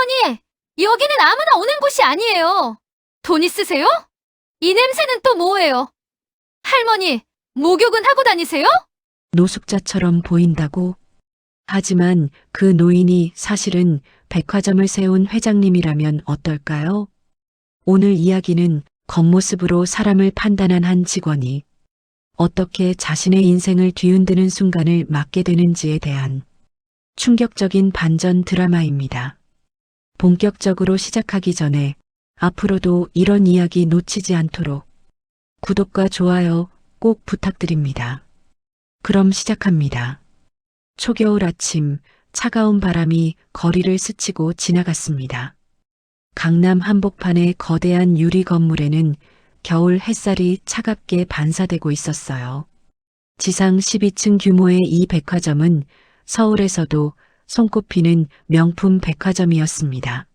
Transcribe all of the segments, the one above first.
할머니, 여기는 아무나 오는 곳이 아니에요. 돈 있으세요? 이 냄새는 또 뭐예요? 할머니, 목욕은 하고 다니세요? 노숙자처럼 보인다고? 하지만 그 노인이 사실은 백화점을 세운 회장님이라면 어떨까요? 오늘 이야기는 겉모습으로 사람을 판단한 한 직원이 어떻게 자신의 인생을 뒤흔드는 순간을 맞게 되는지에 대한 충격적인 반전 드라마입니다. 본격적으로 시작하기 전에 앞으로도 이런 이야기 놓치지 않도록 구독과 좋아요 꼭 부탁드립니다. 그럼 시작합니다. 초겨울 아침 차가운 바람이 거리를 스치고 지나갔습니다. 강남 한복판의 거대한 유리 건물에는 겨울 햇살이 차갑게 반사되고 있었어요. 지상 12층 규모의 이 백화점은 서울에서도 손꼽히는 명품 백화점이었습니다.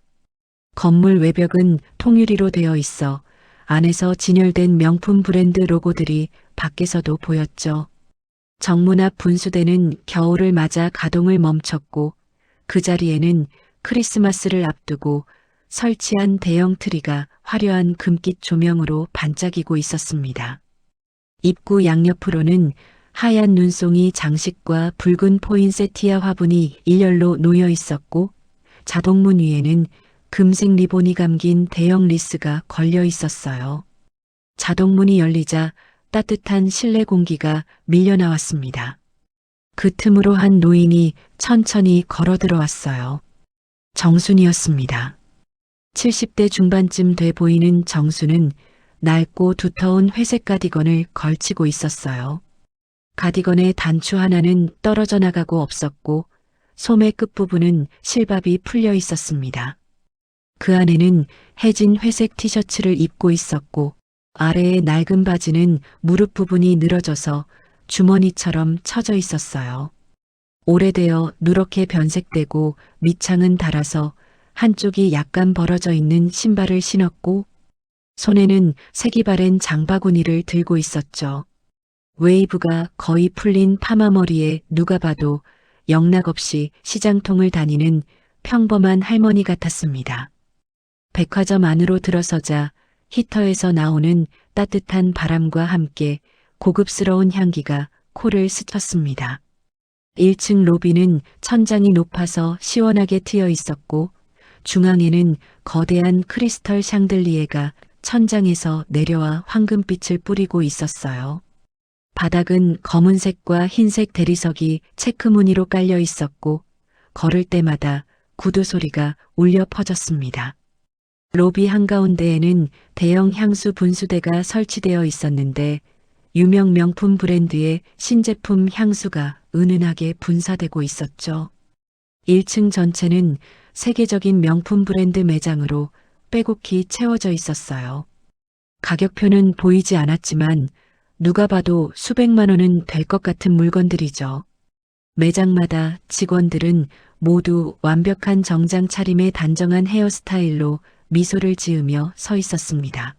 건물 외벽은 통유리로 되어 있어 안에서 진열된 명품 브랜드 로고들이 밖에서도 보였죠. 정문 앞 분수대는 겨울을 맞아 가동을 멈췄고 그 자리에는 크리스마스를 앞두고 설치한 대형 트리가 화려한 금빛 조명으로 반짝이고 있었습니다. 입구 양옆으로는 하얀 눈송이 장식과 붉은 포인세티아 화분이 일렬로 놓여 있었고 자동문 위에는 금색 리본이 감긴 대형 리스가 걸려 있었어요. 자동문이 열리자 따뜻한 실내 공기가 밀려 나왔습니다. 그 틈으로 한 노인이 천천히 걸어 들어왔어요. 정순이었습니다. 70대 중반쯤 돼 보이는 정수는 낡고 두터운 회색 가디건을 걸치고 있었어요. 가디건의 단추 하나는 떨어져 나가고 없었고 소매 끝부분은 실밥이 풀려 있었습니다. 그 안에는 해진 회색 티셔츠를 입고 있었고 아래의 낡은 바지는 무릎 부분이 늘어져서 주머니처럼 처져 있었어요. 오래되어 누렇게 변색되고 밑창은 닳아서 한쪽이 약간 벌어져 있는 신발을 신었고 손에는 색이 바랜 장바구니를 들고 있었죠. 웨이브가 거의 풀린 파마머리에 누가 봐도 영락없이 시장통을 다니는 평범한 할머니 같았습니다. 백화점 안으로 들어서자 히터에서 나오는 따뜻한 바람과 함께 고급스러운 향기가 코를 스쳤습니다. 1층 로비는 천장이 높아서 시원하게 트여 있었고 중앙에는 거대한 크리스털 샹들리에가 천장에서 내려와 황금빛을 뿌리고 있었어요. 바닥은 검은색과 흰색 대리석이 체크 무늬로 깔려 있었고 걸을 때마다 구두 소리가 울려 퍼졌습니다. 로비 한가운데에는 대형 향수 분수대가 설치되어 있었는데 유명 명품 브랜드의 신제품 향수가 은은하게 분사되고 있었죠. 1층 전체는 세계적인 명품 브랜드 매장으로 빼곡히 채워져 있었어요. 가격표는 보이지 않았지만 누가 봐도 수백만 원은 될 것 같은 물건들이죠. 매장마다 직원들은 모두 완벽한 정장 차림의 단정한 헤어스타일로 미소를 지으며 서 있었습니다.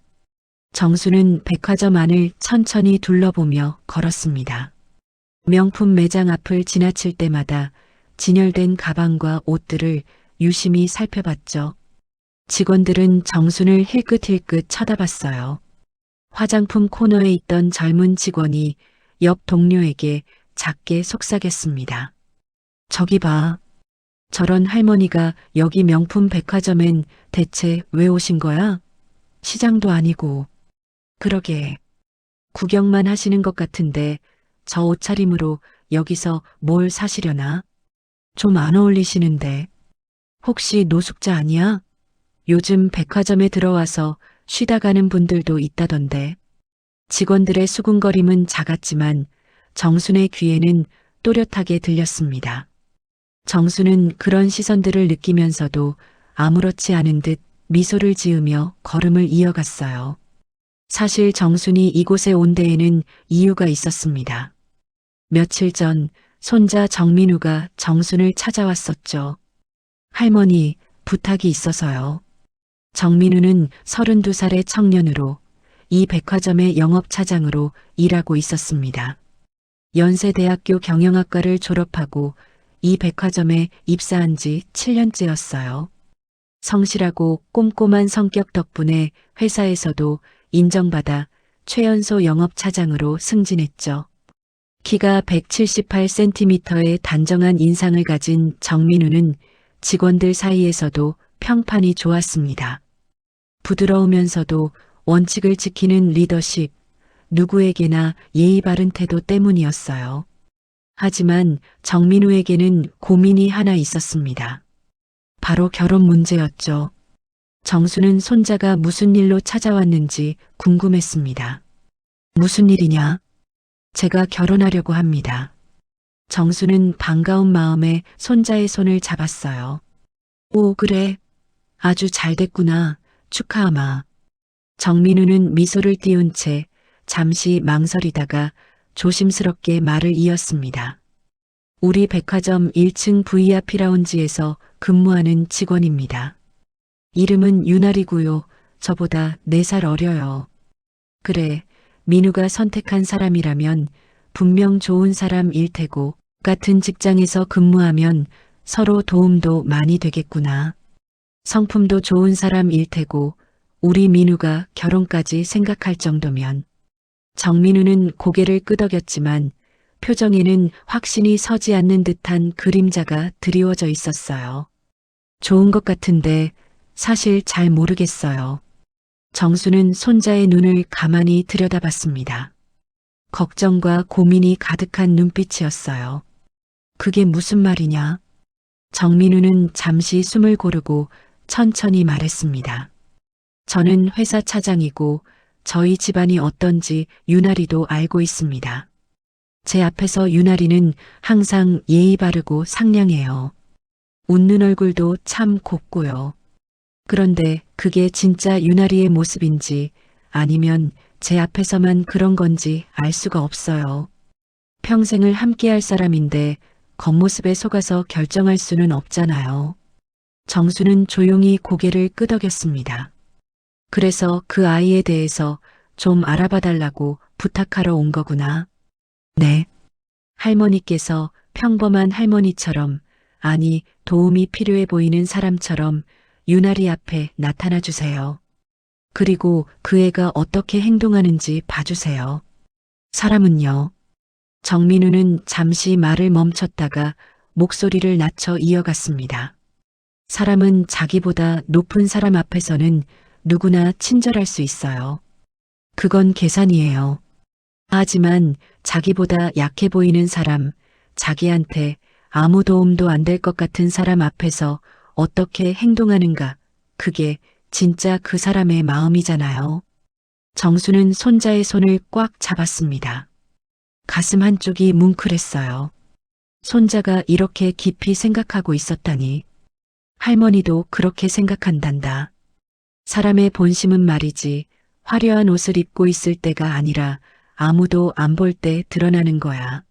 정수는 백화점 안을 천천히 둘러보며 걸었습니다. 명품 매장 앞을 지나칠 때마다 진열된 가방과 옷들을 유심히 살펴봤죠. 직원들은 정순을 힐끗힐끗 쳐다봤어요. 화장품 코너에 있던 젊은 직원이 옆 동료에게 작게 속삭였습니다. 저기 봐. 저런 할머니가 여기 명품 백화점엔 대체 왜 오신 거야? 시장도 아니고. 그러게. 구경만 하시는 것 같은데 저 옷차림으로 여기서 뭘 사시려나? 좀 안 어울리시는데. 혹시 노숙자 아니야? 요즘 백화점에 들어와서 쉬다 가는 분들도 있다던데. 직원들의 수군거림은 작았지만 정순의 귀에는 또렷하게 들렸습니다. 정수는 그런 시선들을 느끼면서도 아무렇지 않은 듯 미소를 지으며 걸음을 이어갔어요. 사실 정순이 이곳에 온 데에는 이유가 있었습니다. 며칠 전 손자 정민우가 정순을 찾아왔었죠. 할머니, 부탁이 있어서요. 정민우는 32살의 청년으로 이 백화점의 영업차장으로 일하고 있었습니다. 연세대학교 경영학과를 졸업하고 이 백화점에 입사한 지 7년째였어요. 성실하고 꼼꼼한 성격 덕분에 회사에서도 인정받아 최연소 영업차장으로 승진했죠. 키가 178cm의 단정한 인상을 가진 정민우는 직원들 사이에서도 평판이 좋았습니다. 부드러우면서도 원칙을 지키는 리더십, 누구에게나 예의 바른 태도 때문이었어요. 하지만 정민우에게는 고민이 하나 있었습니다. 바로 결혼 문제였죠. 정수는 손자가 무슨 일로 찾아왔는지 궁금했습니다. 무슨 일이냐? 제가 결혼하려고 합니다. 정수는 반가운 마음에 손자의 손을 잡았어요. 오, 그래. 아주 잘 됐구나. 축하하마. 정민우는 미소를 띄운 채 잠시 망설이다가 조심스럽게 말을 이었습니다. 우리 백화점 1층 VIP 라운지에서 근무하는 직원입니다. 이름은 유나리고요. 저보다 4살 어려요. 그래, 민우가 선택한 사람이라면 분명 좋은 사람일 테고 같은 직장에서 근무하면 서로 도움도 많이 되겠구나. 성품도 좋은 사람일 테고 우리 민우가 결혼까지 생각할 정도면. 정민우는 고개를 끄덕였지만 표정에는 확신이 서지 않는 듯한 그림자가 드리워져 있었어요. 좋은 것 같은데 사실 잘 모르겠어요. 정수는 손자의 눈을 가만히 들여다봤습니다. 걱정과 고민이 가득한 눈빛이었어요. 그게 무슨 말이냐? 정민우는 잠시 숨을 고르고 천천히 말했습니다. 저는 회사 차장이고 저희 집안이 어떤지 유나리도 알고 있습니다. 제 앞에서 유나리는 항상 예의 바르고 상냥해요. 웃는 얼굴도 참 곱고요. 그런데 그게 진짜 유나리의 모습인지 아니면 제 앞에서만 그런 건지 알 수가 없어요. 평생을 함께할 사람인데 겉모습에 속아서 결정할 수는 없잖아요. 정수는 조용히 고개를 끄덕였습니다. 그래서 그 아이에 대해서 좀 알아봐 달라고 부탁하러 온 거구나. 네. 할머니께서 평범한 할머니처럼, 아니 도움이 필요해 보이는 사람처럼 유나리 앞에 나타나 주세요. 그리고 그 애가 어떻게 행동하는지 봐주세요. 사람은요. 정민우는 잠시 말을 멈췄다가 목소리를 낮춰 이어갔습니다. 사람은 자기보다 높은 사람 앞에서는 누구나 친절할 수 있어요. 그건 계산이에요. 하지만 자기보다 약해 보이는 사람, 자기한테 아무 도움도 안 될 것 같은 사람 앞에서 어떻게 행동하는가, 그게 진짜 그 사람의 마음이잖아요. 정수는 손자의 손을 꽉 잡았습니다. 가슴 한쪽이 뭉클했어요. 손자가 이렇게 깊이 생각하고 있었다니. 할머니도 그렇게 생각한단다. 사람의 본심은 말이지 화려한 옷을 입고 있을 때가 아니라 아무도 안 볼 때 드러나는 거야.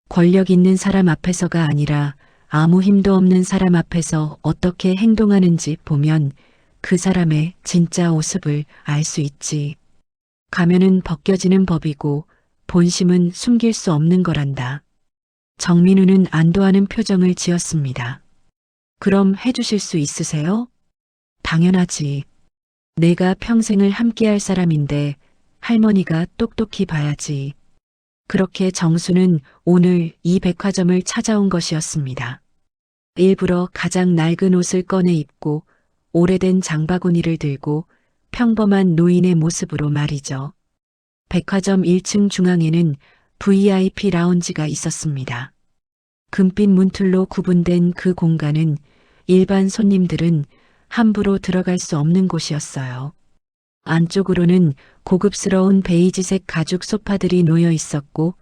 권력 있는 사람 앞에서가 아니라 아무 힘도 없는 사람 앞에서 어떻게 행동하는지 보면 그 사람의 진짜 모습을 알 수 있지. 가면은 벗겨지는 법이고 본심은 숨길 수 없는 거란다. 정민우는 안도하는 표정을 지었습니다. 그럼 해주실 수 있으세요? 당연하지. 내가 평생을 함께할 사람인데 할머니가 똑똑히 봐야지. 그렇게 정수는 오늘 이 백화점을 찾아온 것이었습니다. 일부러 가장 낡은 옷을 꺼내 입고 오래된 장바구니를 들고 평범한 노인의 모습으로 말이죠. 백화점 1층 중앙에는 VIP 라운지가 있었습니다. 금빛 문틀로 구분된 그 공간은 일반 손님들은 함부로 들어갈 수 없는 곳이었어요. 안쪽으로는 고급스러운 베이지색 가죽 소파들이 놓여 있었고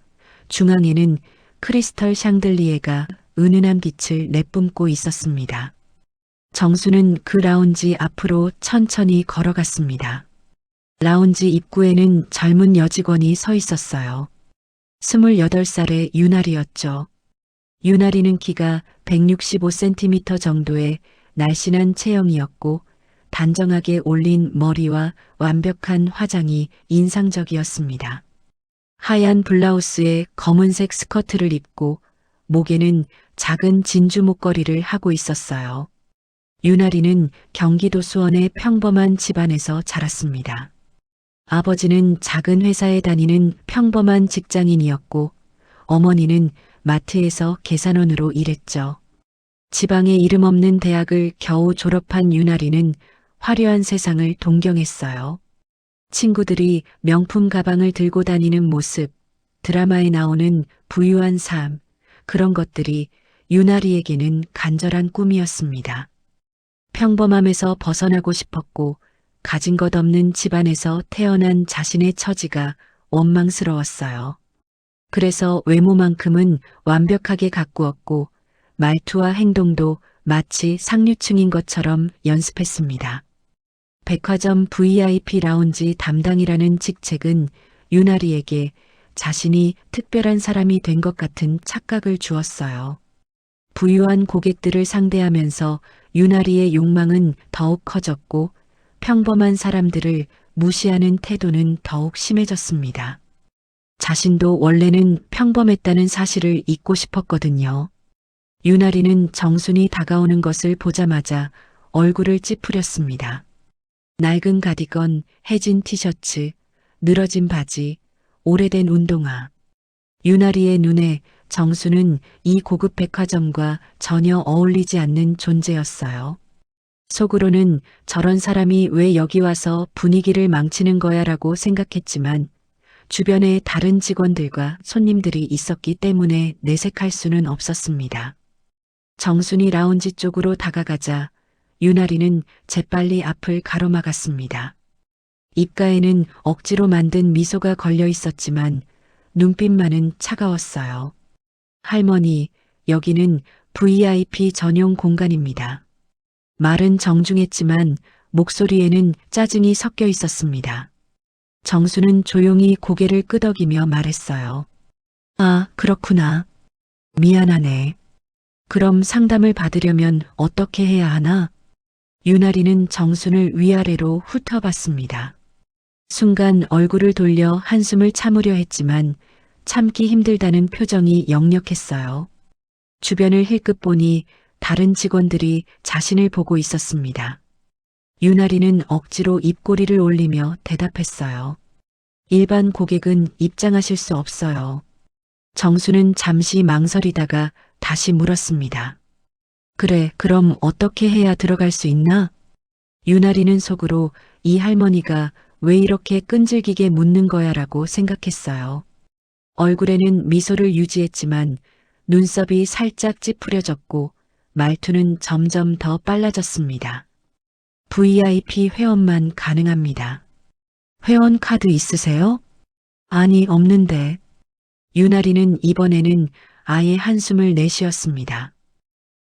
중앙에는 크리스털 샹들리에가 은은한 빛을 내뿜고 있었습니다. 정수는 그 라운지 앞으로 천천히 걸어갔습니다. 라운지 입구에는 젊은 여직원이 서 있었어요. 28살의 유나리였죠. 유나리는 키가 165cm 정도의 날씬한 체형이었고 단정하게 올린 머리와 완벽한 화장이 인상적이었습니다. 하얀 블라우스에 검은색 스커트를 입고 목에는 작은 진주 목걸이를 하고 있었어요. 유나리는 경기도 수원의 평범한 집안에서 자랐습니다. 아버지는 작은 회사에 다니는 평범한 직장인이었고 어머니는 마트에서 계산원으로 일했죠. 지방에 이름 없는 대학을 겨우 졸업한 유나리는 화려한 세상을 동경했어요. 친구들이 명품 가방을 들고 다니는 모습, 드라마에 나오는 부유한 삶, 그런 것들이 유나리에게는 간절한 꿈이었습니다. 평범함에서 벗어나고 싶었고 가진 것 없는 집안에서 태어난 자신의 처지가 원망스러웠어요. 그래서 외모만큼은 완벽하게 가꾸었고 말투와 행동도 마치 상류층인 것처럼 연습했습니다. 백화점 VIP 라운지 담당이라는 직책은 유나리에게 자신이 특별한 사람이 된 것 같은 착각을 주었어요. 부유한 고객들을 상대하면서 유나리의 욕망은 더욱 커졌고 평범한 사람들을 무시하는 태도는 더욱 심해졌습니다. 자신도 원래는 평범했다는 사실을 잊고 싶었거든요. 유나리는 정순이 다가오는 것을 보자마자 얼굴을 찌푸렸습니다. 낡은 가디건, 해진 티셔츠, 늘어진 바지, 오래된 운동화. 유나리의 눈에 정수는 이 고급 백화점과 전혀 어울리지 않는 존재였어요. 속으로는 저런 사람이 왜 여기 와서 분위기를 망치는 거야라고 생각했지만 주변에 다른 직원들과 손님들이 있었기 때문에 내색할 수는 없었습니다. 정순이 라운지 쪽으로 다가가자 유나리는 재빨리 앞을 가로막았습니다. 입가에는 억지로 만든 미소가 걸려 있었지만 눈빛만은 차가웠어요. 할머니, 여기는 VIP 전용 공간입니다. 말은 정중했지만 목소리에는 짜증이 섞여 있었습니다. 정수는 조용히 고개를 끄덕이며 말했어요. 아, 그렇구나. 미안하네. 그럼 상담을 받으려면 어떻게 해야 하나? 유나리는 정순을 위아래로 훑어봤습니다. 순간 얼굴을 돌려 한숨을 참으려 했지만 참기 힘들다는 표정이 역력했어요. 주변을 힐끗 보니 다른 직원들이 자신을 보고 있었습니다. 유나리는 억지로 입꼬리를 올리며 대답했어요. 일반 고객은 입장하실 수 없어요. 정수는 잠시 망설이다가 다시 물었습니다. 그래, 그럼 어떻게 해야 들어갈 수 있나? 유나리는 속으로 이 할머니가 왜 이렇게 끈질기게 묻는 거야라고 생각했어요. 얼굴에는 미소를 유지했지만 눈썹이 살짝 찌푸려졌고 말투는 점점 더 빨라졌습니다. VIP 회원만 가능합니다. 회원 카드 있으세요? 아니, 없는데. 유나리는 이번에는 아예 한숨을 내쉬었습니다.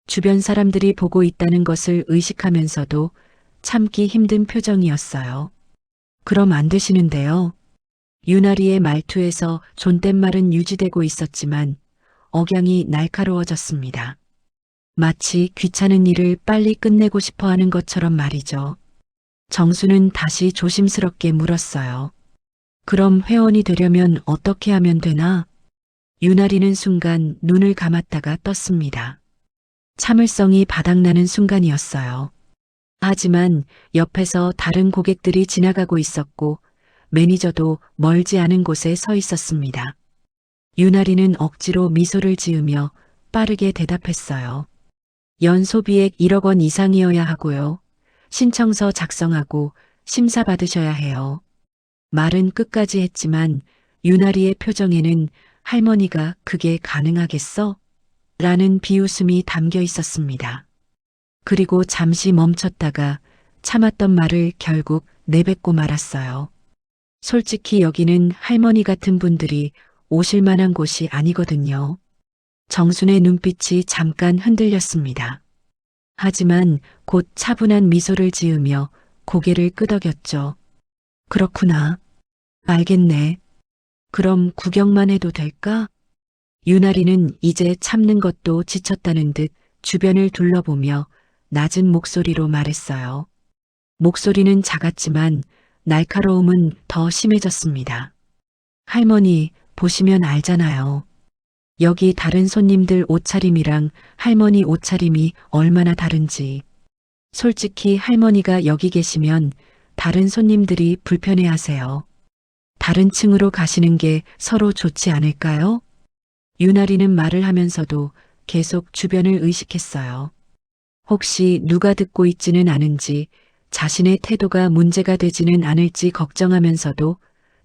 주변 사람들이 보고 있다는 것을 의식하면서도 참기 힘든 표정이었어요. 그럼 안 되시는데요. 유나리의 말투에서 존댓말은 유지되고 있었지만 억양이 날카로워졌습니다. 마치 귀찮은 일을 빨리 끝내고 싶어 하는 것처럼 말이죠. 정수는 다시 조심스럽게 물었어요. 그럼 회원이 되려면 어떻게 하면 되나? 유나리는 순간 눈을 감았다가 떴습니다. 참을성이 바닥나는 순간이었어요. 하지만 옆에서 다른 고객들이 지나가고 있었고 매니저도 멀지 않은 곳에 서 있었습니다. 유나리는 억지로 미소를 지으며 빠르게 대답했어요. 연소비액 1억 원 이상이어야 하고요. 신청서 작성하고 심사 받으셔야 해요. 말은 끝까지 했지만 유나리의 표정에는 할머니가 그게 가능하겠어? 라는 비웃음이 담겨 있었습니다. 그리고 잠시 멈췄다가 참았던 말을 결국 내뱉고 말았어요. 솔직히 여기는 할머니 같은 분들이 오실 만한 곳이 아니거든요. 정순의 눈빛이 잠깐 흔들렸습니다. 하지만 곧 차분한 미소를 지으며 고개를 끄덕였죠. 그렇구나. 알겠네. 그럼 구경만 해도 될까? 유나리는 이제 참는 것도 지쳤다는 듯 주변을 둘러보며 낮은 목소리로 말했어요. 목소리는 작았지만 날카로움은 더 심해졌습니다. 할머니, 보시면 알잖아요. 여기 다른 손님들 옷차림이랑 할머니 옷차림이 얼마나 다른지. 솔직히 할머니가 여기 계시면 다른 손님들이 불편해하세요. 다른 층으로 가시는 게 서로 좋지 않을까요? 유나리는 말을 하면서도 계속 주변을 의식했어요. 혹시 누가 듣고 있지는 않은지, 자신의 태도가 문제가 되지는 않을지 걱정하면서도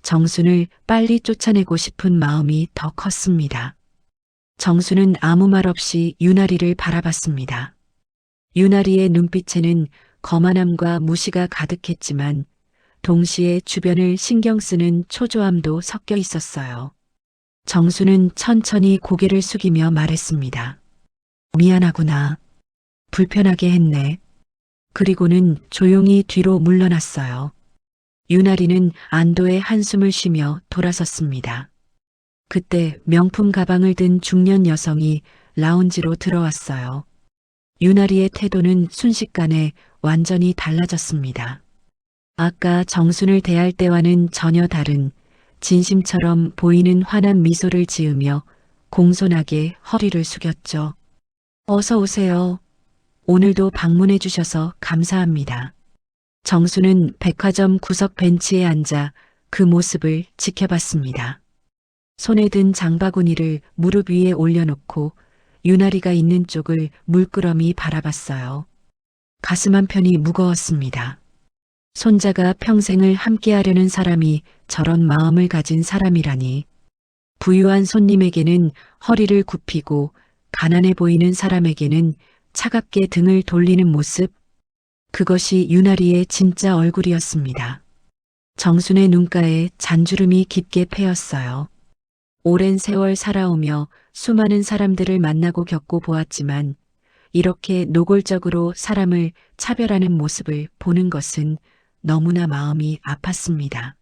정순을 빨리 쫓아내고 싶은 마음이 더 컸습니다. 정순은 아무 말 없이 유나리를 바라봤습니다. 유나리의 눈빛에는 거만함과 무시가 가득했지만 동시에 주변을 신경 쓰는 초조함도 섞여 있었어요. 정수는 천천히 고개를 숙이며 말했습니다. 미안하구나. 불편하게 했네. 그리고는 조용히 뒤로 물러났어요. 유나리는 안도의 한숨을 쉬며 돌아섰습니다. 그때 명품 가방을 든 중년 여성이 라운지로 들어왔어요. 유나리의 태도는 순식간에 완전히 달라졌습니다. 아까 정순을 대할 때와는 전혀 다른 진심처럼 보이는 환한 미소를 지으며 공손하게 허리를 숙였죠. 어서 오세요. 오늘도 방문해 주셔서 감사합니다. 정수는 백화점 구석 벤치에 앉아 그 모습을 지켜봤습니다. 손에 든 장바구니를 무릎 위에 올려놓고 유나리가 있는 쪽을 물끄러미 바라봤어요. 가슴 한편이 무거웠습니다. 손자가 평생을 함께하려는 사람이 저런 마음을 가진 사람이라니. 부유한 손님에게는 허리를 굽히고 가난해 보이는 사람에게는 차갑게 등을 돌리는 모습. 그것이 유나리의 진짜 얼굴이었습니다. 정순의 눈가에 잔주름이 깊게 패였어요. 오랜 세월 살아오며 수많은 사람들을 만나고 겪고 보았지만 이렇게 노골적으로 사람을 차별하는 모습을 보는 것은 너무나 마음이 아팠습니다.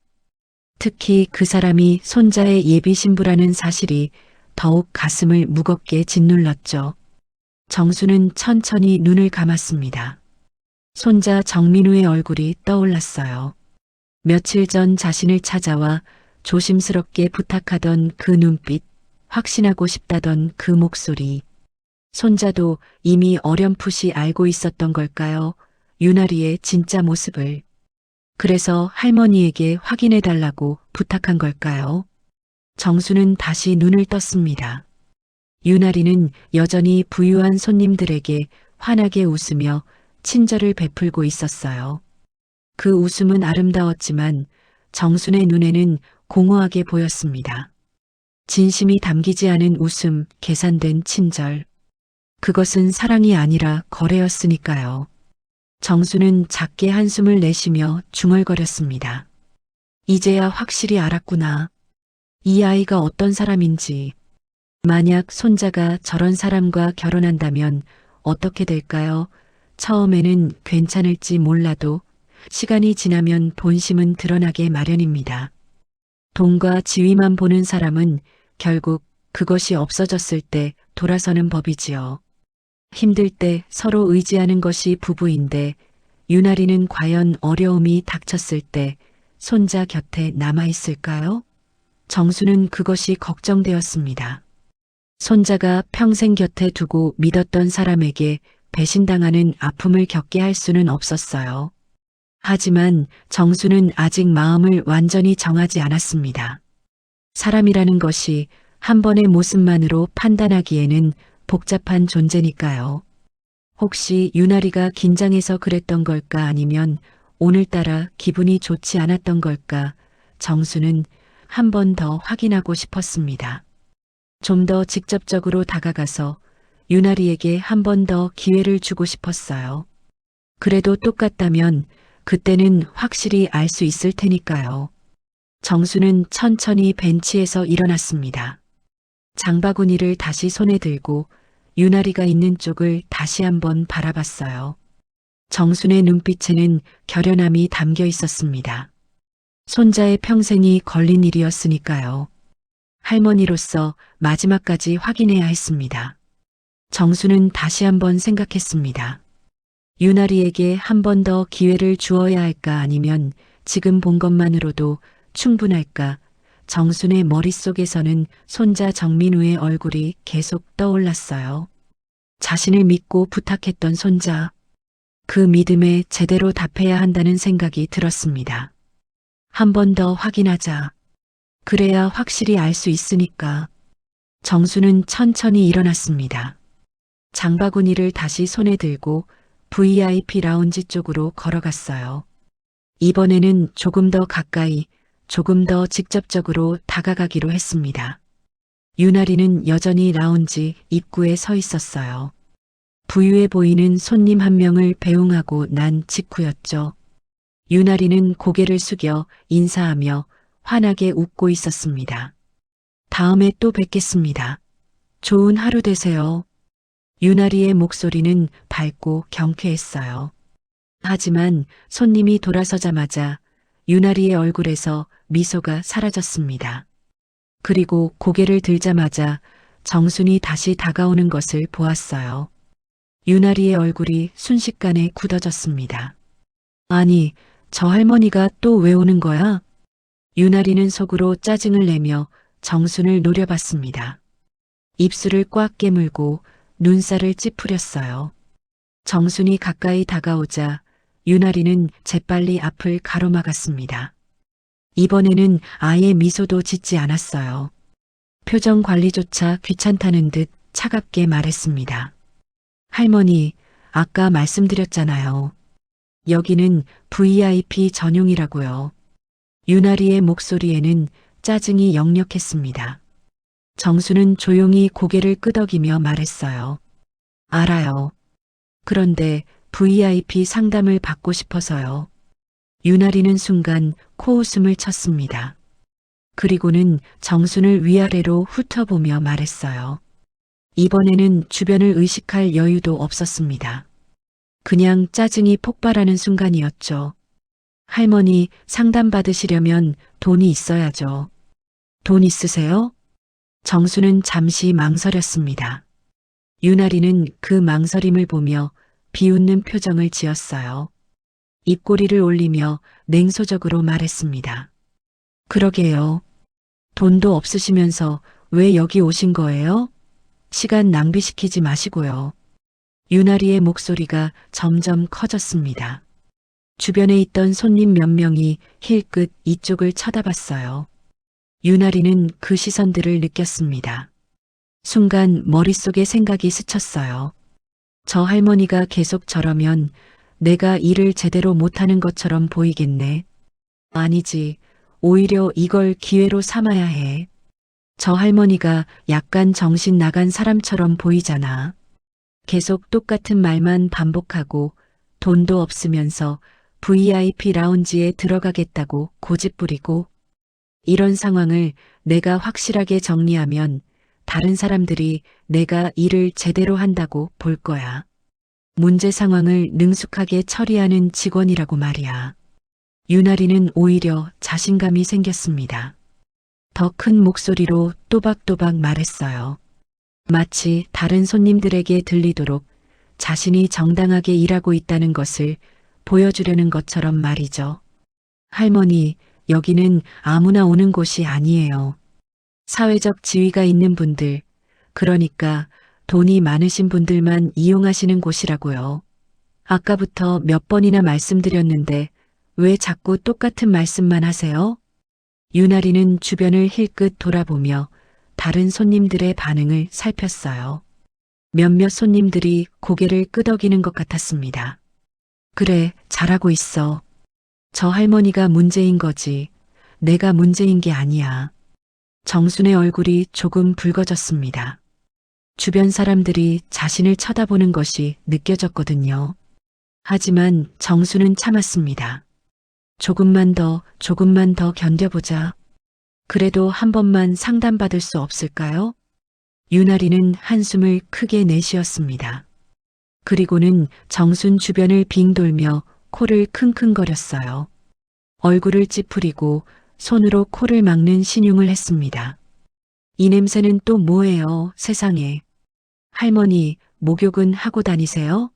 특히 그 사람이 손자의 예비 신부라는 사실이 더욱 가슴을 무겁게 짓눌렀죠. 정수는 천천히 눈을 감았습니다. 손자 정민우의 얼굴이 떠올랐어요. 며칠 전 자신을 찾아와 조심스럽게 부탁하던 그 눈빛, 확신하고 싶다던 그 목소리. 손자도 이미 어렴풋이 알고 있었던 걸까요? 유나리의 진짜 모습을. 그래서 할머니에게 확인해 달라고 부탁한 걸까요? 정수는 다시 눈을 떴습니다. 유나리는 여전히 부유한 손님들에게 환하게 웃으며 친절을 베풀고 있었어요. 그 웃음은 아름다웠지만 정순의 눈에는 공허하게 보였습니다. 진심이 담기지 않은 웃음, 계산된 친절. 그것은 사랑이 아니라 거래였으니까요. 정수는 작게 한숨을 내쉬며 중얼거렸습니다. 이제야 확실히 알았구나. 이 아이가 어떤 사람인지. 만약 손자가 저런 사람과 결혼한다면 어떻게 될까요? 처음에는 괜찮을지 몰라도 시간이 지나면 본심은 드러나게 마련입니다. 돈과 지위만 보는 사람은 결국 그것이 없어졌을 때 돌아서는 법이지요. 힘들 때 서로 의지하는 것이 부부인데 유나리는 과연 어려움이 닥쳤을 때 손자 곁에 남아있을까요? 정수는 그것이 걱정되었습니다. 손자가 평생 곁에 두고 믿었던 사람에게 배신당하는 아픔을 겪게 할 수는 없었어요. 하지만 정수는 아직 마음을 완전히 정하지 않았습니다. 사람이라는 것이 한 번의 모습만으로 판단하기에는 복잡한 존재니까요. 혹시 유나리가 긴장해서 그랬던 걸까 아니면 오늘따라 기분이 좋지 않았던 걸까 정수는 한 번 더 확인하고 싶었습니다. 좀 더 직접적으로 다가가서 유나리에게 한 번 더 기회를 주고 싶었어요. 그래도 똑같다면 그때는 확실히 알 수 있을 테니까요. 정수는 천천히 벤치에서 일어났습니다. 장바구니를 다시 손에 들고 유나리가 있는 쪽을 다시 한번 바라봤어요. 정순의 눈빛에는 결연함이 담겨 있었습니다. 손자의 평생이 걸린 일이었으니까요. 할머니로서 마지막까지 확인해야 했습니다. 정수는 다시 한번 생각했습니다. 유나리에게 한 번 더 기회를 주어야 할까 아니면 지금 본 것만으로도 충분할까. 정순의 머릿속에서는 손자 정민우의 얼굴이 계속 떠올랐어요. 자신을 믿고 부탁했던 손자. 그 믿음에 제대로 답해야 한다는 생각이 들었습니다. 한 번 더 확인하자. 그래야 확실히 알 수 있으니까. 정수는 천천히 일어났습니다. 장바구니를 다시 손에 들고 VIP 라운지 쪽으로 걸어갔어요. 이번에는 조금 더 가까이, 조금 더 직접적으로 다가가기로 했습니다. 유나리는 여전히 라운지 입구에 서 있었어요. 부유해 보이는 손님 한 명을 배웅하고 난 직후였죠. 유나리는 고개를 숙여 인사하며 환하게 웃고 있었습니다. 다음에 또 뵙겠습니다. 좋은 하루 되세요. 유나리의 목소리는 밝고 경쾌했어요. 하지만 손님이 돌아서자마자 유나리의 얼굴에서 미소가 사라졌습니다. 그리고 고개를 들자마자 정순이 다시 다가오는 것을 보았어요. 유나리의 얼굴이 순식간에 굳어졌습니다. 아니, 저 할머니가 또 왜 오는 거야? 유나리는 속으로 짜증을 내며 정순을 노려봤습니다. 입술을 꽉 깨물고 눈살을 찌푸렸어요. 정순이 가까이 다가오자 유나리는 재빨리 앞을 가로막았습니다. 이번에는 아예 미소도 짓지 않았어요. 표정 관리조차 귀찮다는 듯 차갑게 말했습니다. 할머니, 아까 말씀드렸잖아요. 여기는 VIP 전용이라고요. 유나리의 목소리에는 짜증이 역력했습니다. 정수는 조용히 고개를 끄덕이며 말했어요. 알아요. 그런데 VIP 상담을 받고 싶어서요. 유나리는 순간 코웃음을 쳤습니다. 그리고는 정순을 위아래로 훑어보며 말했어요. 이번에는 주변을 의식할 여유도 없었습니다. 그냥 짜증이 폭발하는 순간이었죠. 할머니 상담받으시려면 돈이 있어야죠. 돈 있으세요? 정수는 잠시 망설였습니다. 유나리는 그 망설임을 보며 비웃는 표정을 지었어요. 입꼬리를 올리며 냉소적으로 말했습니다. 그러게요. 돈도 없으시면서 왜 여기 오신 거예요? 시간 낭비시키지 마시고요. 유나리의 목소리가 점점 커졌습니다. 주변에 있던 손님 몇 명이 힐끗 이쪽을 쳐다봤어요. 유나리는 그 시선들을 느꼈습니다. 순간 머릿속에 생각이 스쳤어요. 저 할머니가 계속 저러면 내가 일을 제대로 못하는 것처럼 보이겠네. 아니지, 오히려 이걸 기회로 삼아야 해. 저 할머니가 약간 정신 나간 사람처럼 보이잖아. 계속 똑같은 말만 반복하고 돈도 없으면서 VIP 라운지에 들어가겠다고 고집부리고 이런 상황을 내가 확실하게 정리하면 다른 사람들이 내가 일을 제대로 한다고 볼 거야. 문제 상황을 능숙하게 처리하는 직원이라고 말이야. 유나리는 오히려 자신감이 생겼습니다. 더 큰 목소리로 또박또박 말했어요. 마치 다른 손님들에게 들리도록 자신이 정당하게 일하고 있다는 것을 보여주려는 것처럼 말이죠. 할머니, 여기는 아무나 오는 곳이 아니에요. 사회적 지위가 있는 분들, 그러니까 돈이 많으신 분들만 이용하시는 곳이라고요. 아까부터 몇 번이나 말씀드렸는데 왜 자꾸 똑같은 말씀만 하세요? 유나리는 주변을 힐끗 돌아보며 다른 손님들의 반응을 살폈어요. 몇몇 손님들이 고개를 끄덕이는 것 같았습니다. 그래, 잘하고 있어. 저 할머니가 문제인 거지. 내가 문제인 게 아니야. 정순의 얼굴이 조금 붉어졌습니다. 주변 사람들이 자신을 쳐다보는 것이 느껴졌거든요. 하지만 정순은 참았습니다. 조금만 더 견뎌보자. 그래도 한 번만 상담받을 수 없을까요? 유나리는 한숨을 크게 내쉬었습니다. 그리고는 정순 주변을 빙 돌며 코를 킁킁거렸어요. 얼굴을 찌푸리고 손으로 코를 막는 신용을 했습니다. 이 냄새는 또 뭐예요, 세상에. 할머니, 목욕은 하고 다니세요?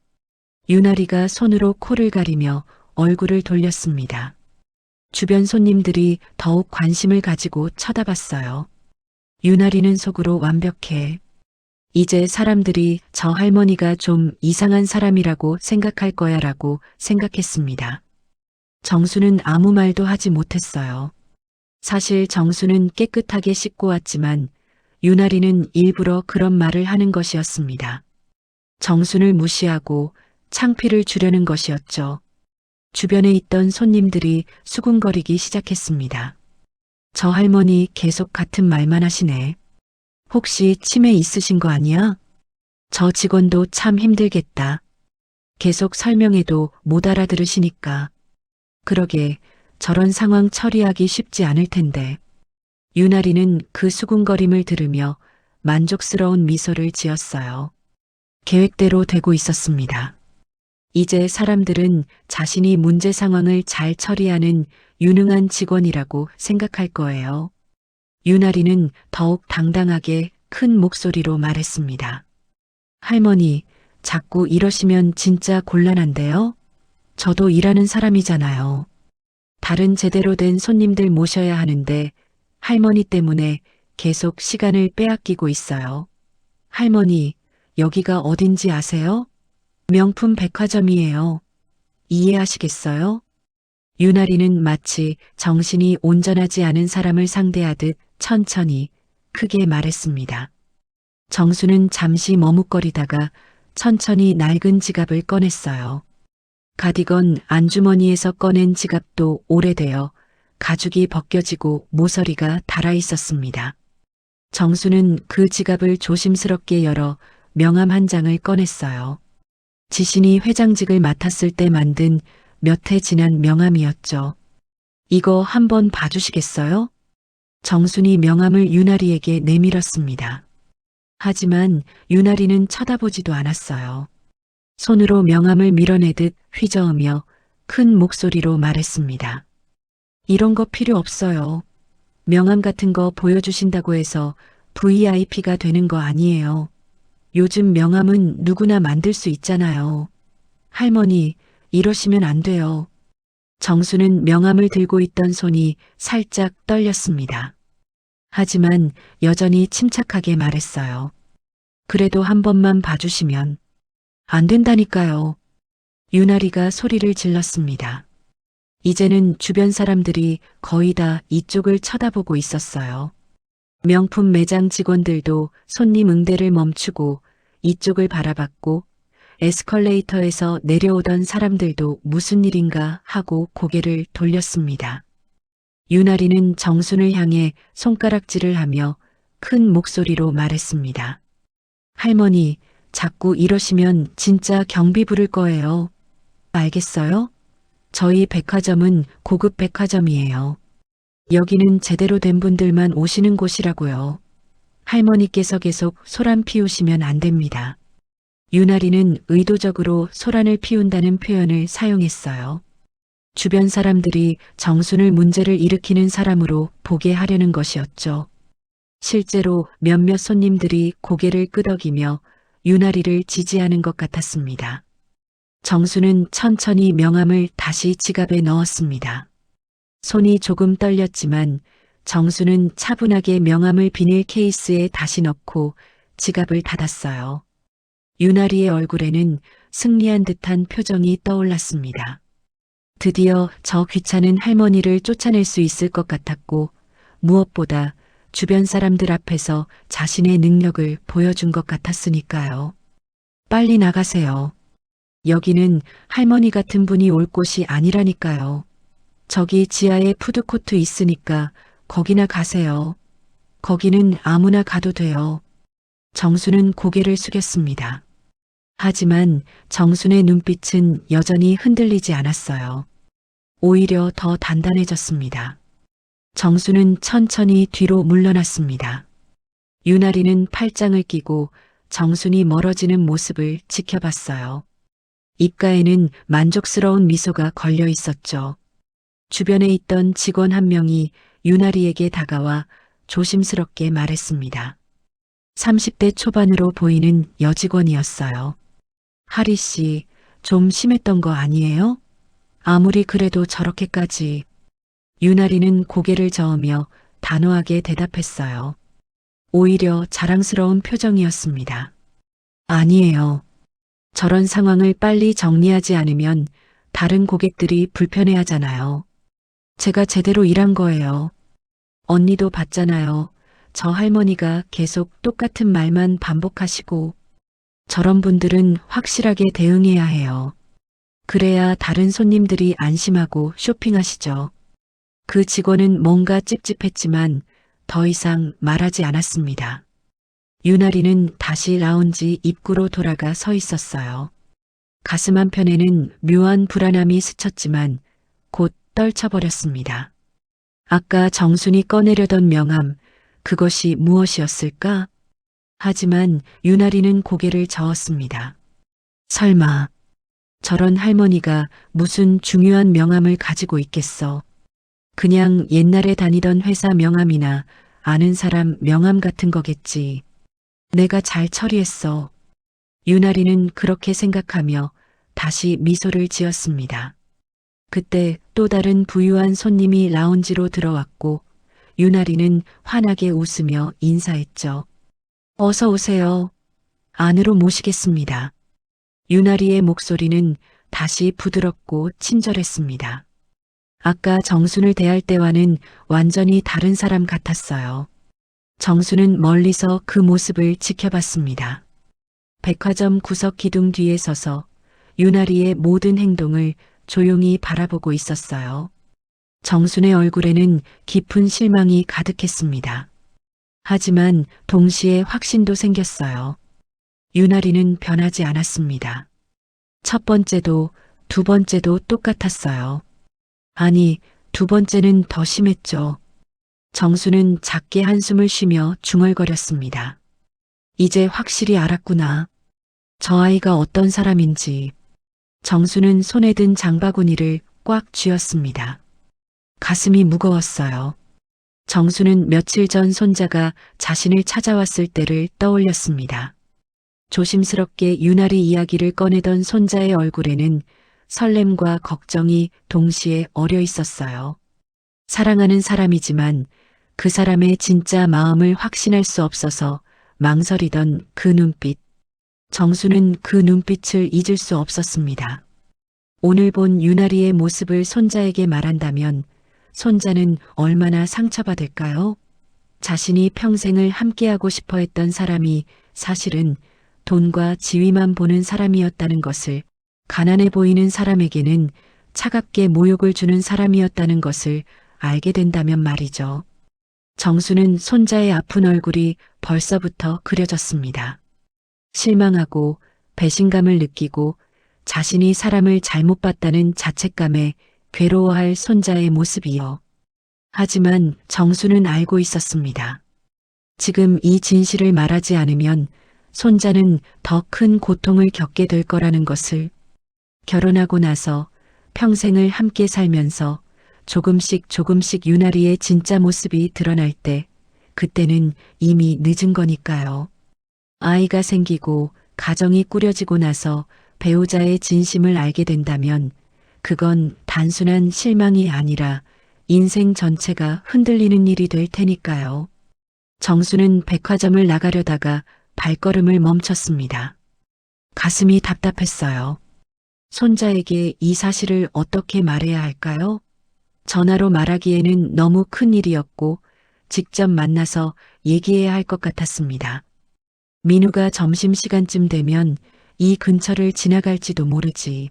유나리가 손으로 코를 가리며 얼굴을 돌렸습니다. 주변 손님들이 더욱 관심을 가지고 쳐다봤어요. 유나리는 속으로 완벽해. 이제 사람들이 저 할머니가 좀 이상한 사람이라고 생각할 거야 라고 생각했습니다. 정수는 아무 말도 하지 못했어요. 사실 정수는 깨끗하게 씻고 왔지만 유나리는 일부러 그런 말을 하는 것이었습니다. 정순을 무시하고 창피를 주려는 것이었죠. 주변에 있던 손님들이 수군거리기 시작했습니다. 저 할머니 계속 같은 말만 하시네. 혹시 치매 있으신 거 아니야? 저 직원도 참 힘들겠다. 계속 설명해도 못 알아들으시니까. 그러게 저런 상황 처리하기 쉽지 않을 텐데. 유나리는 그 수군거림을 들으며 만족스러운 미소를 지었어요. 계획대로 되고 있었습니다. 이제 사람들은 자신이 문제 상황을 잘 처리하는 유능한 직원이라고 생각할 거예요. 유나리는 더욱 당당하게 큰 목소리로 말했습니다. 할머니, 자꾸 이러시면 진짜 곤란한데요? 저도 일하는 사람이잖아요. 다른 제대로 된 손님들 모셔야 하는데 할머니 때문에 계속 시간을 빼앗기고 있어요. 할머니, 여기가 어딘지 아세요? 명품 백화점이에요. 이해하시겠어요? 유나리는 마치 정신이 온전하지 않은 사람을 상대하듯 천천히 크게 말했습니다. 정수는 잠시 머뭇거리다가 천천히 낡은 지갑을 꺼냈어요. 가디건 안주머니에서 꺼낸 지갑도 오래되어 가죽이 벗겨지고 모서리가 달아 있었습니다. 정수는 그 지갑을 조심스럽게 열어 명함 한 장을 꺼냈어요. 지신이 회장직을 맡았을 때 만든 몇 해 지난 명함이었죠. 이거 한번 봐주시겠어요? 정순이 명함을 유나리에게 내밀었습니다. 하지만 유나리는 쳐다보지도 않았어요. 손으로 명함을 밀어내듯 휘저으며 큰 목소리로 말했습니다. 이런 거 필요 없어요. 명함 같은 거 보여주신다고 해서 VIP가 되는 거 아니에요. 요즘 명함은 누구나 만들 수 있잖아요. 할머니, 이러시면 안 돼요. 정수는 명함을 들고 있던 손이 살짝 떨렸습니다. 하지만 여전히 침착하게 말했어요. 그래도 한 번만 봐주시면. 안 된다니까요. 유나리가 소리를 질렀습니다. 이제는 주변 사람들이 거의 다 이쪽을 쳐다보고 있었어요. 명품 매장 직원들도 손님 응대를 멈추고 이쪽을 바라봤고 에스컬레이터에서 내려오던 사람들도 무슨 일인가 하고 고개를 돌렸습니다. 유나리는 정순을 향해 손가락질을 하며 큰 목소리로 말했습니다. 할머니, 자꾸 이러시면 진짜 경비 부를 거예요. 알겠어요? 저희 백화점은 고급 백화점이에요. 여기는 제대로 된 분들만 오시는 곳이라고요. 할머니께서 계속 소란 피우시면 안 됩니다. 유나리는 의도적으로 소란을 피운다는 표현을 사용했어요. 주변 사람들이 정순을 문제를 일으키는 사람으로 보게 하려는 것이었죠. 실제로 몇몇 손님들이 고개를 끄덕이며 유나리를 지지하는 것 같았습니다. 정수는 천천히 명함을 다시 지갑에 넣었습니다. 손이 조금 떨렸지만 정수는 차분하게 명함을 비닐 케이스에 다시 넣고 지갑을 닫았어요. 유나리의 얼굴에는 승리한 듯한 표정이 떠올랐습니다. 드디어 저 귀찮은 할머니를 쫓아낼 수 있을 것 같았고 무엇보다 주변 사람들 앞에서 자신의 능력을 보여준 것 같았으니까요. 빨리 나가세요. 여기는 할머니 같은 분이 올 곳이 아니라니까요. 저기 지하에 푸드코트 있으니까 거기나 가세요. 거기는 아무나 가도 돼요. 정수는 고개를 숙였습니다. 하지만 정순의 눈빛은 여전히 흔들리지 않았어요. 오히려 더 단단해졌습니다. 정수는 천천히 뒤로 물러났습니다. 유나리는 팔짱을 끼고 정순이 멀어지는 모습을 지켜봤어요. 입가에는 만족스러운 미소가 걸려 있었죠. 주변에 있던 직원 한 명이 유나리에게 다가와 조심스럽게 말했습니다. 30대 초반으로 보이는 여직원이었어요. 하리 씨, 좀 심했던 거 아니에요? 아무리 그래도 저렇게까지. 유나리는 고개를 저으며 단호하게 대답했어요. 오히려 자랑스러운 표정이었습니다. 아니에요. 저런 상황을 빨리 정리하지 않으면 다른 고객들이 불편해하잖아요. 제가 제대로 일한 거예요. 언니도 봤잖아요. 저 할머니가 계속 똑같은 말만 반복하시고 저런 분들은 확실하게 대응해야 해요. 그래야 다른 손님들이 안심하고 쇼핑하시죠. 그 직원은 뭔가 찝찝했지만 더 이상 말하지 않았습니다. 유나리는 다시 라운지 입구로 돌아가 서 있었어요. 가슴 한편에는 묘한 불안함이 스쳤지만 곧 떨쳐버렸습니다. 아까 정순이 꺼내려던 명함, 그것이 무엇이었을까? 하지만 유나리는 고개를 저었습니다. 설마 저런 할머니가 무슨 중요한 명함을 가지고 있겠어. 그냥 옛날에 다니던 회사 명함이나 아는 사람 명함 같은 거겠지. 내가 잘 처리했어. 유나리는 그렇게 생각하며 다시 미소를 지었습니다. 그때 또 다른 부유한 손님이 라운지로 들어왔고 유나리는 환하게 웃으며 인사했죠. 어서 오세요. 안으로 모시겠습니다. 유나리의 목소리는 다시 부드럽고 친절했습니다. 아까 정순을 대할 때와는 완전히 다른 사람 같았어요. 정순은 멀리서 그 모습을 지켜봤습니다. 백화점 구석 기둥 뒤에 서서 유나리의 모든 행동을 조용히 바라보고 있었어요. 정순의 얼굴에는 깊은 실망이 가득했습니다. 하지만 동시에 확신도 생겼어요. 유나리는 변하지 않았습니다. 첫 번째도 두 번째도 똑같았어요. 아니, 두 번째는 더 심했죠. 정수는 작게 한숨을 쉬며 중얼거렸습니다. 이제 확실히 알았구나. 저 아이가 어떤 사람인지. 정수는 손에 든 장바구니를 꽉 쥐었습니다. 가슴이 무거웠어요. 정수는 며칠 전 손자가 자신을 찾아왔을 때를 떠올렸습니다. 조심스럽게 유나리 이야기를 꺼내던 손자의 얼굴에는 설렘과 걱정이 동시에 어려 있었어요. 사랑하는 사람이지만 그 사람의 진짜 마음을 확신할 수 없어서 망설이던 그 눈빛. 정수는 그 눈빛을 잊을 수 없었습니다. 오늘 본 유나리의 모습을 손자에게 말한다면 손자는 얼마나 상처받을까요? 자신이 평생을 함께하고 싶어 했던 사람이 사실은 돈과 지위만 보는 사람이었다는 것을, 가난해 보이는 사람에게는 차갑게 모욕을 주는 사람이었다는 것을 알게 된다면 말이죠. 정수는 손자의 아픈 얼굴이 벌써부터 그려졌습니다. 실망하고 배신감을 느끼고 자신이 사람을 잘못 봤다는 자책감에 괴로워할 손자의 모습이요. 하지만 정수는 알고 있었습니다. 지금 이 진실을 말하지 않으면 손자는 더 큰 고통을 겪게 될 거라는 것을. 결혼하고 나서 평생을 함께 살면서 조금씩 유나리의 진짜 모습이 드러날 때, 그때는 이미 늦은 거니까요. 아이가 생기고 가정이 꾸려지고 나서 배우자의 진심을 알게 된다면 그건 단순한 실망이 아니라 인생 전체가 흔들리는 일이 될 테니까요. 정수는 백화점을 나가려다가 발걸음을 멈췄습니다. 가슴이 답답했어요. 손자에게 이 사실을 어떻게 말해야 할까요? 전화로 말하기에는 너무 큰 일이었고 직접 만나서 얘기해야 할 것 같았습니다. 민우가 점심시간쯤 되면 이 근처를 지나갈지도 모르지.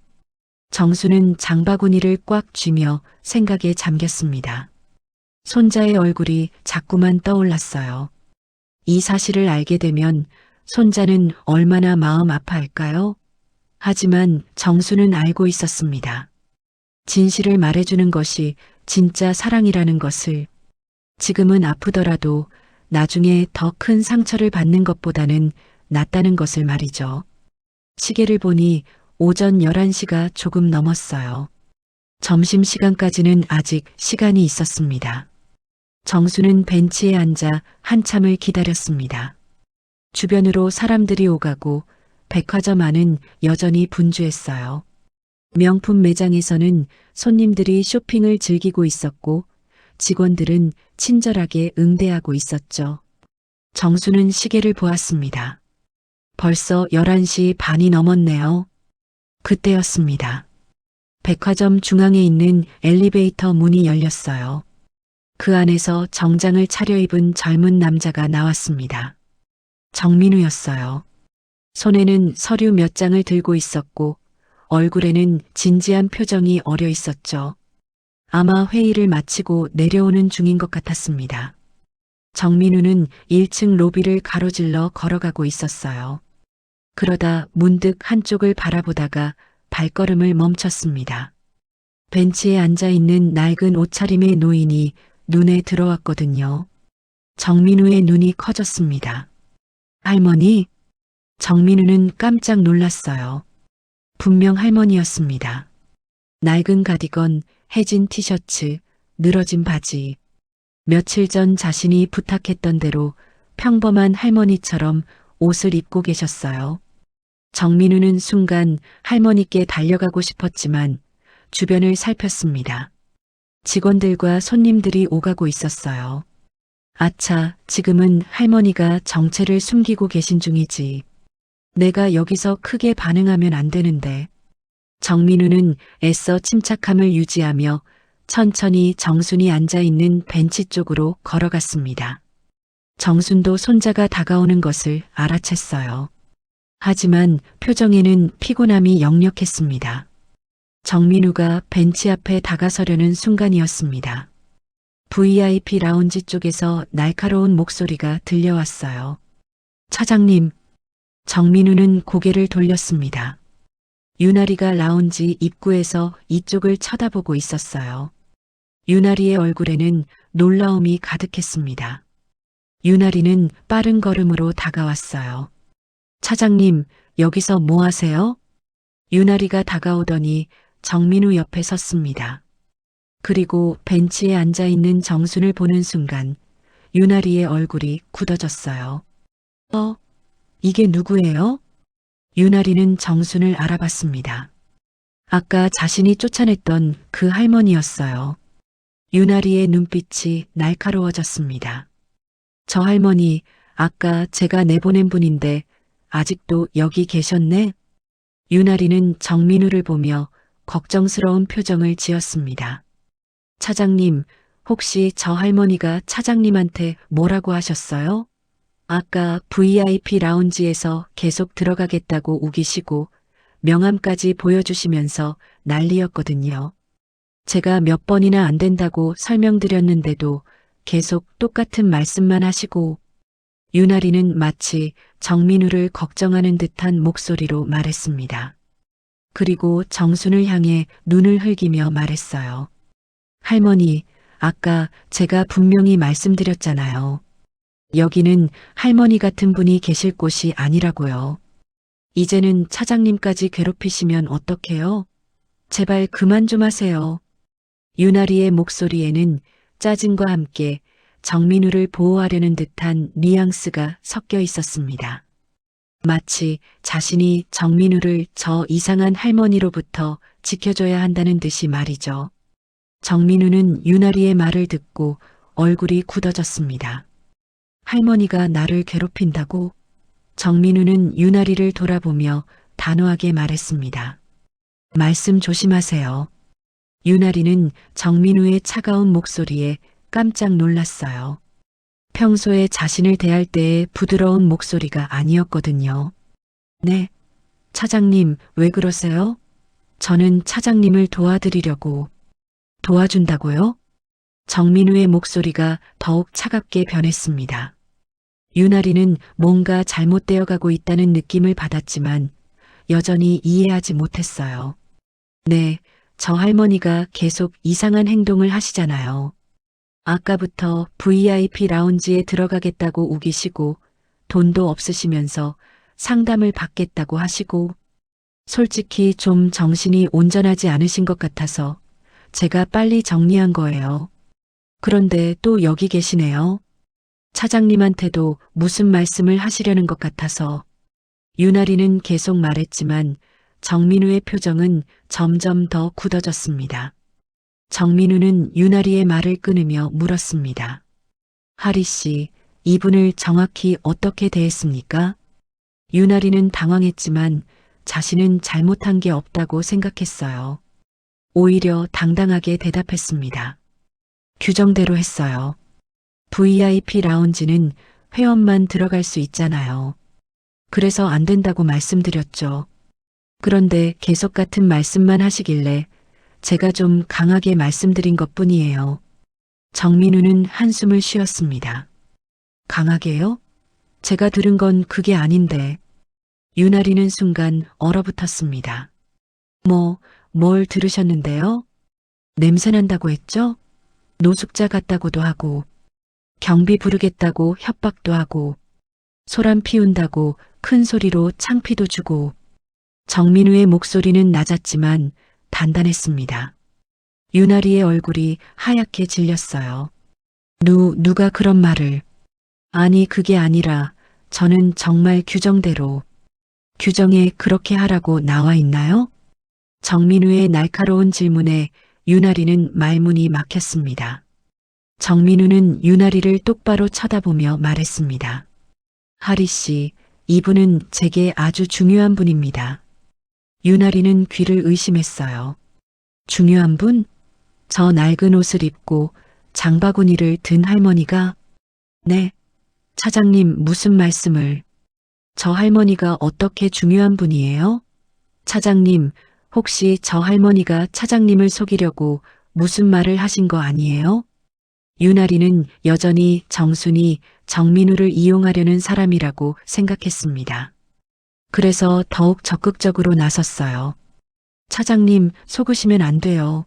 정수는 장바구니를 꽉 쥐며 생각에 잠겼습니다. 손자의 얼굴이 자꾸만 떠올랐어요. 이 사실을 알게 되면 손자는 얼마나 마음 아파할까요? 하지만 정수는 알고 있었습니다. 진실을 말해주는 것이 진짜 사랑이라는 것을. 지금은 아프더라도 나중에 더 큰 상처를 받는 것보다는 낫다는 것을 말이죠. 시계를 보니 오전 11시가 조금 넘었어요. 점심시간까지는 아직 시간이 있었습니다. 정수는 벤치에 앉아 한참을 기다렸습니다. 주변으로 사람들이 오가고 백화점 안은 여전히 분주했어요. 명품 매장에서는 손님들이 쇼핑을 즐기고 있었고 직원들은 친절하게 응대하고 있었죠. 정수는 시계를 보았습니다. 벌써 11시 반이 넘었네요. 그때였습니다. 백화점 중앙에 있는 엘리베이터 문이 열렸어요. 그 안에서 정장을 차려입은 젊은 남자가 나왔습니다. 정민우였어요. 손에는 서류 몇 장을 들고 있었고 얼굴에는 진지한 표정이 어려 있었죠. 아마 회의를 마치고 내려오는 중인 것 같았습니다. 정민우는 1층 로비를 가로질러 걸어가고 있었어요. 그러다 문득 한쪽을 바라보다가 발걸음을 멈췄습니다. 벤치에 앉아 있는 낡은 옷차림의 노인이 눈에 들어왔거든요. 정민우의 눈이 커졌습니다. 할머니? 정민우는 깜짝 놀랐어요. 분명 할머니였습니다. 낡은 가디건, 해진 티셔츠, 늘어진 바지. 며칠 전 자신이 부탁했던 대로 평범한 할머니처럼 옷을 입고 계셨어요. 정민우는 순간 할머니께 달려가고 싶었지만 주변을 살폈습니다. 직원들과 손님들이 오가고 있었어요. 아차, 지금은 할머니가 정체를 숨기고 계신 중이지. 내가 여기서 크게 반응하면 안 되는데. 정민우는 애써 침착함을 유지하며 천천히 정순이 앉아있는 벤치 쪽으로 걸어갔습니다. 정순도 손자가 다가오는 것을 알아챘어요. 하지만 표정에는 피곤함이 역력했습니다. 정민우가 벤치 앞에 다가서려는 순간이었습니다. VIP 라운지 쪽에서 날카로운 목소리가 들려왔어요. 차장님. 정민우는 고개를 돌렸습니다. 유나리가 라운지 입구에서 이쪽을 쳐다보고 있었어요. 유나리의 얼굴에는 놀라움이 가득했습니다. 유나리는 빠른 걸음으로 다가왔어요. 차장님, 여기서 뭐 하세요? 유나리가 다가오더니 정민우 옆에 섰습니다. 그리고 벤치에 앉아있는 정순을 보는 순간 유나리의 얼굴이 굳어졌어요. 이게 누구예요? 유나리는 정순을 알아봤습니다. 아까 자신이 쫓아냈던 그 할머니였어요. 유나리의 눈빛이 날카로워졌습니다. 저 할머니, 아까 제가 내보낸 분인데 아직도 여기 계셨네? 유나리는 정민우를 보며 걱정스러운 표정을 지었습니다. 차장님, 혹시 저 할머니가 차장님한테 뭐라고 하셨어요? 아까 VIP 라운지에서 계속 들어가겠다고 우기시고 명함까지 보여주시면서 난리였거든요. 제가 몇 번이나 안 된다고 설명드렸는데도 계속 똑같은 말씀만 하시고. 유나리는 마치 정민우를 걱정하는 듯한 목소리로 말했습니다. 그리고 정순을 향해 눈을 흘기며 말했어요. 할머니, 아까 제가 분명히 말씀드렸잖아요. 여기는 할머니 같은 분이 계실 곳이 아니라고요. 이제는 차장님까지 괴롭히시면 어떡해요? 제발 그만 좀 하세요. 유나리의 목소리에는 짜증과 함께 정민우를 보호하려는 듯한 뉘앙스가 섞여 있었습니다. 마치 자신이 정민우를 저 이상한 할머니로부터 지켜줘야 한다는 듯이 말이죠. 정민우는 유나리의 말을 듣고 얼굴이 굳어졌습니다. 할머니가 나를 괴롭힌다고? 정민우는 유나리를 돌아보며 단호하게 말했습니다. 말씀 조심하세요. 유나리는 정민우의 차가운 목소리에 깜짝 놀랐어요. 평소에 자신을 대할 때의 부드러운 목소리가 아니었거든요. 네, 차장님, 왜 그러세요? 저는 차장님을 도와드리려고. 도와준다고요? 정민우의 목소리가 더욱 차갑게 변했습니다. 유나리는 뭔가 잘못되어 가고 있다는 느낌을 받았지만 여전히 이해하지 못했어요. 네, 저 할머니가 계속 이상한 행동을 하시잖아요. 아까부터 VIP 라운지에 들어가겠다고 우기시고 돈도 없으시면서 상담을 받겠다고 하시고 솔직히 좀 정신이 온전하지 않으신 것 같아서 제가 빨리 정리한 거예요. 그런데 또 여기 계시네요. 차장님한테도 무슨 말씀을 하시려는 것 같아서. 유나리는 계속 말했지만 정민우의 표정은 점점 더 굳어졌습니다. 정민우는 유나리의 말을 끊으며 물었습니다. 하리 씨, 이분을 정확히 어떻게 대했습니까? 유나리는 당황했지만 자신은 잘못한 게 없다고 생각했어요. 오히려 당당하게 대답했습니다. 규정대로 했어요. VIP 라운지는 회원만 들어갈 수 있잖아요. 그래서 안 된다고 말씀드렸죠. 그런데 계속 같은 말씀만 하시길래 제가 좀 강하게 말씀드린 것뿐이에요. 정민우는 한숨을 쉬었습니다. 강하게요? 제가 들은 건 그게 아닌데. 유나리는 순간 얼어붙었습니다. 뭘 들으셨는데요? 냄새난다고 했죠? 노숙자 같다고도 하고, 경비 부르겠다고 협박도 하고, 소란 피운다고 큰 소리로 창피도 주고. 정민우의 목소리는 낮았지만 단단했습니다. 유나리의 얼굴이 하얗게 질렸어요. 누가 그런 말을. 아니 그게 아니라 저는 정말 규정대로. 규정에 그렇게 하라고 나와 있나요? 정민우의 날카로운 질문에 유나리는 말문이 막혔습니다. 정민우는 유나리를 똑바로 쳐다보며 말했습니다. 하리 씨, 이분은 제게 아주 중요한 분입니다. 유나리는 귀를 의심했어요. 중요한 분? 저 낡은 옷을 입고 장바구니를 든 할머니가? 네. 차장님 무슨 말씀을? 저 할머니가 어떻게 중요한 분이에요? 차장님, 혹시 저 할머니가 차장님을 속이려고 무슨 말을 하신 거 아니에요? 유나리는 여전히 정순이 정민우를 이용하려는 사람이라고 생각했습니다. 그래서 더욱 적극적으로 나섰어요. 차장님, 속으시면 안 돼요.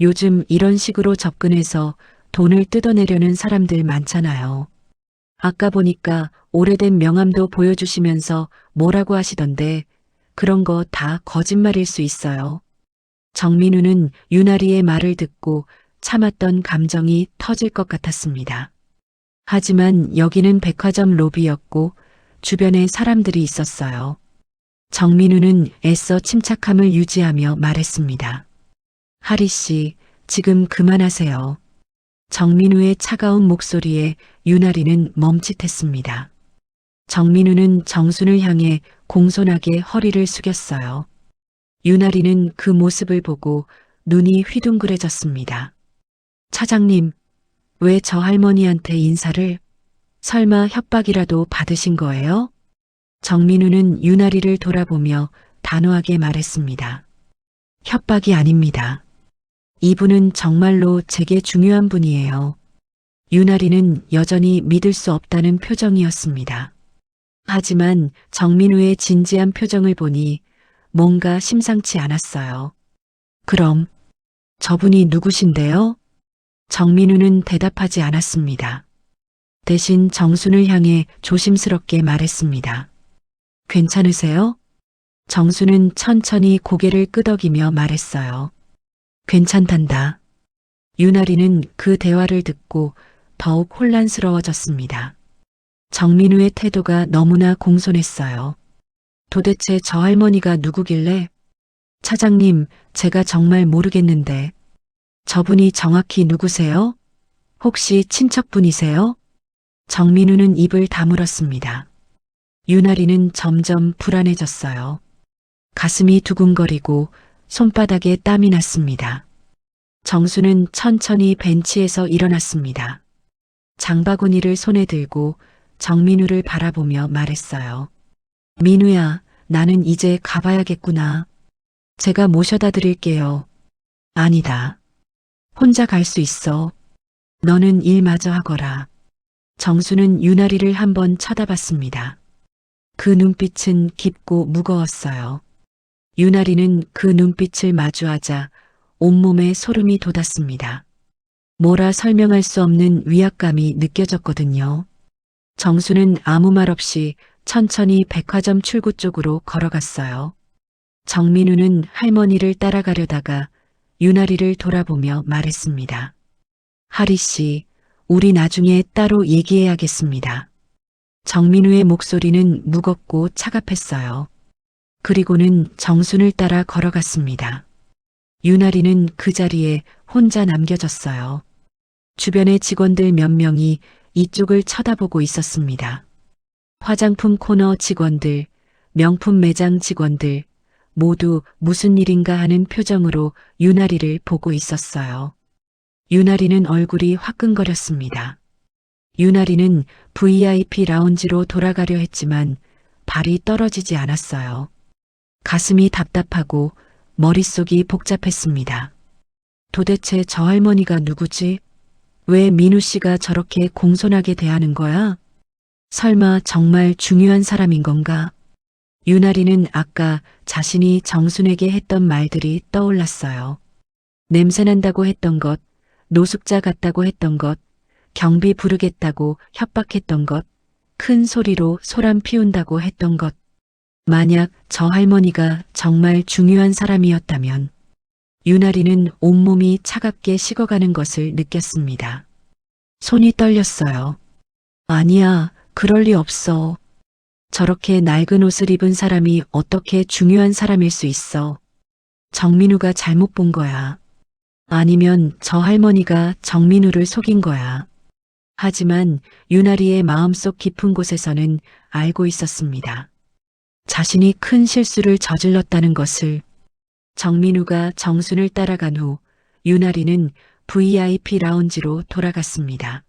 요즘 이런 식으로 접근해서 돈을 뜯어내려는 사람들 많잖아요. 아까 보니까 오래된 명함도 보여주시면서 뭐라고 하시던데 그런 거 다 거짓말일 수 있어요. 정민우는 유나리의 말을 듣고 참았던 감정이 터질 것 같았습니다. 하지만 여기는 백화점 로비였고 주변에 사람들이 있었어요. 정민우는 애써 침착함을 유지하며 말했습니다. 하리 씨, 지금 그만하세요. 정민우의 차가운 목소리에 유나리는 멈칫했습니다. 정민우는 정순을 향해 공손하게 허리를 숙였어요. 유나리는 그 모습을 보고 눈이 휘둥그레졌습니다. 차장님, 왜 저 할머니한테 인사를? 설마 협박이라도 받으신 거예요? 정민우는 유나리를 돌아보며 단호하게 말했습니다. 협박이 아닙니다. 이분은 정말로 제게 중요한 분이에요. 유나리는 여전히 믿을 수 없다는 표정이었습니다. 하지만 정민우의 진지한 표정을 보니 뭔가 심상치 않았어요. 그럼 저분이 누구신데요? 정민우는 대답하지 않았습니다. 대신 정순을 향해 조심스럽게 말했습니다. 괜찮으세요? 정순은 천천히 고개를 끄덕이며 말했어요. 괜찮단다. 유나리는 그 대화를 듣고 더욱 혼란스러워졌습니다. 정민우의 태도가 너무나 공손했어요. 도대체 저 할머니가 누구길래? 차장님, 제가 정말 모르겠는데. 저분이 정확히 누구세요? 혹시 친척분이세요? 정민우는 입을 다물었습니다. 유나리는 점점 불안해졌어요. 가슴이 두근거리고 손바닥에 땀이 났습니다. 정수는 천천히 벤치에서 일어났습니다. 장바구니를 손에 들고 정민우를 바라보며 말했어요. 민우야, 나는 이제 가봐야겠구나. 제가 모셔다 드릴게요. 아니다. 혼자 갈 수 있어. 너는 일 마저 하거라. 정수는 유나리를 한번 쳐다봤습니다. 그 눈빛은 깊고 무거웠어요. 유나리는 그 눈빛을 마주하자 온몸에 소름이 돋았습니다. 뭐라 설명할 수 없는 위압감이 느껴졌거든요. 정수는 아무 말 없이 천천히 백화점 출구 쪽으로 걸어갔어요. 정민우는 할머니를 따라가려다가 유나리를 돌아보며 말했습니다. 하리 씨, 우리 나중에 따로 얘기해야겠습니다. 정민우의 목소리는 무겁고 차갑했어요. 그리고는 정순을 따라 걸어갔습니다. 유나리는 그 자리에 혼자 남겨졌어요. 주변의 직원들 몇 명이 이쪽을 쳐다보고 있었습니다. 화장품 코너 직원들, 명품 매장 직원들, 모두 무슨 일인가 하는 표정으로 유나리를 보고 있었어요. 유나리는 얼굴이 화끈거렸습니다. 유나리는 VIP 라운지로 돌아가려 했지만 발이 떨어지지 않았어요. 가슴이 답답하고 머릿속이 복잡했습니다. 도대체 저 할머니가 누구지? 왜 민우 씨가 저렇게 공손하게 대하는 거야? 설마 정말 중요한 사람인 건가? 유나리는 아까 자신이 정순에게 했던 말들이 떠올랐어요. 냄새난다고 했던 것, 노숙자 같다고 했던 것, 경비 부르겠다고 협박했던 것, 큰 소리로 소란 피운다고 했던 것. 만약 저 할머니가 정말 중요한 사람이었다면 유나리는 온몸이 차갑게 식어가는 것을 느꼈습니다. 손이 떨렸어요. 아니야, 그럴 리 없어. 저렇게 낡은 옷을 입은 사람이 어떻게 중요한 사람일 수 있어. 정민우가 잘못 본 거야. 아니면 저 할머니가 정민우를 속인 거야. 하지만 유나리의 마음속 깊은 곳에서는 알고 있었습니다. 자신이 큰 실수를 저질렀다는 것을. 정민우가 정순을 따라간 후 유나리는 VIP 라운지로 돌아갔습니다.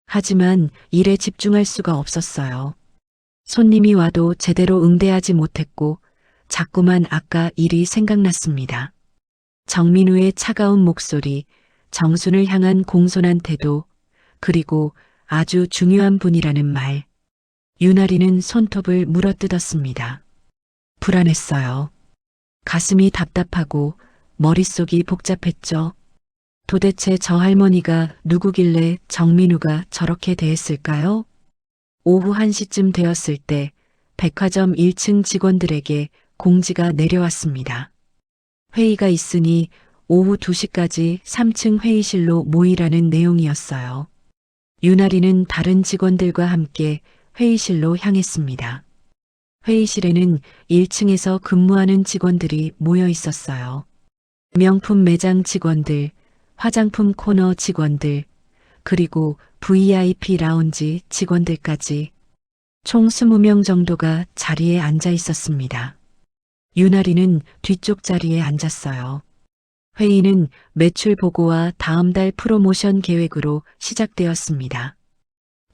하지만 일에 집중할 수가 없었어요. 손님이 와도 제대로 응대하지 못했고 자꾸만 아까 일이 생각났습니다. 정민우의 차가운 목소리, 정순을 향한 공손한 태도, 그리고 아주 중요한 분이라는 말. 유나리는 손톱을 물어뜯었습니다. 불안했어요. 가슴이 답답하고 머릿속이 복잡했죠. 도대체 저 할머니가 누구길래 정민우가 저렇게 대했을까요? 오후 1시쯤 되었을 때 백화점 1층 직원들에게 공지가 내려왔습니다. 회의가 있으니 오후 2시까지 3층 회의실로 모이라는 내용이었어요. 유나리는 다른 직원들과 함께 회의실로 향했습니다. 회의실에는 1층에서 근무하는 직원들이 모여 있었어요. 명품 매장 직원들, 화장품 코너 직원들, 그리고 VIP 라운지 직원들까지 총 20명 정도가 자리에 앉아 있었습니다. 유나리는 뒤쪽 자리에 앉았어요. 회의는 매출 보고와 다음 달 프로모션 계획으로 시작되었습니다.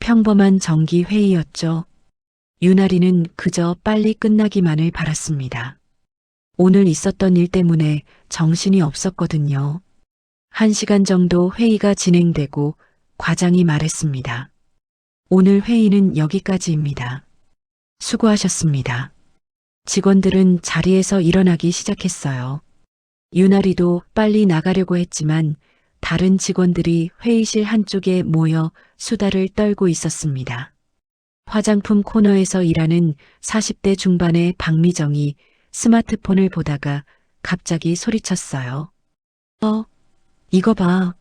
평범한 정기 회의였죠. 유나리는 그저 빨리 끝나기만을 바랐습니다. 오늘 있었던 일 때문에 정신이 없었거든요. 1시간 정도 회의가 진행되고 과장이 말했습니다. 오늘 회의는 여기까지입니다. 수고하셨습니다. 직원들은 자리에서 일어나기 시작했어요. 유나리도 빨리 나가려고 했지만 다른 직원들이 회의실 한쪽에 모여 수다를 떨고 있었습니다. 화장품 코너에서 일하는 40대 중반의 박미정이 스마트폰을 보다가 갑자기 소리쳤어요. 이거 봐.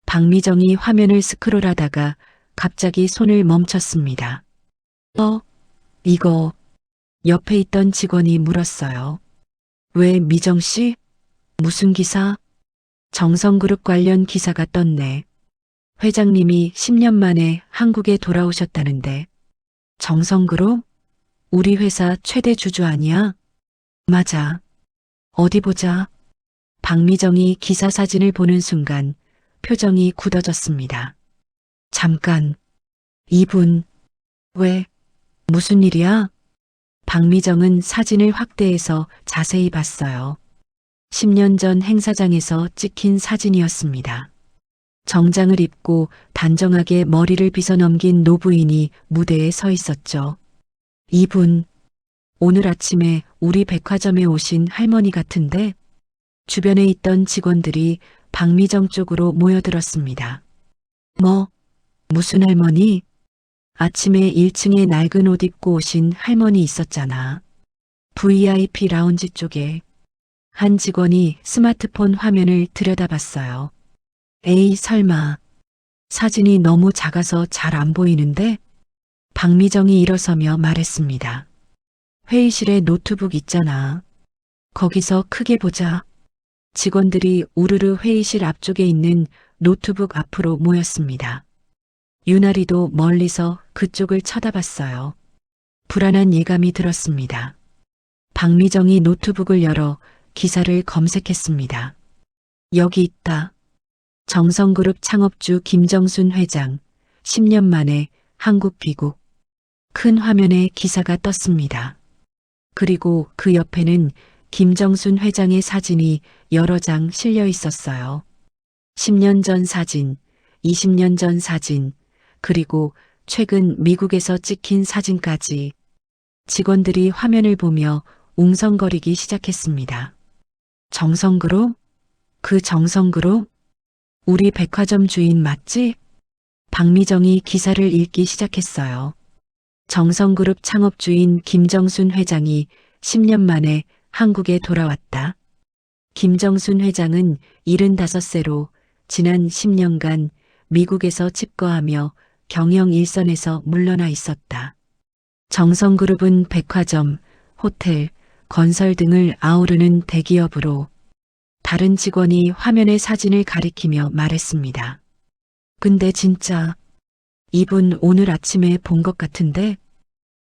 박미정이 화면을 스크롤하다가 갑자기 손을 멈췄습니다. 이거. 옆에 있던 직원이 물었어요. 왜 미정 씨? 무슨 기사? 정성그룹 관련 기사가 떴네. 회장님이 10년 만에 한국에 돌아오셨다는데. 정성그룹? 우리 회사 최대 주주 아니야? 맞아. 어디 보자. 박미정이 기사 사진을 보는 순간 표정이 굳어졌습니다. 잠깐. 이분. 왜? 무슨 일이야? 박미정은 사진을 확대해서 자세히 봤어요. 10년 전 행사장에서 찍힌 사진이었습니다. 정장을 입고 단정하게 머리를 빗어넘긴 노부인이 무대에 서 있었죠. 이분, 오늘 아침에 우리 백화점에 오신 할머니 같은데? 주변에 있던 직원들이 박미정 쪽으로 모여들었습니다. 무슨 할머니? 아침에 1층에 낡은 옷 입고 오신 할머니 있었잖아. VIP 라운지 쪽에. 한 직원이 스마트폰 화면을 들여다봤어요. 에이, 설마. 사진이 너무 작아서 잘 안 보이는데? 박미정이 일어서며 말했습니다. 회의실에 노트북 있잖아. 거기서 크게 보자. 직원들이 우르르 회의실 앞쪽에 있는 노트북 앞으로 모였습니다. 유나리도 멀리서 그쪽을 쳐다봤어요. 불안한 예감이 들었습니다. 박미정이 노트북을 열어 기사를 검색했습니다. 여기 있다. 정성그룹 창업주 김정순 회장, 10년 만에 한국 귀국. 큰 화면에 기사가 떴습니다. 그리고 그 옆에는 김정순 회장의 사진이 여러 장 실려 있었어요. 10년 전 사진, 20년 전 사진, 그리고 최근 미국에서 찍힌 사진까지. 직원들이 화면을 보며 웅성거리기 시작했습니다. 정성그룹? 그 정성그룹? 우리 백화점 주인 맞지? 박미정이 기사를 읽기 시작했어요. 정성그룹 창업주인 김정순 회장이 10년 만에 한국에 돌아왔다. 김정순 회장은 75세로 지난 10년간 미국에서 칩거하며 경영 일선에서 물러나 있었다. 정성그룹은 백화점, 호텔, 건설 등을 아우르는 대기업으로. 다른 직원이 화면의 사진을 가리키며 말했습니다. 근데 진짜 이분 오늘 아침에 본 것 같은데?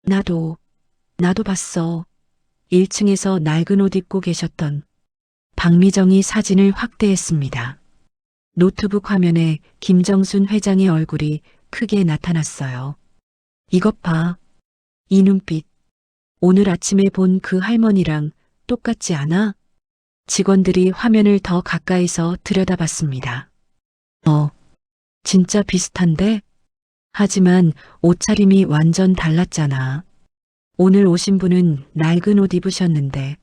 나도 봤어. 1층에서 낡은 옷 입고 계셨던. 박미정이 사진을 확대했습니다. 노트북 화면에 김정순 회장의 얼굴이 크게 나타났어요. 이것 봐. 이 눈빛. 오늘 아침에 본 그 할머니랑 똑같지 않아? 직원들이 화면을 더 가까이서 들여다봤습니다. 진짜 비슷한데? 하지만 옷차림이 완전 달랐잖아. 오늘 오신 분은 낡은 옷 입으셨는데.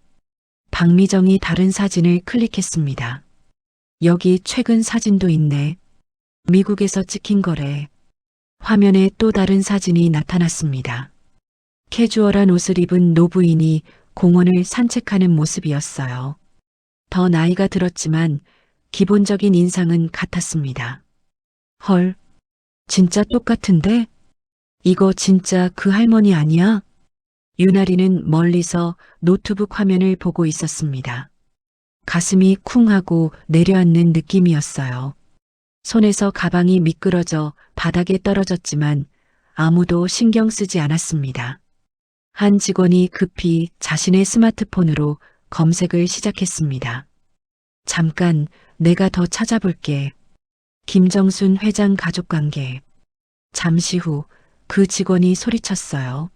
박미정이 다른 사진을 클릭했습니다. 여기 최근 사진도 있네. 미국에서 찍힌 거래. 화면에 또 다른 사진이 나타났습니다. 캐주얼한 옷을 입은 노부인이 공원을 산책하는 모습이었어요. 더 나이가 들었지만 기본적인 인상은 같았습니다. 헐, 진짜 똑같은데? 이거 진짜 그 할머니 아니야? 유나리는 멀리서 노트북 화면을 보고 있었습니다. 가슴이 쿵 하고 내려앉는 느낌이었어요. 손에서 가방이 미끄러져 바닥에 떨어졌지만 아무도 신경 쓰지 않았습니다. 한 직원이 급히 자신의 스마트폰으로 검색을 시작했습니다. 잠깐, 내가 더 찾아볼게. 김정순 회장 가족관계. 잠시 후 그 직원이 소리쳤어요.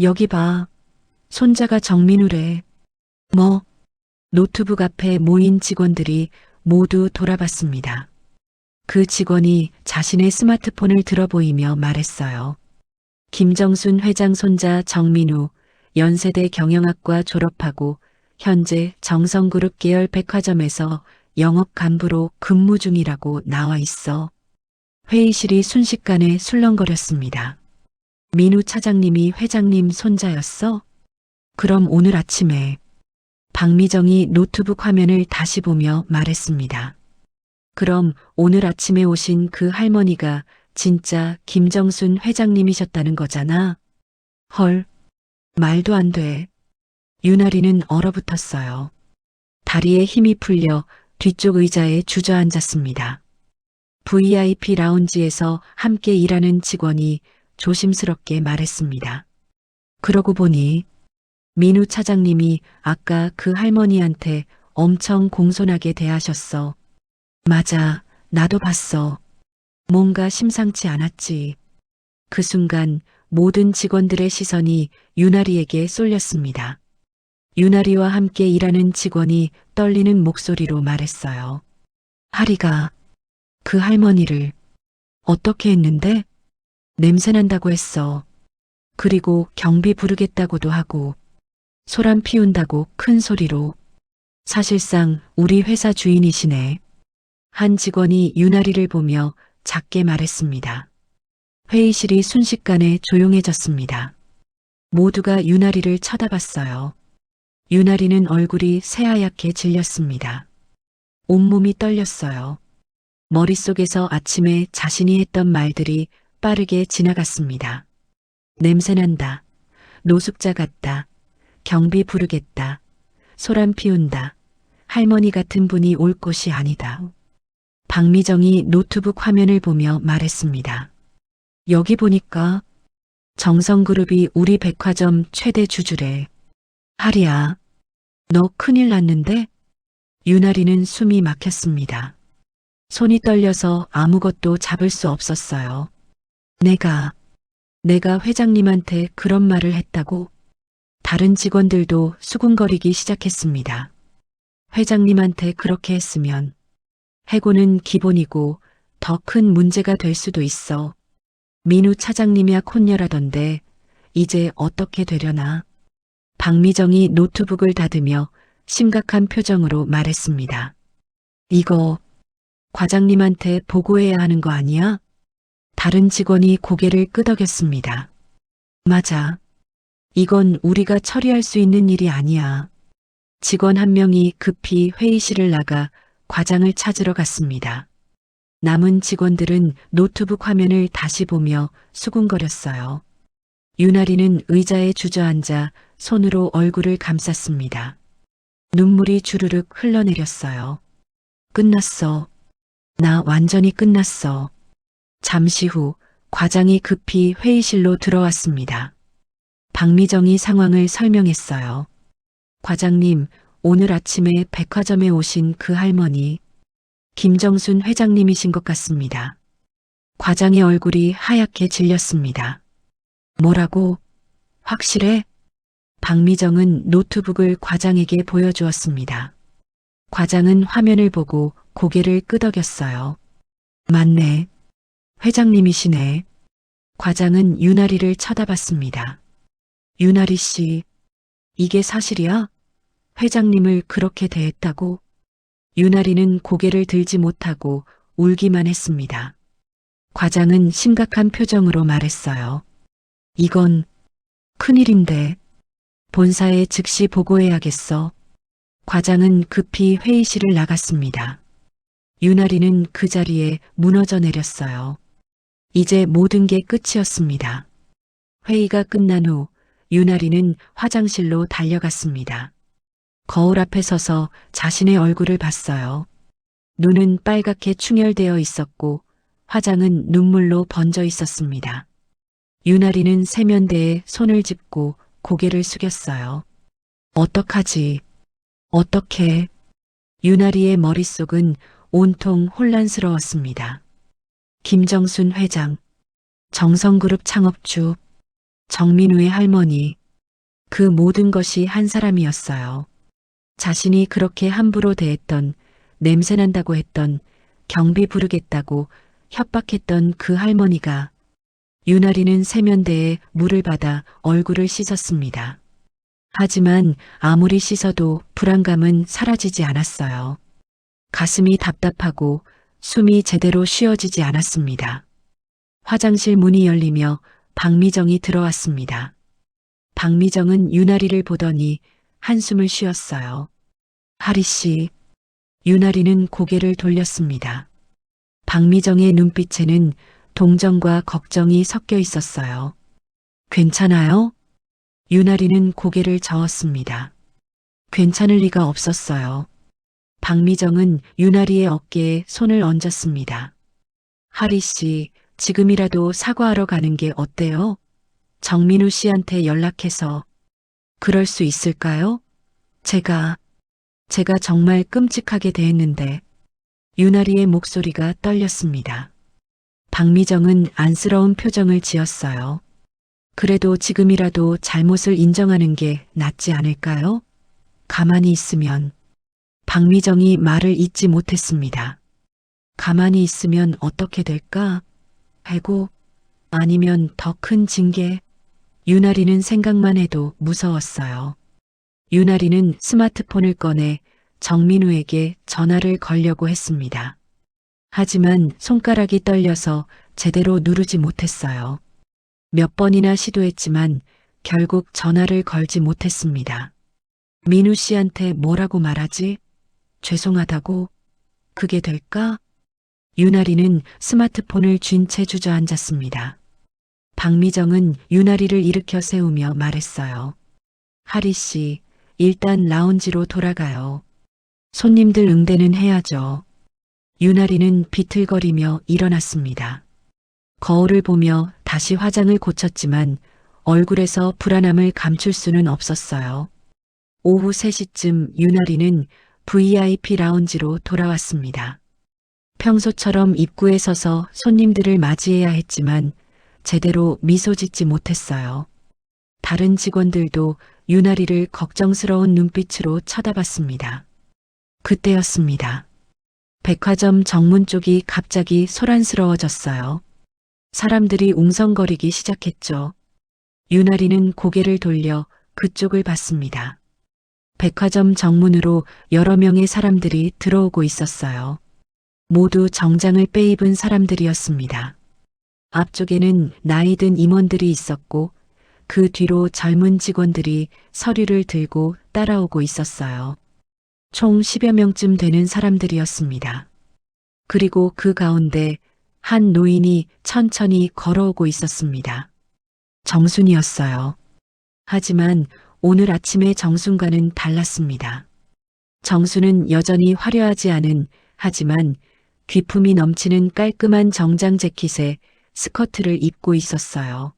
여기 봐. 손자가 정민우래. 뭐? 노트북 앞에 모인 직원들이 모두 돌아봤습니다. 그 직원이 자신의 스마트폰을 들어보이며 말했어요. 김정순 회장 손자 정민우, 연세대 경영학과 졸업하고 현재 정성그룹 계열 백화점에서 영업 간부로 근무 중이라고 나와 있어. 회의실이 순식간에 술렁거렸습니다. 민우 차장님이 회장님 손자였어? 그럼 오늘 아침에. 박미정이 노트북 화면을 다시 보며 말했습니다. 그럼 오늘 아침에 오신 그 할머니가 진짜 김정순 회장님이셨다는 거잖아. 헐, 말도 안 돼. 유나리는 얼어붙었어요. 다리에 힘이 풀려 뒤쪽 의자에 주저앉았습니다. VIP 라운지에서 함께 일하는 직원이 조심스럽게 말했습니다. 그러고 보니 민우 차장님이 아까 그 할머니한테 엄청 공손하게 대하셨어. 맞아, 나도 봤어. 뭔가 심상치 않았지. 그 순간 모든 직원들의 시선이 유나리에게 쏠렸습니다. 유나리와 함께 일하는 직원이 떨리는 목소리로 말했어요. 하리가 그 할머니를 어떻게 했는데? 냄새난다고 했어. 그리고 경비 부르겠다고도 하고 소란 피운다고 큰 소리로. 사실상 우리 회사 주인이시네. 한 직원이 유나리를 보며 작게 말했습니다. 회의실이 순식간에 조용해졌습니다. 모두가 유나리를 쳐다봤어요. 유나리는 얼굴이 새하얗게 질렸습니다. 온몸이 떨렸어요. 머릿속에서 아침에 자신이 했던 말들이 빠르게 지나갔습니다. 냄새난다. 노숙자 같다. 경비 부르겠다. 소란 피운다. 할머니 같은 분이 올 곳이 아니다. 박미정이 노트북 화면을 보며 말했습니다. 여기 보니까 정성그룹이 우리 백화점 최대 주주래. 하리야, 너 큰일 났는데? 유나리는 숨이 막혔습니다. 손이 떨려서 아무것도 잡을 수 없었어요. 내가 회장님한테 그런 말을 했다고? 다른 직원들도 수군거리기 시작했습니다. 회장님한테 그렇게 했으면 해고는 기본이고 더 큰 문제가 될 수도 있어. 민우 차장님이야 콘녀라던데 이제 어떻게 되려나? 박미정이 노트북을 닫으며 심각한 표정으로 말했습니다. 이거 과장님한테 보고해야 하는 거 아니야? 다른 직원이 고개를 끄덕였습니다. 맞아. 이건 우리가 처리할 수 있는 일이 아니야. 직원 한 명이 급히 회의실을 나가 과장을 찾으러 갔습니다. 남은 직원들은 노트북 화면을 다시 보며 수군거렸어요. 유나리는 의자에 주저앉아 손으로 얼굴을 감쌌습니다. 눈물이 주르륵 흘러내렸어요. 끝났어. 나 완전히 끝났어. 잠시 후 과장이 급히 회의실로 들어왔습니다. 박미정이 상황을 설명했어요. 과장님, 오늘 아침에 백화점에 오신 그 할머니, 김정순 회장님이신 것 같습니다. 과장의 얼굴이 하얗게 질렸습니다. 뭐라고? 확실해? 박미정은 노트북을 과장에게 보여주었습니다. 과장은 화면을 보고 고개를 끄덕였어요. 맞네. 회장님이시네. 과장은 유나리를 쳐다봤습니다. 유나리 씨, 이게 사실이야? 회장님을 그렇게 대했다고? 유나리는 고개를 들지 못하고 울기만 했습니다. 과장은 심각한 표정으로 말했어요. 이건 큰일인데 본사에 즉시 보고해야겠어. 과장은 급히 회의실을 나갔습니다. 유나리는 그 자리에 무너져 내렸어요. 이제 모든 게 끝이었습니다. 회의가 끝난 후 유나리는 화장실로 달려갔습니다. 거울 앞에 서서 자신의 얼굴을 봤어요. 눈은 빨갛게 충혈되어 있었고 화장은 눈물로 번져 있었습니다. 유나리는 세면대에 손을 짚고 고개를 숙였어요. 어떡하지? 어떻게? 유나리의 머릿속은 온통 혼란스러웠습니다. 김정순 회장, 정성그룹 창업주, 정민우의 할머니, 그 모든 것이 한 사람이었어요. 자신이 그렇게 함부로 대했던, 냄새난다고 했던, 경비 부르겠다고 협박했던 그 할머니가 유나리는 세면대에 물을 받아 얼굴을 씻었습니다. 하지만 아무리 씻어도 불안감은 사라지지 않았어요. 가슴이 답답하고 숨이 제대로 쉬어지지 않았습니다. 화장실 문이 열리며 박미정이 들어왔습니다. 박미정은 유나리를 보더니 한숨을 쉬었어요. 하리 씨, 유나리는 고개를 돌렸습니다. 박미정의 눈빛에는 동정과 걱정이 섞여 있었어요. 괜찮아요? 유나리는 고개를 저었습니다. 괜찮을 리가 없었어요. 박미정은 유나리의 어깨에 손을 얹었습니다. 하리 씨, 지금이라도 사과하러 가는 게 어때요? 정민우 씨한테 연락해서. 그럴 수 있을까요? 제가 정말 끔찍하게 대했는데. 유나리의 목소리가 떨렸습니다. 박미정은 안쓰러운 표정을 지었어요. 그래도 지금이라도 잘못을 인정하는 게 낫지 않을까요? 가만히 있으면. 박미정이 말을 잇지 못했습니다. 가만히 있으면 어떻게 될까? 해고? 아니면 더 큰 징계? 유나리는 생각만 해도 무서웠어요. 유나리는 스마트폰을 꺼내 정민우에게 전화를 걸려고 했습니다. 하지만 손가락이 떨려서 제대로 누르지 못했어요. 몇 번이나 시도했지만 결국 전화를 걸지 못했습니다. 민우 씨한테 뭐라고 말하지? 죄송하다고? 그게 될까? 유나리는 스마트폰을 쥔 채 주저앉았습니다. 박미정은 유나리를 일으켜 세우며 말했어요. 하리 씨, 일단 라운지로 돌아가요. 손님들 응대는 해야죠. 유나리는 비틀거리며 일어났습니다. 거울을 보며 다시 화장을 고쳤지만 얼굴에서 불안함을 감출 수는 없었어요. 오후 3시쯤 유나리는 VIP 라운지로 돌아왔습니다. 평소처럼 입구에 서서 손님들을 맞이해야 했지만 제대로 미소 짓지 못했어요. 다른 직원들도 유나리를 걱정스러운 눈빛으로 쳐다봤습니다. 그때였습니다. 백화점 정문 쪽이 갑자기 소란스러워졌어요. 사람들이 웅성거리기 시작했죠. 유나리는 고개를 돌려 그쪽을 봤습니다. 백화점 정문으로 여러 명의 사람들이 들어오고 있었어요. 모두 정장을 빼입은 사람들이었습니다. 앞쪽에는 나이 든 임원들이 있었고 그 뒤로 젊은 직원들이 서류를 들고 따라오고 있었어요. 총 10여 명쯤 되는 사람들이었습니다. 그리고 그 가운데 한 노인이 천천히 걸어오고 있었습니다. 정순이었어요. 하지만 오늘 아침의 정순과는 달랐습니다. 정순은 여전히 화려하지 않은 하지만 귀품이 넘치는 깔끔한 정장 재킷에 스커트를 입고 있었어요.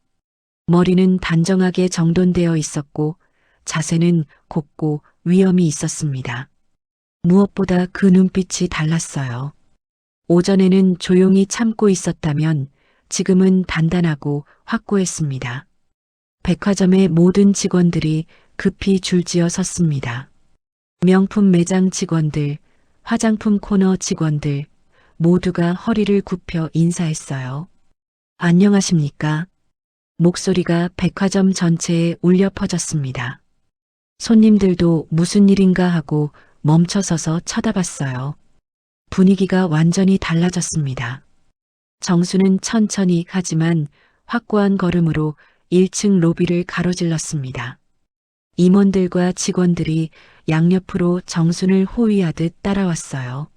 머리는 단정하게 정돈되어 있었고 자세는 곱고 위엄이 있었습니다. 무엇보다 그 눈빛이 달랐어요. 오전에는 조용히 참고 있었다면 지금은 단단하고 확고했습니다. 백화점의 모든 직원들이 급히 줄지어 섰습니다. 명품 매장 직원들, 화장품 코너 직원들 모두가 허리를 굽혀 인사했어요. 안녕하십니까? 목소리가 백화점 전체에 울려 퍼졌습니다. 손님들도 무슨 일인가 하고 멈춰서서 쳐다봤어요. 분위기가 완전히 달라졌습니다. 정수는 천천히 하지만 확고한 걸음으로 1층 로비를 가로질렀습니다. 임원들과 직원들이 양옆으로 정순을 호위하듯 따라왔어요.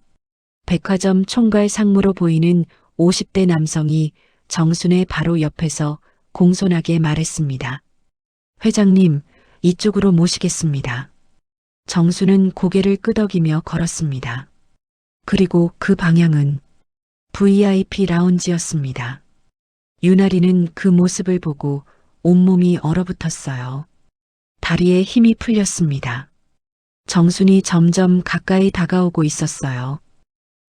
백화점 총괄 상무로 보이는 50대 남성이 정순의 바로 옆에서 공손하게 말했습니다. 회장님, 이쪽으로 모시겠습니다. 정순은 고개를 끄덕이며 걸었습니다. 그리고 그 방향은 VIP 라운지였습니다. 유나리는 그 모습을 보고 온몸이 얼어붙었어요. 다리에 힘이 풀렸습니다. 정순이 점점 가까이 다가오고 있었어요.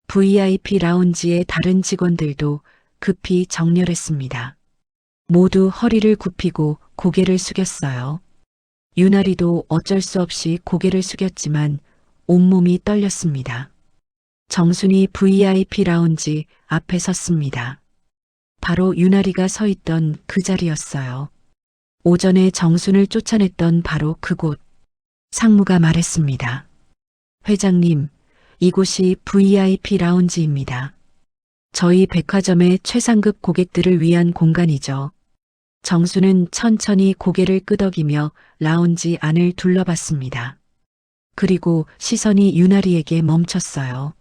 VIP 라운지의 다른 직원들도 급히 정렬했습니다. 모두 허리를 굽히고 고개를 숙였어요. 유나리도 어쩔 수 없이 고개를 숙였지만 온몸이 떨렸습니다. 정순이 VIP 라운지 앞에 섰습니다. 바로 유나리가 서 있던 그 자리였어요. 오전에 정순을 쫓아냈던 바로 그곳. 상무가 말했습니다. 회장님, 이곳이 VIP 라운지입니다. 저희 백화점의 최상급 고객들을 위한 공간이죠. 정수는 천천히 고개를 끄덕이며 라운지 안을 둘러봤습니다. 그리고 시선이 유나리에게 멈췄어요.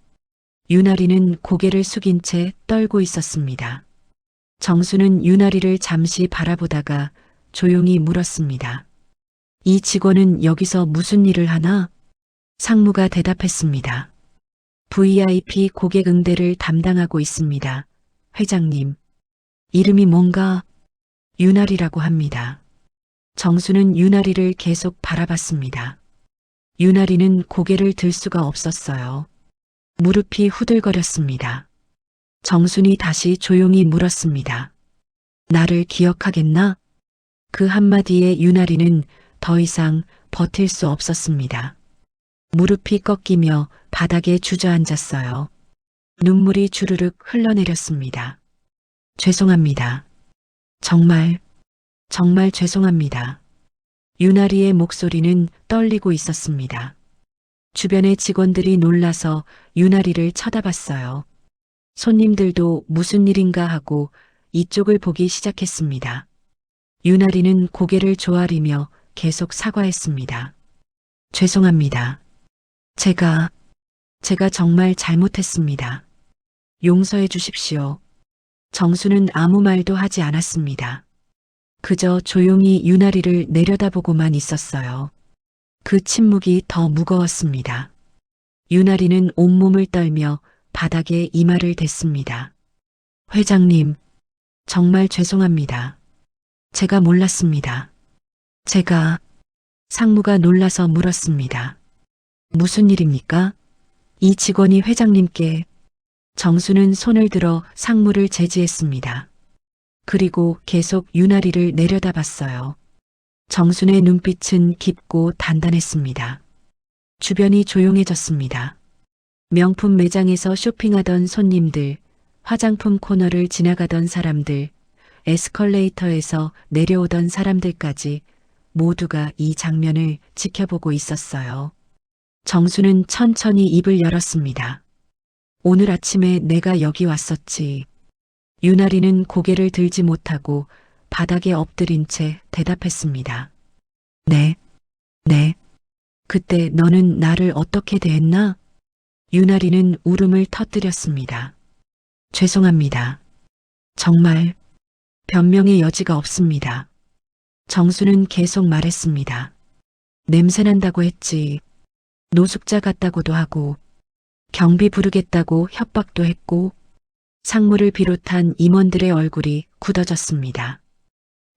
유나리는 고개를 숙인 채 떨고 있었습니다. 정수는 유나리를 잠시 바라보다가 조용히 물었습니다. 이 직원은 여기서 무슨 일을 하나? 상무가 대답했습니다. VIP 고객 응대를 담당하고 있습니다. 회장님. 이름이 뭔가? 유나리라고 합니다. 정수는 유나리를 계속 바라봤습니다. 유나리는 고개를 들 수가 없었어요. 무릎이 후들거렸습니다. 정순이 다시 조용히 물었습니다. 나를 기억하겠나? 그 한마디에 유나리는 더 이상 버틸 수 없었습니다. 무릎이 꺾이며 바닥에 주저앉았어요. 눈물이 주르륵 흘러내렸습니다. 죄송합니다. 정말 죄송합니다. 유나리의 목소리는 떨리고 있었습니다. 주변의 직원들이 놀라서 유나리를 쳐다봤어요. 손님들도 무슨 일인가 하고 이쪽을 보기 시작했습니다. 유나리는 고개를 조아리며 계속 사과했습니다. 죄송합니다. 제가 정말 잘못했습니다. 용서해 주십시오. 정수는 아무 말도 하지 않았습니다. 그저 조용히 유나리를 내려다보고만 있었어요. 그 침묵이 더 무거웠습니다. 유나리는 온몸을 떨며 바닥에 이마를 댔습니다. 회장님, 정말 죄송합니다. 제가 몰랐습니다. 상무가 놀라서 물었습니다. 무슨 일입니까? 이 직원이 회장님께. 정수는 손을 들어 상무를 제지했습니다. 그리고 계속 유나리를 내려다봤어요. 정순의 눈빛은 깊고 단단했습니다. 주변이 조용해졌습니다. 명품 매장에서 쇼핑하던 손님들, 화장품 코너를 지나가던 사람들, 에스컬레이터에서 내려오던 사람들까지 모두가 이 장면을 지켜보고 있었어요. 정수는 천천히 입을 열었습니다. 오늘 아침에 내가 여기 왔었지. 유나리는 고개를 들지 못하고 바닥에 엎드린 채 대답했습니다. 네. 그때 너는 나를 어떻게 대했나? 유나리는 울음을 터뜨렸습니다. 죄송합니다. 정말 변명의 여지가 없습니다. 정수는 계속 말했습니다. 냄새난다고 했지. 노숙자 같다고도 하고 경비 부르겠다고 협박도 했고 상무를 비롯한 임원들의 얼굴이 굳어졌습니다.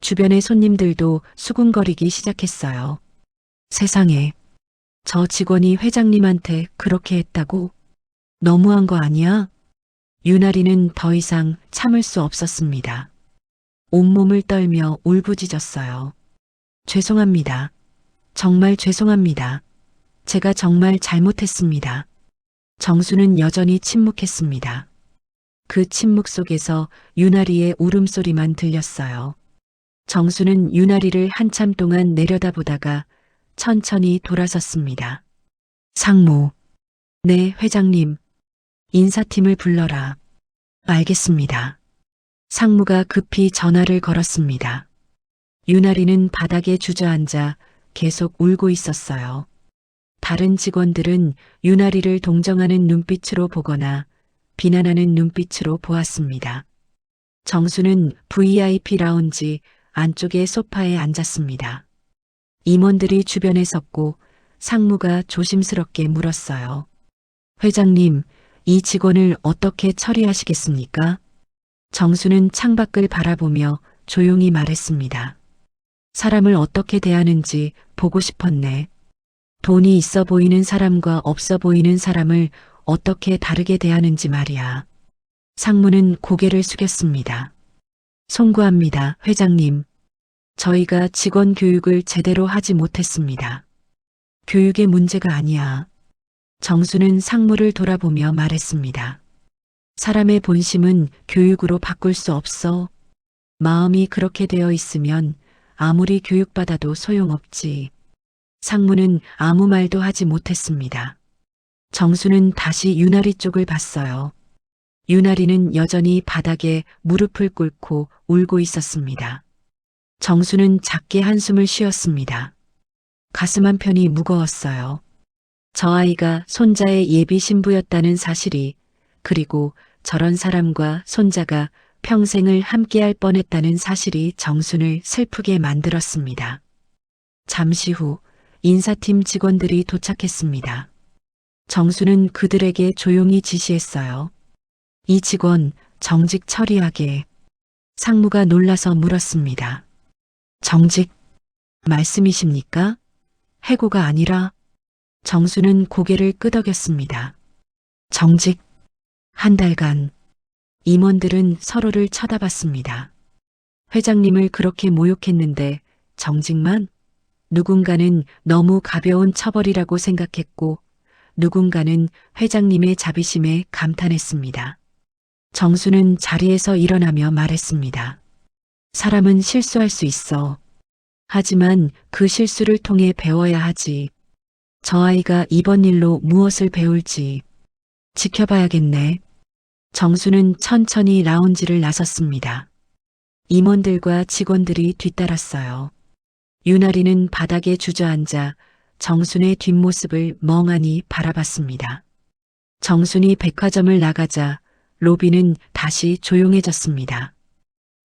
주변의 손님들도 수군거리기 시작했어요. 세상에, 저 직원이 회장님한테 그렇게 했다고? 너무한 거 아니야? 유나리는 더 이상 참을 수 없었습니다. 온몸을 떨며 울부짖었어요. 죄송합니다. 정말 죄송합니다. 제가 정말 잘못했습니다. 정수는 여전히 침묵했습니다. 그 침묵 속에서 유나리의 울음소리만 들렸어요. 정수는 유나리를 한참 동안 내려다보다가 천천히 돌아섰습니다. 상무. 네, 회장님. 인사팀을 불러라. 알겠습니다. 상무가 급히 전화를 걸었습니다. 유나리는 바닥에 주저앉아 계속 울고 있었어요. 다른 직원들은 유나리를 동정하는 눈빛으로 보거나 비난하는 눈빛으로 보았습니다. 정수는 VIP 라운지 안쪽의 소파에 앉았습니다. 임원들이 주변에 섰고 상무가 조심스럽게 물었어요. 회장님, 이 직원을 어떻게 처리하시겠습니까? 정수는 창밖을 바라보며 조용히 말했습니다. 사람을 어떻게 대하는지 보고 싶었네. 돈이 있어 보이는 사람과 없어 보이는 사람을 어떻게 다르게 대하는지 말이야. 상무는 고개를 숙였습니다. 송구합니다, 회장님. 저희가 직원 교육을 제대로 하지 못했습니다. 교육의 문제가 아니야. 정수는 상무를 돌아보며 말했습니다. 사람의 본심은 교육으로 바꿀 수 없어. 마음이 그렇게 되어 있으면 아무리 교육받아도 소용없지. 상무는 아무 말도 하지 못했습니다. 정수는 다시 유나리 쪽을 봤어요. 유나리는 여전히 바닥에 무릎을 꿇고 울고 있었습니다. 정수는 작게 한숨을 쉬었습니다. 가슴 한편이 무거웠어요. 저 아이가 손자의 예비 신부였다는 사실이, 그리고 저런 사람과 손자가 평생을 함께할 뻔했다는 사실이 정순을 슬프게 만들었습니다. 잠시 후 인사팀 직원들이 도착했습니다. 정수는 그들에게 조용히 지시했어요. 이 직원 정직 처리하게. 상무가 놀라서 물었습니다. 정직 말씀이십니까? 해고가 아니라? 정수는 고개를 끄덕였습니다. 정직. 한 달간. 임원들은 서로를 쳐다봤습니다. 회장님을 그렇게 모욕했는데 정직만? 누군가는 너무 가벼운 처벌이라고 생각했고 누군가는 회장님의 자비심에 감탄했습니다. 정수는 자리에서 일어나며 말했습니다. 사람은 실수할 수 있어. 하지만 그 실수를 통해 배워야 하지. 저 아이가 이번 일로 무엇을 배울지 지켜봐야겠네. 정수는 천천히 라운지를 나섰습니다. 임원들과 직원들이 뒤따랐어요. 유나리는 바닥에 주저앉아 정순의 뒷모습을 멍하니 바라봤습니다. 정순이 백화점을 나가자 로비는 다시 조용해졌습니다.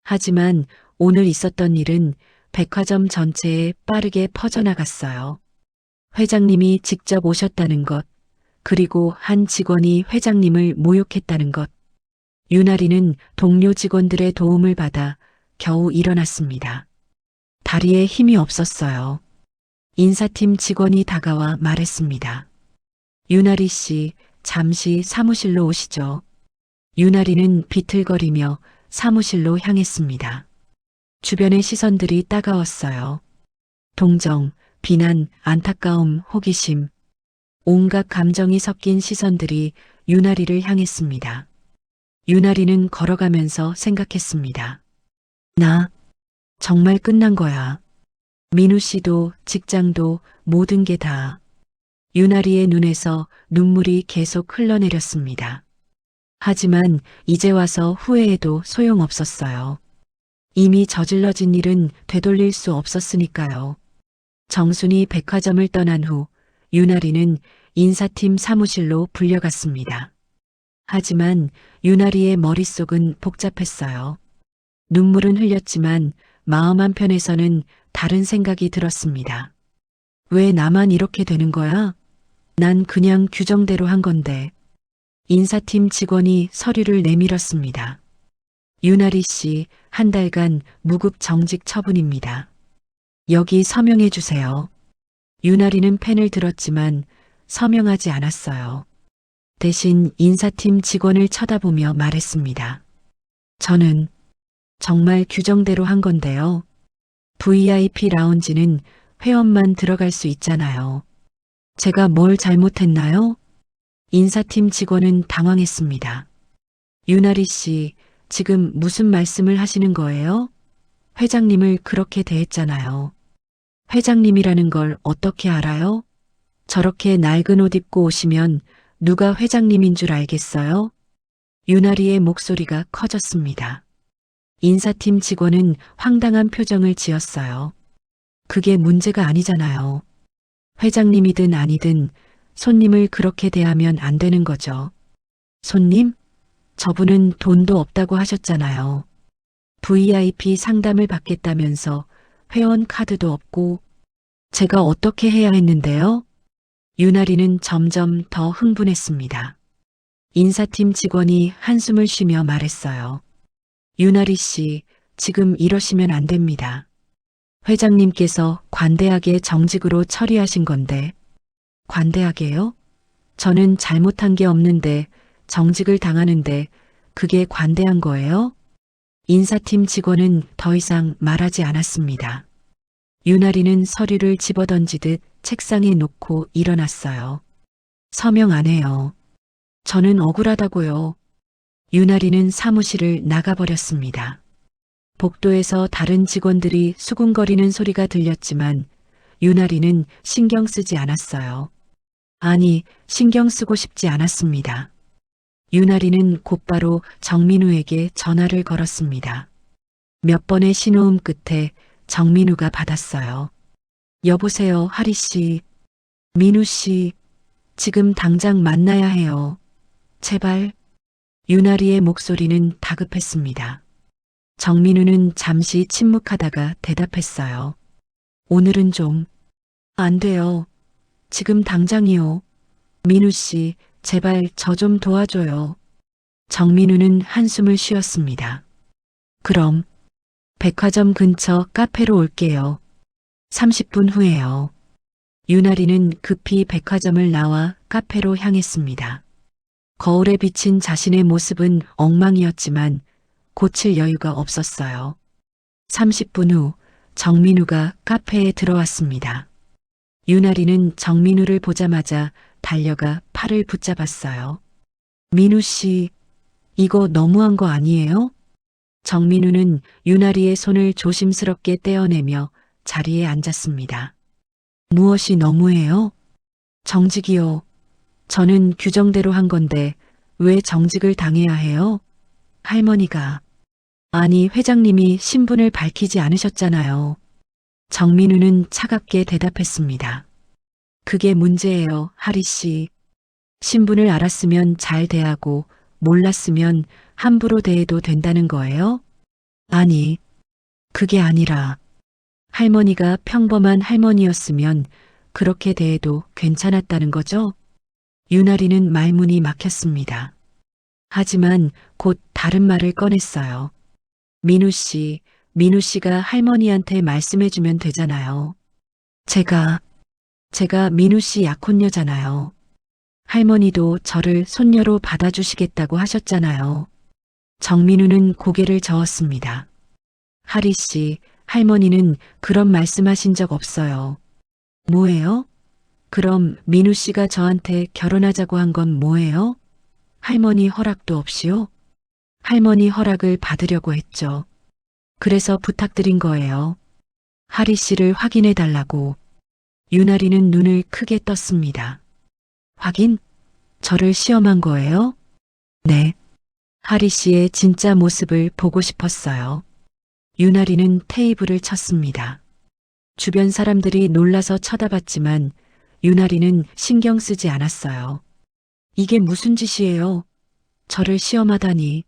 하지만 오늘 있었던 일은 백화점 전체에 빠르게 퍼져나갔어요. 회장님이 직접 오셨다는 것, 그리고 한 직원이 회장님을 모욕했다는 것. 유나리는 동료 직원들의 도움을 받아 겨우 일어났습니다. 다리에 힘이 없었어요. 인사팀 직원이 다가와 말했습니다. 유나리 씨, 잠시 사무실로 오시죠. 유나리는 비틀거리며 사무실로 향했습니다. 주변의 시선들이 따가웠어요. 동정, 비난, 안타까움, 호기심, 온갖 감정이 섞인 시선들이 유나리를 향했습니다. 유나리는 걸어가면서 생각했습니다. 나 정말 끝난 거야. 민우 씨도 직장도 모든 게 다. 유나리의 눈에서 눈물이 계속 흘러내렸습니다. 하지만 이제 와서 후회해도 소용없었어요. 이미 저질러진 일은 되돌릴 수 없었으니까요. 정순이 백화점을 떠난 후 유나리는 인사팀 사무실로 불려갔습니다. 하지만 유나리의 머릿속은 복잡했어요. 눈물은 흘렸지만 마음 한편에서는 다른 생각이 들었습니다. 왜 나만 이렇게 되는 거야? 난 그냥 규정대로 한 건데. 인사팀 직원이 서류를 내밀었습니다. 유나리 씨, 한 달간 무급 정직 처분입니다. 여기 서명해 주세요. 유나리는 펜을 들었지만 서명하지 않았어요. 대신 인사팀 직원을 쳐다보며 말했습니다. 저는 정말 규정대로 한 건데요. VIP 라운지는 회원만 들어갈 수 있잖아요. 제가 뭘 잘못했나요? 인사팀 직원은 당황했습니다. 유나리 씨, 지금 무슨 말씀을 하시는 거예요? 회장님을 그렇게 대했잖아요. 회장님이라는 걸 어떻게 알아요? 저렇게 낡은 옷 입고 오시면 누가 회장님인 줄 알겠어요? 유나리의 목소리가 커졌습니다. 인사팀 직원은 황당한 표정을 지었어요. 그게 문제가 아니잖아요. 회장님이든 아니든 손님을 그렇게 대하면 안 되는 거죠. 손님? 저분은 돈도 없다고 하셨잖아요. VIP 상담을 받겠다면서 회원 카드도 없고 제가 어떻게 해야 했는데요? 유나리는 점점 더 흥분했습니다. 인사팀 직원이 한숨을 쉬며 말했어요. 유나리 씨, 지금 이러시면 안 됩니다. 회장님께서 관대하게 정직으로 처리하신 건데. 관대하게요? 저는 잘못한 게 없는데 정직을 당하는데 그게 관대한 거예요? 인사팀 직원은 더 이상 말하지 않았습니다. 유나리는 서류를 집어던지듯 책상에 놓고 일어났어요. 서명 안 해요. 저는 억울하다고요. 유나리는 사무실을 나가버렸습니다. 복도에서 다른 직원들이 수군거리는 소리가 들렸지만 유나리는 신경 쓰지 않았어요. 아니, 신경 쓰고 싶지 않았습니다. 유나리는 곧바로 정민우에게 전화를 걸었습니다. 몇 번의 신호음 끝에 정민우가 받았어요. 여보세요, 하리 씨. 민우 씨, 지금 당장 만나야 해요. 제발. 유나리의 목소리는 다급했습니다. 정민우는 잠시 침묵하다가 대답했어요. 오늘은 좀. 안 돼요. 지금 당장이요. 민우 씨, 제발 저 좀 도와줘요. 정민우는 한숨을 쉬었습니다. 그럼 백화점 근처 카페로 올게요. 30분 후에요. 유나리는 급히 백화점을 나와 카페로 향했습니다. 거울에 비친 자신의 모습은 엉망이었지만 고칠 여유가 없었어요. 30분 후 정민우가 카페에 들어왔습니다. 유나리는 정민우를 보자마자 달려가 팔을 붙잡았어요. 민우 씨, 이거 너무한 거 아니에요? 정민우는 유나리의 손을 조심스럽게 떼어내며 자리에 앉았습니다. 무엇이 너무해요? 정직이요. 저는 규정대로 한 건데 왜 정직을 당해야 해요? 할머니가. 아니, 회장님이 신분을 밝히지 않으셨잖아요. 정민우는 차갑게 대답했습니다. 그게 문제예요, 하리 씨. 신분을 알았으면 잘 대하고 몰랐으면 함부로 대해도 된다는 거예요? 아니, 그게 아니라 할머니가 평범한 할머니였으면 그렇게 대해도 괜찮았다는 거죠? 유나리는 말문이 막혔습니다. 하지만 곧 다른 말을 꺼냈어요. 민우 씨가 할머니한테 말씀해주면 되잖아요. 제가 민우 씨 약혼녀잖아요. 할머니도 저를 손녀로 받아주시겠다고 하셨잖아요. 정민우는 고개를 저었습니다. 하리 씨, 할머니는 그런 말씀하신 적 없어요. 뭐예요? 그럼 민우 씨가 저한테 결혼하자고 한 건 뭐예요? 할머니 허락도 없이요? 할머니 허락을 받으려고 했죠. 그래서 부탁드린 거예요. 하리 씨를 확인해 달라고. 유나리는 눈을 크게 떴습니다. 확인? 저를 시험한 거예요? 네. 하리 씨의 진짜 모습을 보고 싶었어요. 유나리는 테이블을 쳤습니다. 주변 사람들이 놀라서 쳐다봤지만 유나리는 신경 쓰지 않았어요. 이게 무슨 짓이에요? 저를 시험하다니.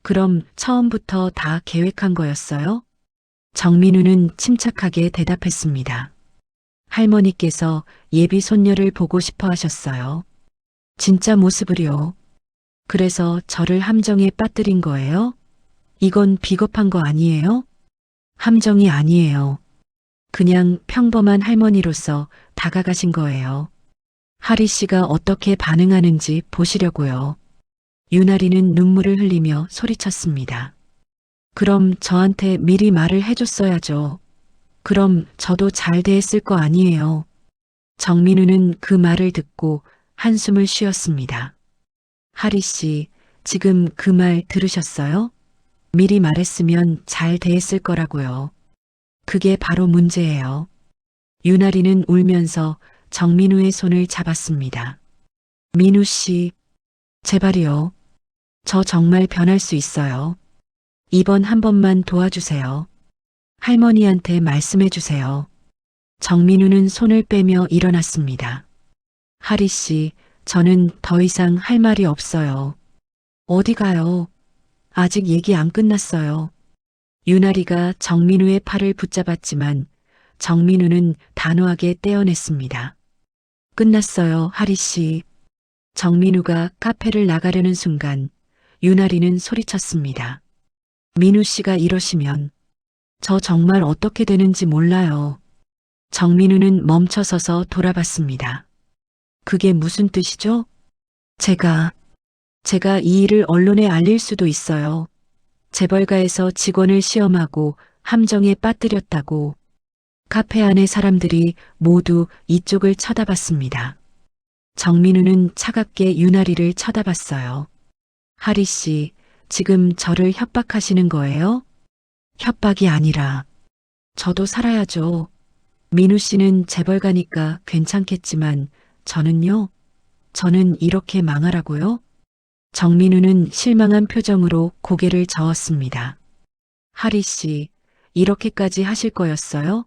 그럼 처음부터 다 계획한 거였어요? 정민우는 침착하게 대답했습니다. 할머니께서 예비 손녀를 보고 싶어 하셨어요. 진짜 모습을요. 그래서 저를 함정에 빠뜨린 거예요? 이건 비겁한 거 아니에요? 함정이 아니에요. 그냥 평범한 할머니로서 다가가신 거예요. 하리 씨가 어떻게 반응하는지 보시려고요. 유나리는 눈물을 흘리며 소리쳤습니다. 그럼 저한테 미리 말을 해줬어야죠. 그럼 저도 잘 대했을 거 아니에요. 정민우는 그 말을 듣고 한숨을 쉬었습니다. 하리 씨, 지금 그 말 들으셨어요? 미리 말했으면 잘 대했을 거라고요. 그게 바로 문제예요. 유나리는 울면서 정민우의 손을 잡았습니다. 민우 씨, 제발이요. 저 정말 변할 수 있어요. 이번 한 번만 도와주세요. 할머니한테 말씀해 주세요. 정민우는 손을 빼며 일어났습니다. 하리 씨, 저는 더 이상 할 말이 없어요. 어디 가요? 아직 얘기 안 끝났어요. 유나리가 정민우의 팔을 붙잡았지만 정민우는 단호하게 떼어냈습니다. 끝났어요, 하리 씨. 정민우가 카페를 나가려는 순간 유나리는 소리쳤습니다. 민우 씨가 이러시면 저 정말 어떻게 되는지 몰라요. 정민우는 멈춰서서 돌아봤습니다. 그게 무슨 뜻이죠? 제가 이 일을 언론에 알릴 수도 있어요. 재벌가에서 직원을 시험하고 함정에 빠뜨렸다고. 카페 안의 사람들이 모두 이쪽을 쳐다봤습니다. 정민우는 차갑게 유나리를 쳐다봤어요. 하리 씨, 지금 저를 협박하시는 거예요? 협박이 아니라 저도 살아야죠. 민우 씨는 재벌가니까 괜찮겠지만 저는요? 저는 이렇게 망하라고요? 정민우는 실망한 표정으로 고개를 저었습니다. 하리 씨, 이렇게까지 하실 거였어요?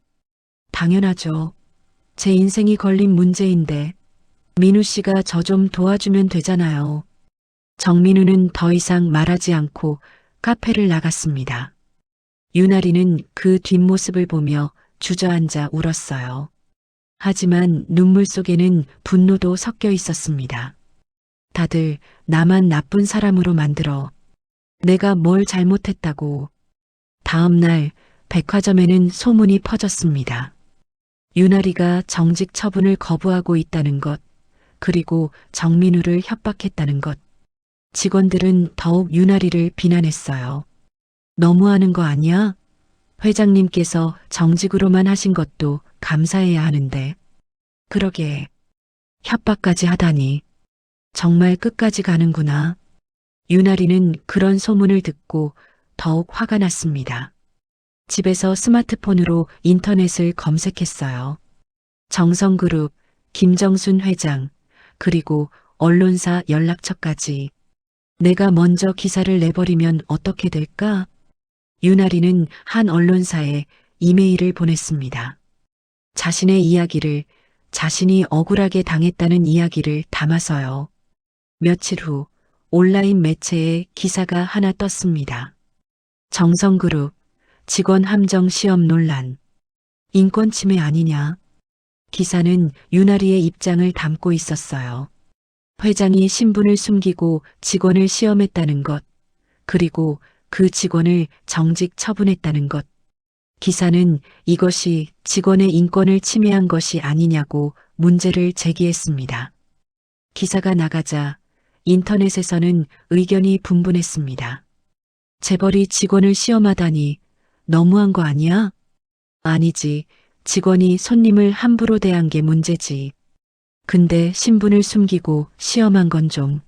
당연하죠. 제 인생이 걸린 문제인데 민우 씨가 저 좀 도와주면 되잖아요. 정민우는 더 이상 말하지 않고 카페를 나갔습니다. 유나리는 그 뒷모습을 보며 주저앉아 울었어요. 하지만 눈물 속에는 분노도 섞여 있었습니다. 다들 나만 나쁜 사람으로 만들어. 내가 뭘 잘못했다고. 다음 날 백화점에는 소문이 퍼졌습니다. 유나리가 정직 처분을 거부하고 있다는 것, 그리고 정민우를 협박했다는 것. 직원들은 더욱 유나리를 비난했어요. 너무하는 거 아니야? 회장님께서 정직으로만 하신 것도 감사해야 하는데. 그러게, 협박까지 하다니. 정말 끝까지 가는구나. 유나리는 그런 소문을 듣고 더욱 화가 났습니다. 집에서 스마트폰으로 인터넷을 검색했어요. 정성그룹, 김정순 회장, 그리고 언론사 연락처까지. 내가 먼저 기사를 내버리면 어떻게 될까? 유나리는 한 언론사에 이메일을 보냈습니다. 자신의 이야기를, 자신이 억울하게 당했다는 이야기를 담아서요. 며칠 후 온라인 매체에 기사가 하나 떴습니다. 정성그룹 직원 함정 시험 논란. 인권 침해 아니냐? 기사는 유나리의 입장을 담고 있었어요. 회장이 신분을 숨기고 직원을 시험했다는 것, 그리고 그 직원을 정직 처분했다는 것. 기사는 이것이 직원의 인권을 침해한 것이 아니냐고 문제를 제기했습니다. 기사가 나가자 인터넷에서는 의견이 분분했습니다. 재벌이 직원을 시험하다니 너무한 거 아니야? 아니지. 직원이 손님을 함부로 대한 게 문제지. 근데 신분을 숨기고 시험한 건 좀.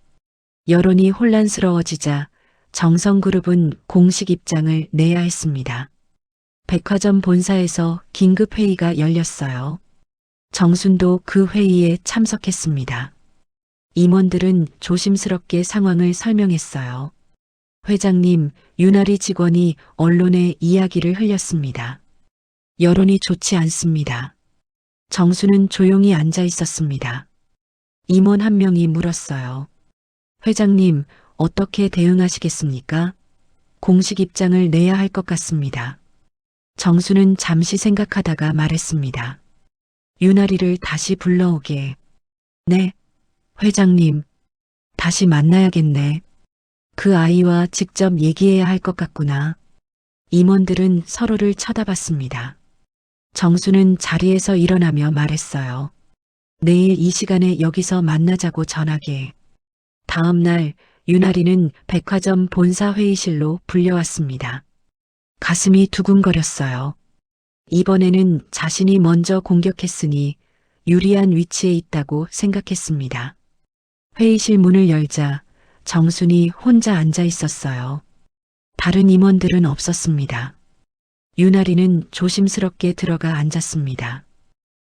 여론이 혼란스러워지자 정성그룹은 공식 입장을 내야 했습니다. 백화점 본사에서 긴급회의가 열렸어요. 정순도 그 회의에 참석했습니다. 임원들은 조심스럽게 상황을 설명했어요. 회장님, 윤아리 직원이 언론에 이야기를 흘렸습니다. 여론이 좋지 않습니다. 정수는 조용히 앉아 있었습니다. 임원 한 명이 물었어요. 회장님, 어떻게 대응하시겠습니까? 공식 입장을 내야 할 것 같습니다. 정수는 잠시 생각하다가 말했습니다. 윤아리를 다시 불러오게. 네, 회장님. 다시 만나야겠네. 그 아이와 직접 얘기해야 할 것 같구나. 임원들은 서로를 쳐다봤습니다. 정수는 자리에서 일어나며 말했어요. 내일 이 시간에 여기서 만나자고 전하게. 다음 날 윤아리는 백화점 본사 회의실로 불려왔습니다. 가슴이 두근거렸어요. 이번에는 자신이 먼저 공격했으니 유리한 위치에 있다고 생각했습니다. 회의실 문을 열자 정순이 혼자 앉아 있었어요. 다른 임원들은 없었습니다. 윤아리는 조심스럽게 들어가 앉았습니다.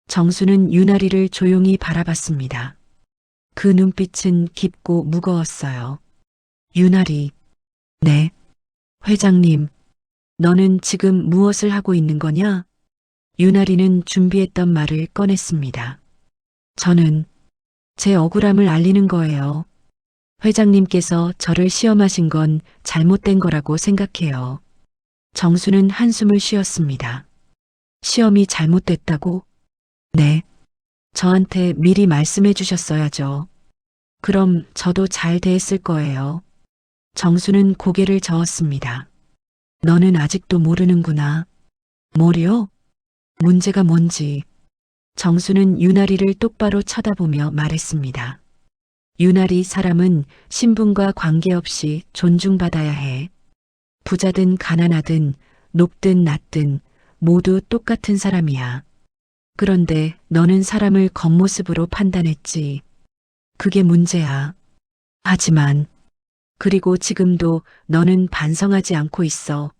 정수는 윤아리를 조용히 바라봤습니다. 그 눈빛은 깊고 무거웠어요. 윤아리, 네. 회장님, 너는 지금 무엇을 하고 있는 거냐? 윤아리는 준비했던 말을 꺼냈습니다. 저는 제 억울함을 알리는 거예요. 회장님께서 저를 시험하신 건 잘못된 거라고 생각해요. 정수는 한숨을 쉬었습니다. 시험이 잘못됐다고? 네. 저한테 미리 말씀해 주셨어야죠. 그럼 저도 잘 대했을 거예요. 정수는 고개를 저었습니다. 너는 아직도 모르는구나. 뭐요? 문제가 뭔지. 정수는 윤아리를 똑바로 쳐다보며 말했습니다. 윤아리 사람은 신분과 관계없이 존중받아야 해. 부자든 가난하든 높든 낮든 모두 똑같은 사람이야. 그런데 너는 사람을 겉모습으로 판단했지. 그게 문제야. 하지만 그리고 지금도 너는 반성하지 않고 있어.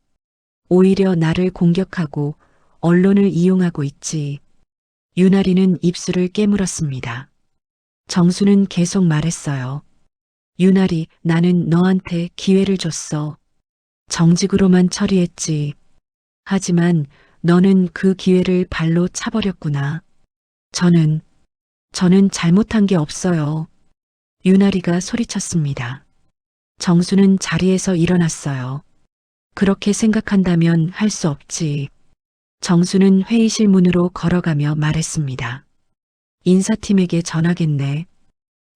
오히려 나를 공격하고 언론을 이용하고 있지. 윤아리는 입술을 깨물었습니다. 정수는 계속 말했어요. 윤아리, 나는 너한테 기회를 줬어. 정직으로만 처리했지. 하지만 너는 그 기회를 발로 차버렸구나. 저는 잘못한 게 없어요. 윤아리가 소리쳤습니다. 정수는 자리에서 일어났어요. 그렇게 생각한다면 할 수 없지. 정수는 회의실 문으로 걸어가며 말했습니다. 인사팀에게 전하겠네.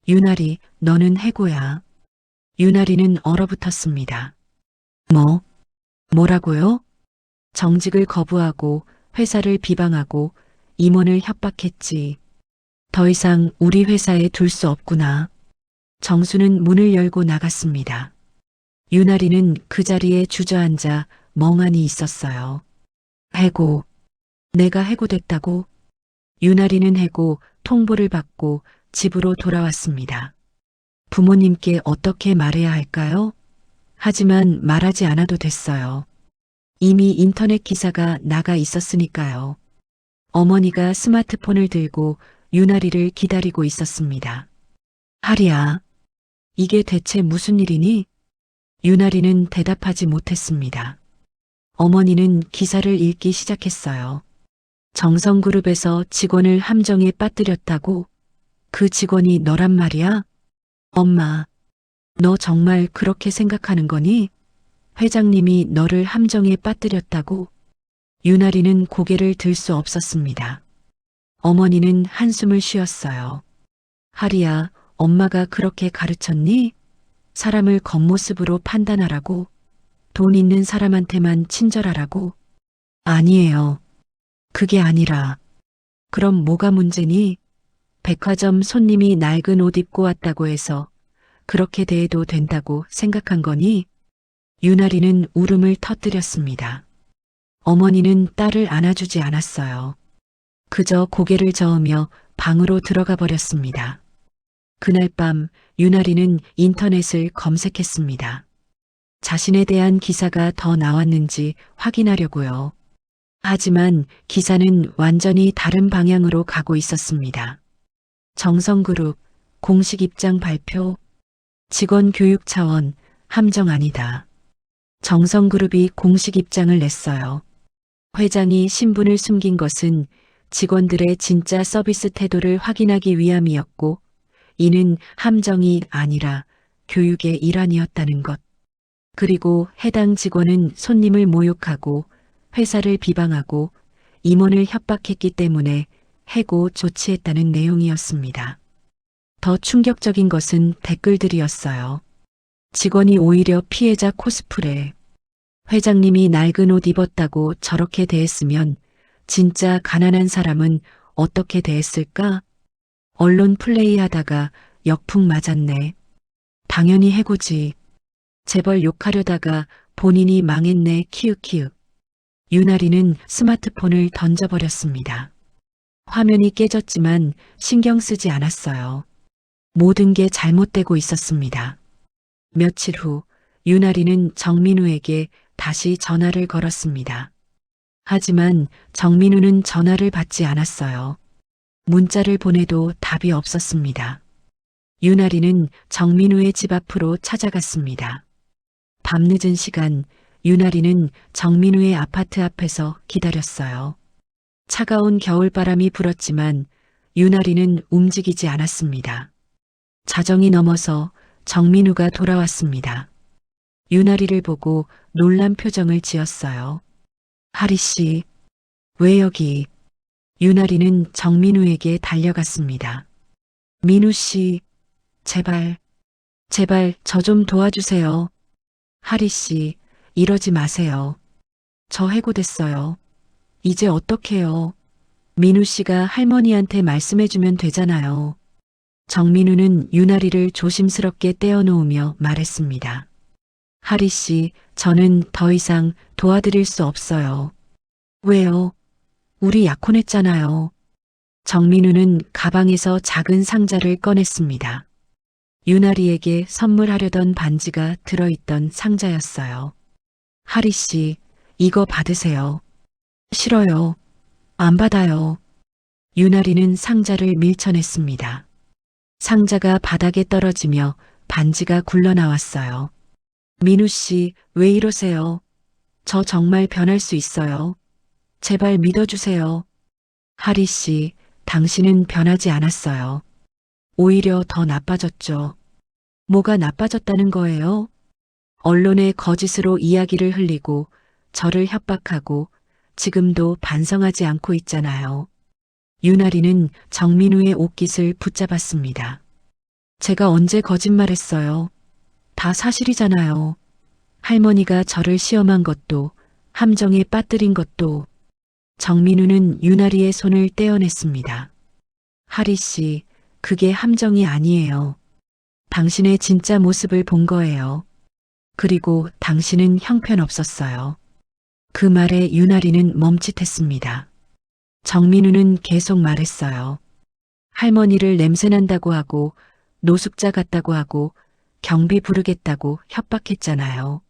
윤아리, 너는 해고야. 윤아리는 얼어붙었습니다. 뭐라고요? 정직을 거부하고 회사를 비방하고 임원을 협박했지. 더 이상 우리 회사에 둘 수 없구나. 정수는 문을 열고 나갔습니다. 윤아리는 그 자리에 주저앉아 멍하니 있었어요. 해고. 내가 해고됐다고? 윤아리는 해고 통보를 받고 집으로 돌아왔습니다. 부모님께 어떻게 말해야 할까요? 하지만 말하지 않아도 됐어요. 이미 인터넷 기사가 나가 있었으니까요. 어머니가 스마트폰을 들고 윤아리를 기다리고 있었습니다. 하리야, 이게 대체 무슨 일이니? 윤아리는 대답하지 못했습니다. 어머니는 기사를 읽기 시작했어요. 정성그룹에서 직원을 함정에 빠뜨렸다고? 그 직원이 너란 말이야? 엄마, 너 정말 그렇게 생각하는 거니? 회장님이 너를 함정에 빠뜨렸다고? 윤아리는 고개를 들 수 없었습니다. 어머니는 한숨을 쉬었어요. 하리야, 엄마가 그렇게 가르쳤니? 사람을 겉모습으로 판단하라고? 돈 있는 사람한테만 친절하라고? 아니에요. 그게 아니라. 그럼 뭐가 문제니? 백화점 손님이 낡은 옷 입고 왔다고 해서 그렇게 대해도 된다고 생각한 거니? 유나리는 울음을 터뜨렸습니다. 어머니는 딸을 안아주지 않았어요. 그저 고개를 저으며 방으로 들어가 버렸습니다. 그날 밤 유나리는 인터넷을 검색했습니다. 자신에 대한 기사가 더 나왔는지 확인하려고요. 하지만 기사는 완전히 다른 방향으로 가고 있었습니다. 정성그룹 공식 입장 발표. 직원 교육 차원 함정 아니다. 정성그룹이 공식 입장을 냈어요. 회장이 신분을 숨긴 것은 직원들의 진짜 서비스 태도를 확인하기 위함이었고, 이는 함정이 아니라 교육의 일환이었다는 것. 그리고 해당 직원은 손님을 모욕하고 회사를 비방하고 임원을 협박했기 때문에 해고 조치했다는 내용이었습니다. 더 충격적인 것은 댓글들이었어요. 직원이 오히려 피해자 코스프레. 회장님이 낡은 옷 입었다고 저렇게 대했으면 진짜 가난한 사람은 어떻게 대했을까? 언론 플레이하다가 역풍 맞았네. 당연히 해고지. 재벌 욕하려다가 본인이 망했네. 키읔키읔. 유나리는 스마트폰을 던져버렸습니다. 화면이 깨졌지만 신경 쓰지 않았어요. 모든 게 잘못되고 있었습니다. 며칠 후 유나리는 정민우에게 다시 전화를 걸었습니다. 하지만 정민우는 전화를 받지 않았어요. 문자를 보내도 답이 없었습니다. 유나리는 정민우의 집 앞으로 찾아갔습니다. 밤늦은 시간 유나리는 정민우의 아파트 앞에서 기다렸어요. 차가운 겨울바람이 불었지만 유나리는 움직이지 않았습니다. 자정이 넘어서 정민우가 돌아왔습니다. 유나리를 보고 놀란 표정을 지었어요. 하리 씨, 왜 여기? 유나리는 정민우에게 달려갔습니다. 민우 씨, 제발 저 좀 도와주세요. 하리 씨, 이러지 마세요. 저 해고됐어요. 이제 어떡해요? 민우 씨가 할머니한테 말씀해주면 되잖아요. 정민우는 유나리를 조심스럽게 떼어놓으며 말했습니다. 하리 씨, 저는 더 이상 도와드릴 수 없어요. 왜요? 우리 약혼했잖아요. 정민우는 가방에서 작은 상자를 꺼냈습니다. 유나리에게 선물하려던 반지가 들어있던 상자였어요. 하리 씨, 이거 받으세요. 싫어요. 안 받아요. 유나리는 상자를 밀쳐냈습니다. 상자가 바닥에 떨어지며 반지가 굴러나왔어요. 민우 씨, 왜 이러세요? 저 정말 변할 수 있어요. 제발 믿어주세요. 하리 씨, 당신은 변하지 않았어요. 오히려 더 나빠졌죠. 뭐가 나빠졌다는 거예요? 언론에 거짓으로 이야기를 흘리고 저를 협박하고 지금도 반성하지 않고 있잖아요. 유나리는 정민우의 옷깃을 붙잡았습니다. 제가 언제 거짓말했어요? 다 사실이잖아요. 할머니가 저를 시험한 것도 함정에 빠뜨린 것도. 정민우는 유나리의 손을 떼어냈습니다. 하리 씨, 그게 함정이 아니에요. 당신의 진짜 모습을 본 거예요. 그리고 당신은 형편없었어요. 그 말에 유나리는 멈칫했습니다. 정민우는 계속 말했어요. 할머니를 냄새난다고 하고 노숙자 같다고 하고 경비 부르겠다고 협박했잖아요.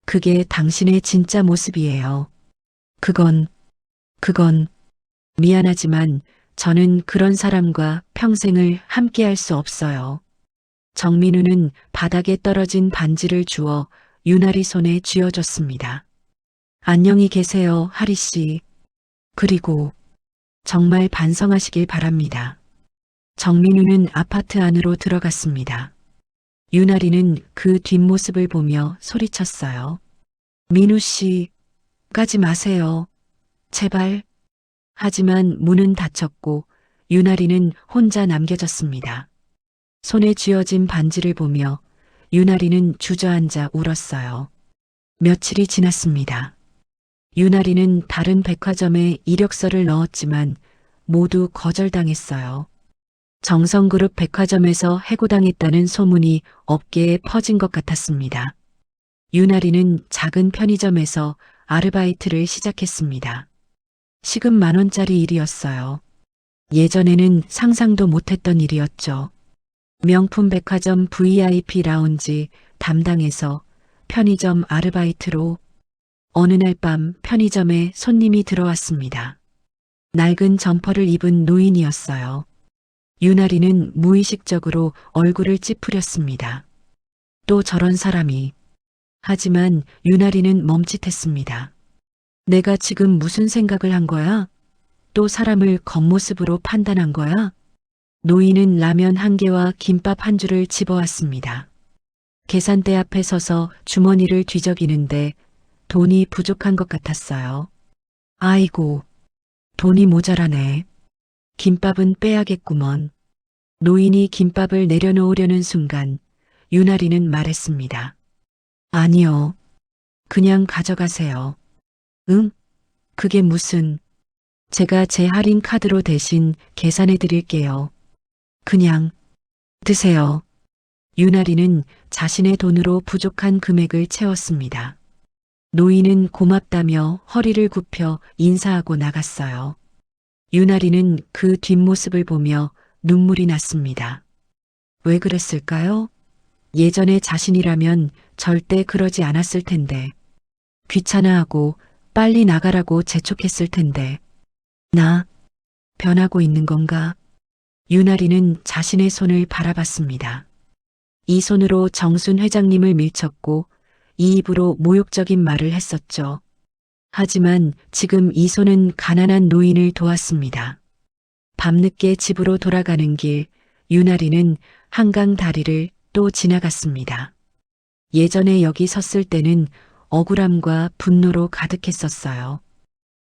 그게 당신의 진짜 모습이에요. 그건 미안하지만 저는 그런 사람과 평생을 함께할 수 없어요. 정민우는 바닥에 떨어진 반지를 주워 유나리 손에 쥐어줬습니다. 안녕히 계세요, 하리 씨. 그리고 정말 반성하시길 바랍니다. 정민우는 아파트 안으로 들어갔습니다. 유나리는 그 뒷모습을 보며 소리쳤어요. 민우 씨, 가지 마세요. 제발. 하지만 문은 닫혔고 유나리는 혼자 남겨졌습니다. 손에 쥐어진 반지를 보며 유나리는 주저앉아 울었어요. 며칠이 지났습니다. 유나리는 다른 백화점에 이력서를 넣었지만 모두 거절당했어요. 정성그룹 백화점에서 해고당했다는 소문이 업계에 퍼진 것 같았습니다. 유나리는 작은 편의점에서 아르바이트를 시작했습니다. 시급 10,000원짜리 일이었어요. 예전에는 상상도 못했던 일이었죠. 명품 백화점 VIP 라운지 담당에서 편의점 아르바이트로 어느 날 밤 편의점에 손님이 들어왔습니다. 낡은 점퍼를 입은 노인이었어요. 유나리는 무의식적으로 얼굴을 찌푸렸습니다. 또 저런 사람이. 하지만 유나리는 멈칫했습니다. 내가 지금 무슨 생각을 한 거야? 또 사람을 겉모습으로 판단한 거야? 노인은 라면 1개와 김밥 1줄을 집어왔습니다. 계산대 앞에 서서 주머니를 뒤적이는데 돈이 부족한 것 같았어요. 아이고, 돈이 모자라네. 김밥은 빼야겠구먼. 노인이 김밥을 내려놓으려는 순간 유나리는 말했습니다. 아니요. 그냥 가져가세요. 응? 그게 무슨... 제가 제 할인 카드로 대신 계산해 드릴게요. 그냥 드세요. 유나리는 자신의 돈으로 부족한 금액을 채웠습니다. 노인은 고맙다며 허리를 굽혀 인사하고 나갔어요. 유나리는 그 뒷모습을 보며 눈물이 났습니다. 왜 그랬을까요? 예전의 자신이라면 절대 그러지 않았을 텐데. 귀찮아하고 빨리 나가라고 재촉했을 텐데. 나 변하고 있는 건가? 유나리는 자신의 손을 바라봤습니다. 이 손으로 정순 회장님을 밀쳤고 이 입으로 모욕적인 말을 했었죠. 하지만 지금 이 손은 가난한 노인을 도왔습니다. 밤늦게 집으로 돌아가는 길, 유나리는 한강 다리를 또 지나갔습니다. 예전에 여기 섰을 때는 억울함과 분노로 가득했었어요.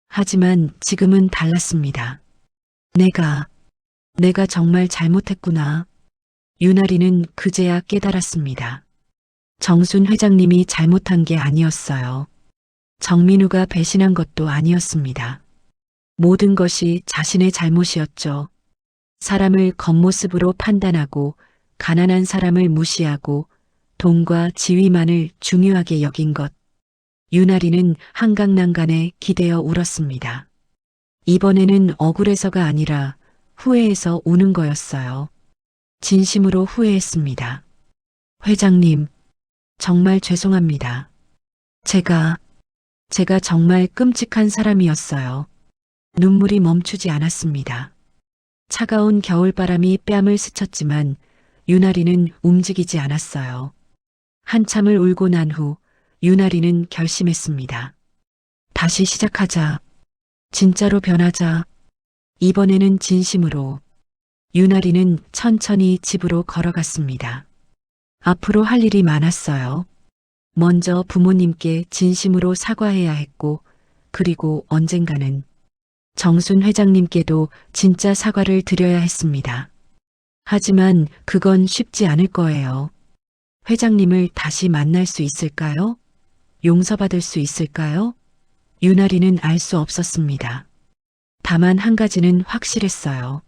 하지만 지금은 달랐습니다. 내가 정말 잘못했구나. 유나리는 그제야 깨달았습니다. 정순 회장님이 잘못한 게 아니었어요. 정민우가 배신한 것도 아니었습니다. 모든 것이 자신의 잘못이었죠. 사람을 겉모습으로 판단하고 가난한 사람을 무시하고 돈과 지위만을 중요하게 여긴 것. 유나리는 한강난간에 기대어 울었습니다. 이번에는 억울해서가 아니라 후회해서 우는 거였어요. 진심으로 후회했습니다. 회장님, 정말 죄송합니다. 제가 정말 끔찍한 사람이었어요. 눈물이 멈추지 않았습니다. 차가운 겨울바람이 뺨을 스쳤지만 유나리는 움직이지 않았어요. 한참을 울고 난 후 유나리는 결심했습니다. 다시 시작하자. 진짜로 변하자. 이번에는 진심으로. 유나리는 천천히 집으로 걸어갔습니다. 앞으로 할 일이 많았어요. 먼저 부모님께 진심으로 사과해야 했고, 그리고 언젠가는 정순 회장님께도 진짜 사과를 드려야 했습니다. 하지만 그건 쉽지 않을 거예요. 회장님을 다시 만날 수 있을까요? 용서받을 수 있을까요? 유나리는 알 수 없었습니다. 다만 한 가지는 확실했어요.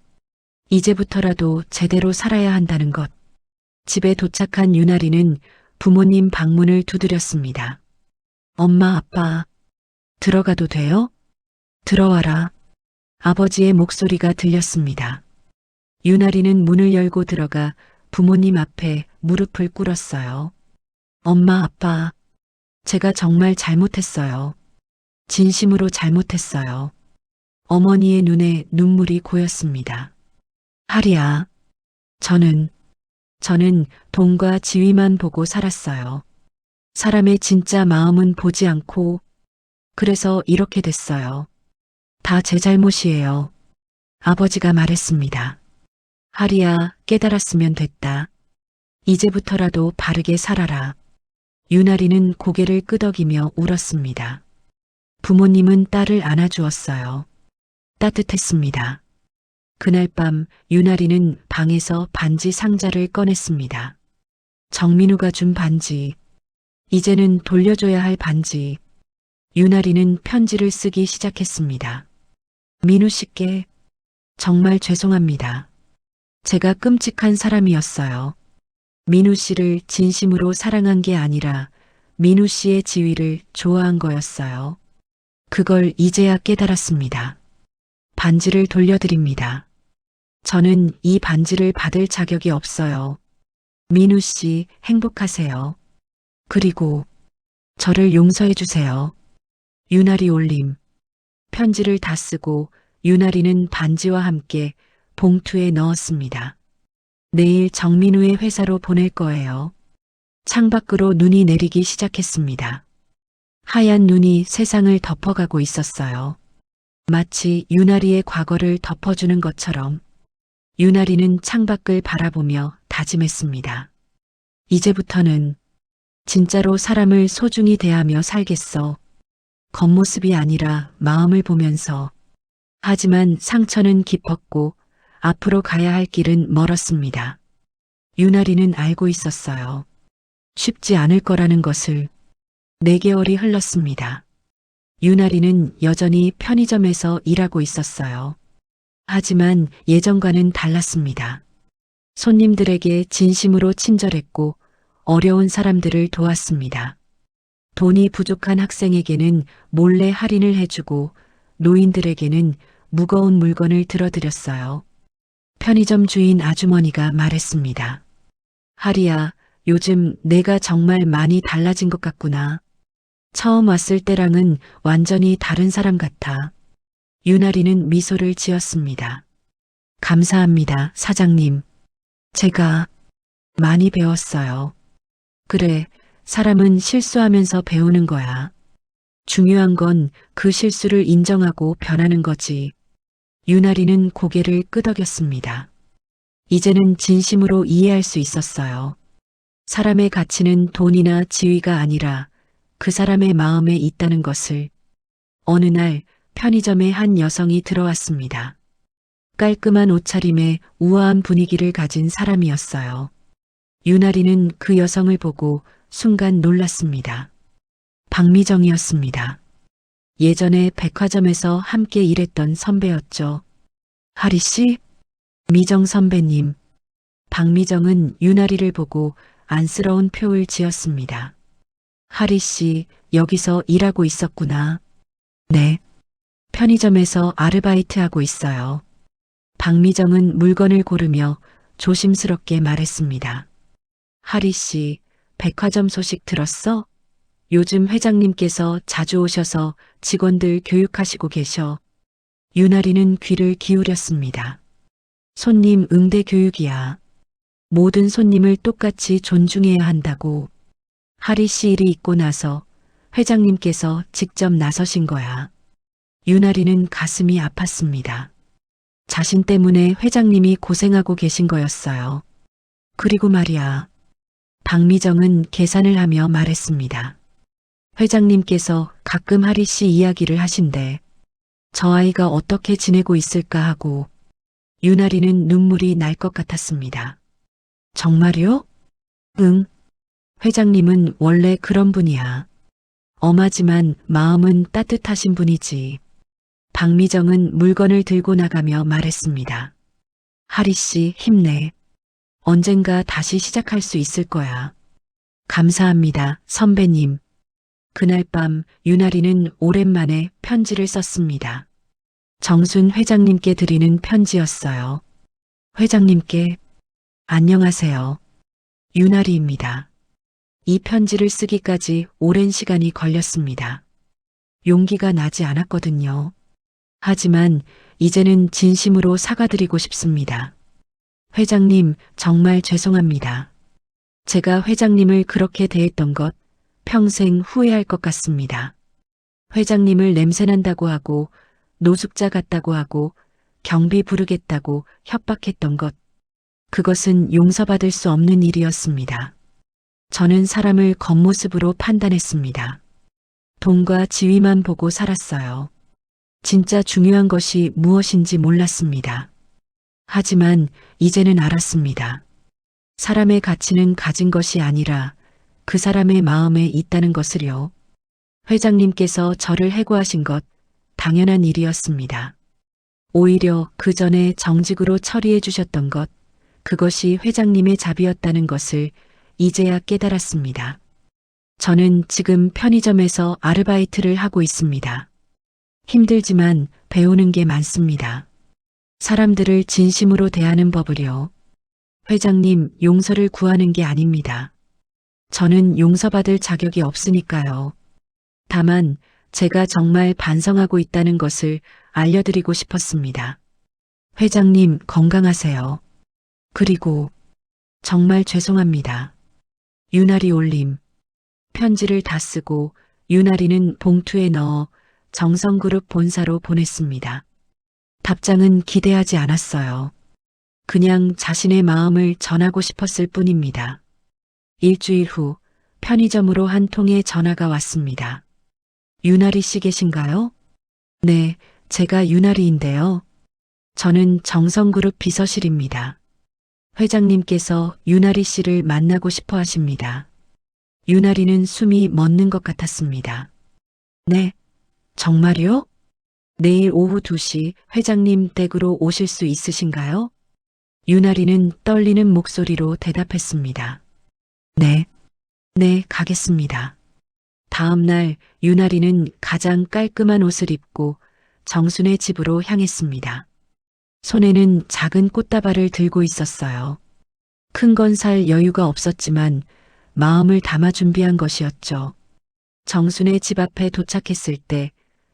이제부터라도 제대로 살아야 한다는 것. 집에 도착한 유나리는 부모님 방문을 두드렸습니다. 엄마, 아빠, 들어가도 돼요? 들어와라. 아버지의 목소리가 들렸습니다. 유나리는 문을 열고 들어가 부모님 앞에 무릎을 꿇었어요. 엄마, 아빠, 제가 정말 잘못했어요. 진심으로 잘못했어요. 어머니의 눈에 눈물이 고였습니다. 하리야, 저는 돈과 지위만 보고 살았어요. 사람의 진짜 마음은 보지 않고, 그래서 이렇게 됐어요. 다 제 잘못이에요. 아버지가 말했습니다. 하리야, 깨달았으면 됐다. 이제부터라도 바르게 살아라. 유나리는 고개를 끄덕이며 울었습니다. 부모님은 딸을 안아주었어요. 따뜻했습니다. 그날 밤 유나리는 방에서 반지 상자를 꺼냈습니다. 정민우가 준 반지. 이제는 돌려줘야 할 반지. 유나리는 편지를 쓰기 시작했습니다. 민우 씨께 정말 죄송합니다. 제가 끔찍한 사람이었어요. 민우 씨를 진심으로 사랑한 게 아니라 민우 씨의 지위를 좋아한 거였어요. 그걸 이제야 깨달았습니다. 반지를 돌려드립니다. 저는 이 반지를 받을 자격이 없어요. 민우 씨 행복하세요. 그리고 저를 용서해 주세요. 유나리 올림. 편지를 다 쓰고 유나리는 반지와 함께 봉투에 넣었습니다. 내일 정민우의 회사로 보낼 거예요. 창밖으로 눈이 내리기 시작했습니다. 하얀 눈이 세상을 덮어가고 있었어요. 마치 유나리의 과거를 덮어주는 것처럼 유나리는 창밖을 바라보며 다짐했습니다. 이제부터는 진짜로 사람을 소중히 대하며 살겠어. 겉모습이 아니라 마음을 보면서. 하지만 상처는 깊었고 앞으로 가야 할 길은 멀었습니다. 유나리는 알고 있었어요. 쉽지 않을 거라는 것을. 4개월이 흘렀습니다. 유나리는 여전히 편의점에서 일하고 있었어요. 하지만 예전과는 달랐습니다. 손님들에게 진심으로 친절했고 어려운 사람들을 도왔습니다. 돈이 부족한 학생에게는 몰래 할인을 해주고 노인들에게는 무거운 물건을 들어드렸어요. 편의점 주인 아주머니가 말했습니다. 하리야, 요즘 내가 정말 많이 달라진 것 같구나. 처음 왔을 때랑은 완전히 다른 사람 같아. 유나리는 미소를 지었습니다. 감사합니다, 사장님. 제가 많이 배웠어요. 그래, 사람은 실수하면서 배우는 거야. 중요한 건 그 실수를 인정하고 변하는 거지. 유나리는 고개를 끄덕였습니다. 이제는 진심으로 이해할 수 있었어요. 사람의 가치는 돈이나 지위가 아니라 그 사람의 마음에 있다는 것을. 어느 날 편의점에 한 여성이 들어왔습니다. 깔끔한 옷차림에 우아한 분위기를 가진 사람이었어요. 유나리는 그 여성을 보고 순간 놀랐습니다. 박미정이었습니다. 예전에 백화점에서 함께 일했던 선배였죠. 하리 씨? 미정 선배님. 박미정은 유나리를 보고 안쓰러운 표를 지었습니다. 하리 씨, 여기서 일하고 있었구나. 네. 편의점에서 아르바이트하고 있어요. 박미정은 물건을 고르며 조심스럽게 말했습니다. 하리 씨, 백화점 소식 들었어? 요즘 회장님께서 자주 오셔서 직원들 교육하시고 계셔. 유나리는 귀를 기울였습니다. 손님 응대 교육이야. 모든 손님을 똑같이 존중해야 한다고. 하리 씨 일이 있고 나서 회장님께서 직접 나서신 거야. 유나리는 가슴이 아팠습니다. 자신 때문에 회장님이 고생하고 계신 거였어요. 그리고 말이야. 박미정은 계산을 하며 말했습니다. 회장님께서 가끔 하리 씨 이야기를 하신대. 저 아이가 어떻게 지내고 있을까 하고. 유나리는 눈물이 날 것 같았습니다. 정말요? 응. 회장님은 원래 그런 분이야. 엄하지만 마음은 따뜻하신 분이지. 박미정은 물건을 들고 나가며 말했습니다. 하리 씨 힘내. 언젠가 다시 시작할 수 있을 거야. 감사합니다, 선배님. 그날 밤 유나리는 오랜만에 편지를 썼습니다. 정순 회장님께 드리는 편지였어요. 회장님께 안녕하세요. 유나리입니다. 이 편지를 쓰기까지 오랜 시간이 걸렸습니다. 용기가 나지 않았거든요. 하지만 이제는 진심으로 사과드리고 싶습니다. 회장님, 정말 죄송합니다. 제가 회장님을 그렇게 대했던 것 평생 후회할 것 같습니다. 회장님을 냄새난다고 하고 노숙자 같다고 하고 경비 부르겠다고 협박했던 것. 그것은 용서받을 수 없는 일이었습니다. 저는 사람을 겉모습으로 판단했습니다. 돈과 지위만 보고 살았어요. 진짜 중요한 것이 무엇인지 몰랐습니다. 하지만 이제는 알았습니다. 사람의 가치는 가진 것이 아니라 그 사람의 마음에 있다는 것을요. 회장님께서 저를 해고하신 것 당연한 일이었습니다. 오히려 그 전에 정직으로 처리해 주셨던 것, 그것이 회장님의 자비였다는 것을 이제야 깨달았습니다. 저는 지금 편의점에서 아르바이트를 하고 있습니다. 힘들지만 배우는 게 많습니다. 사람들을 진심으로 대하는 법을요. 회장님, 용서를 구하는 게 아닙니다. 저는 용서받을 자격이 없으니까요. 다만 제가 정말 반성하고 있다는 것을 알려드리고 싶었습니다. 회장님, 건강하세요. 그리고 정말 죄송합니다. 유나리 올림. 편지를 다 쓰고 유나리는 봉투에 넣어 정성그룹 본사로 보냈습니다. 답장은 기대하지 않았어요. 그냥 자신의 마음을 전하고 싶었을 뿐입니다. 일주일 후 편의점으로 한 통의 전화가 왔습니다. 유나리 씨 계신가요? 네, 제가 유나리인데요. 저는 정성그룹 비서실입니다. 회장님께서 유나리 씨를 만나고 싶어 하십니다. 유나리는 숨이 멎는 것 같았습니다. 네, 정말요? 내일 오후 2시 회장님 댁으로 오실 수 있으신가요? 유나리는 떨리는 목소리로 대답했습니다. 네, 가겠습니다. 다음 날 유나리는 가장 깔끔한 옷을 입고 정순의 집으로 향했습니다. 손에는 작은 꽃다발을 들고 있었어요. 큰 건 살 여유가 없었지만 마음을 담아 준비한 것이었죠. 정순의 집 앞에 도착했을 때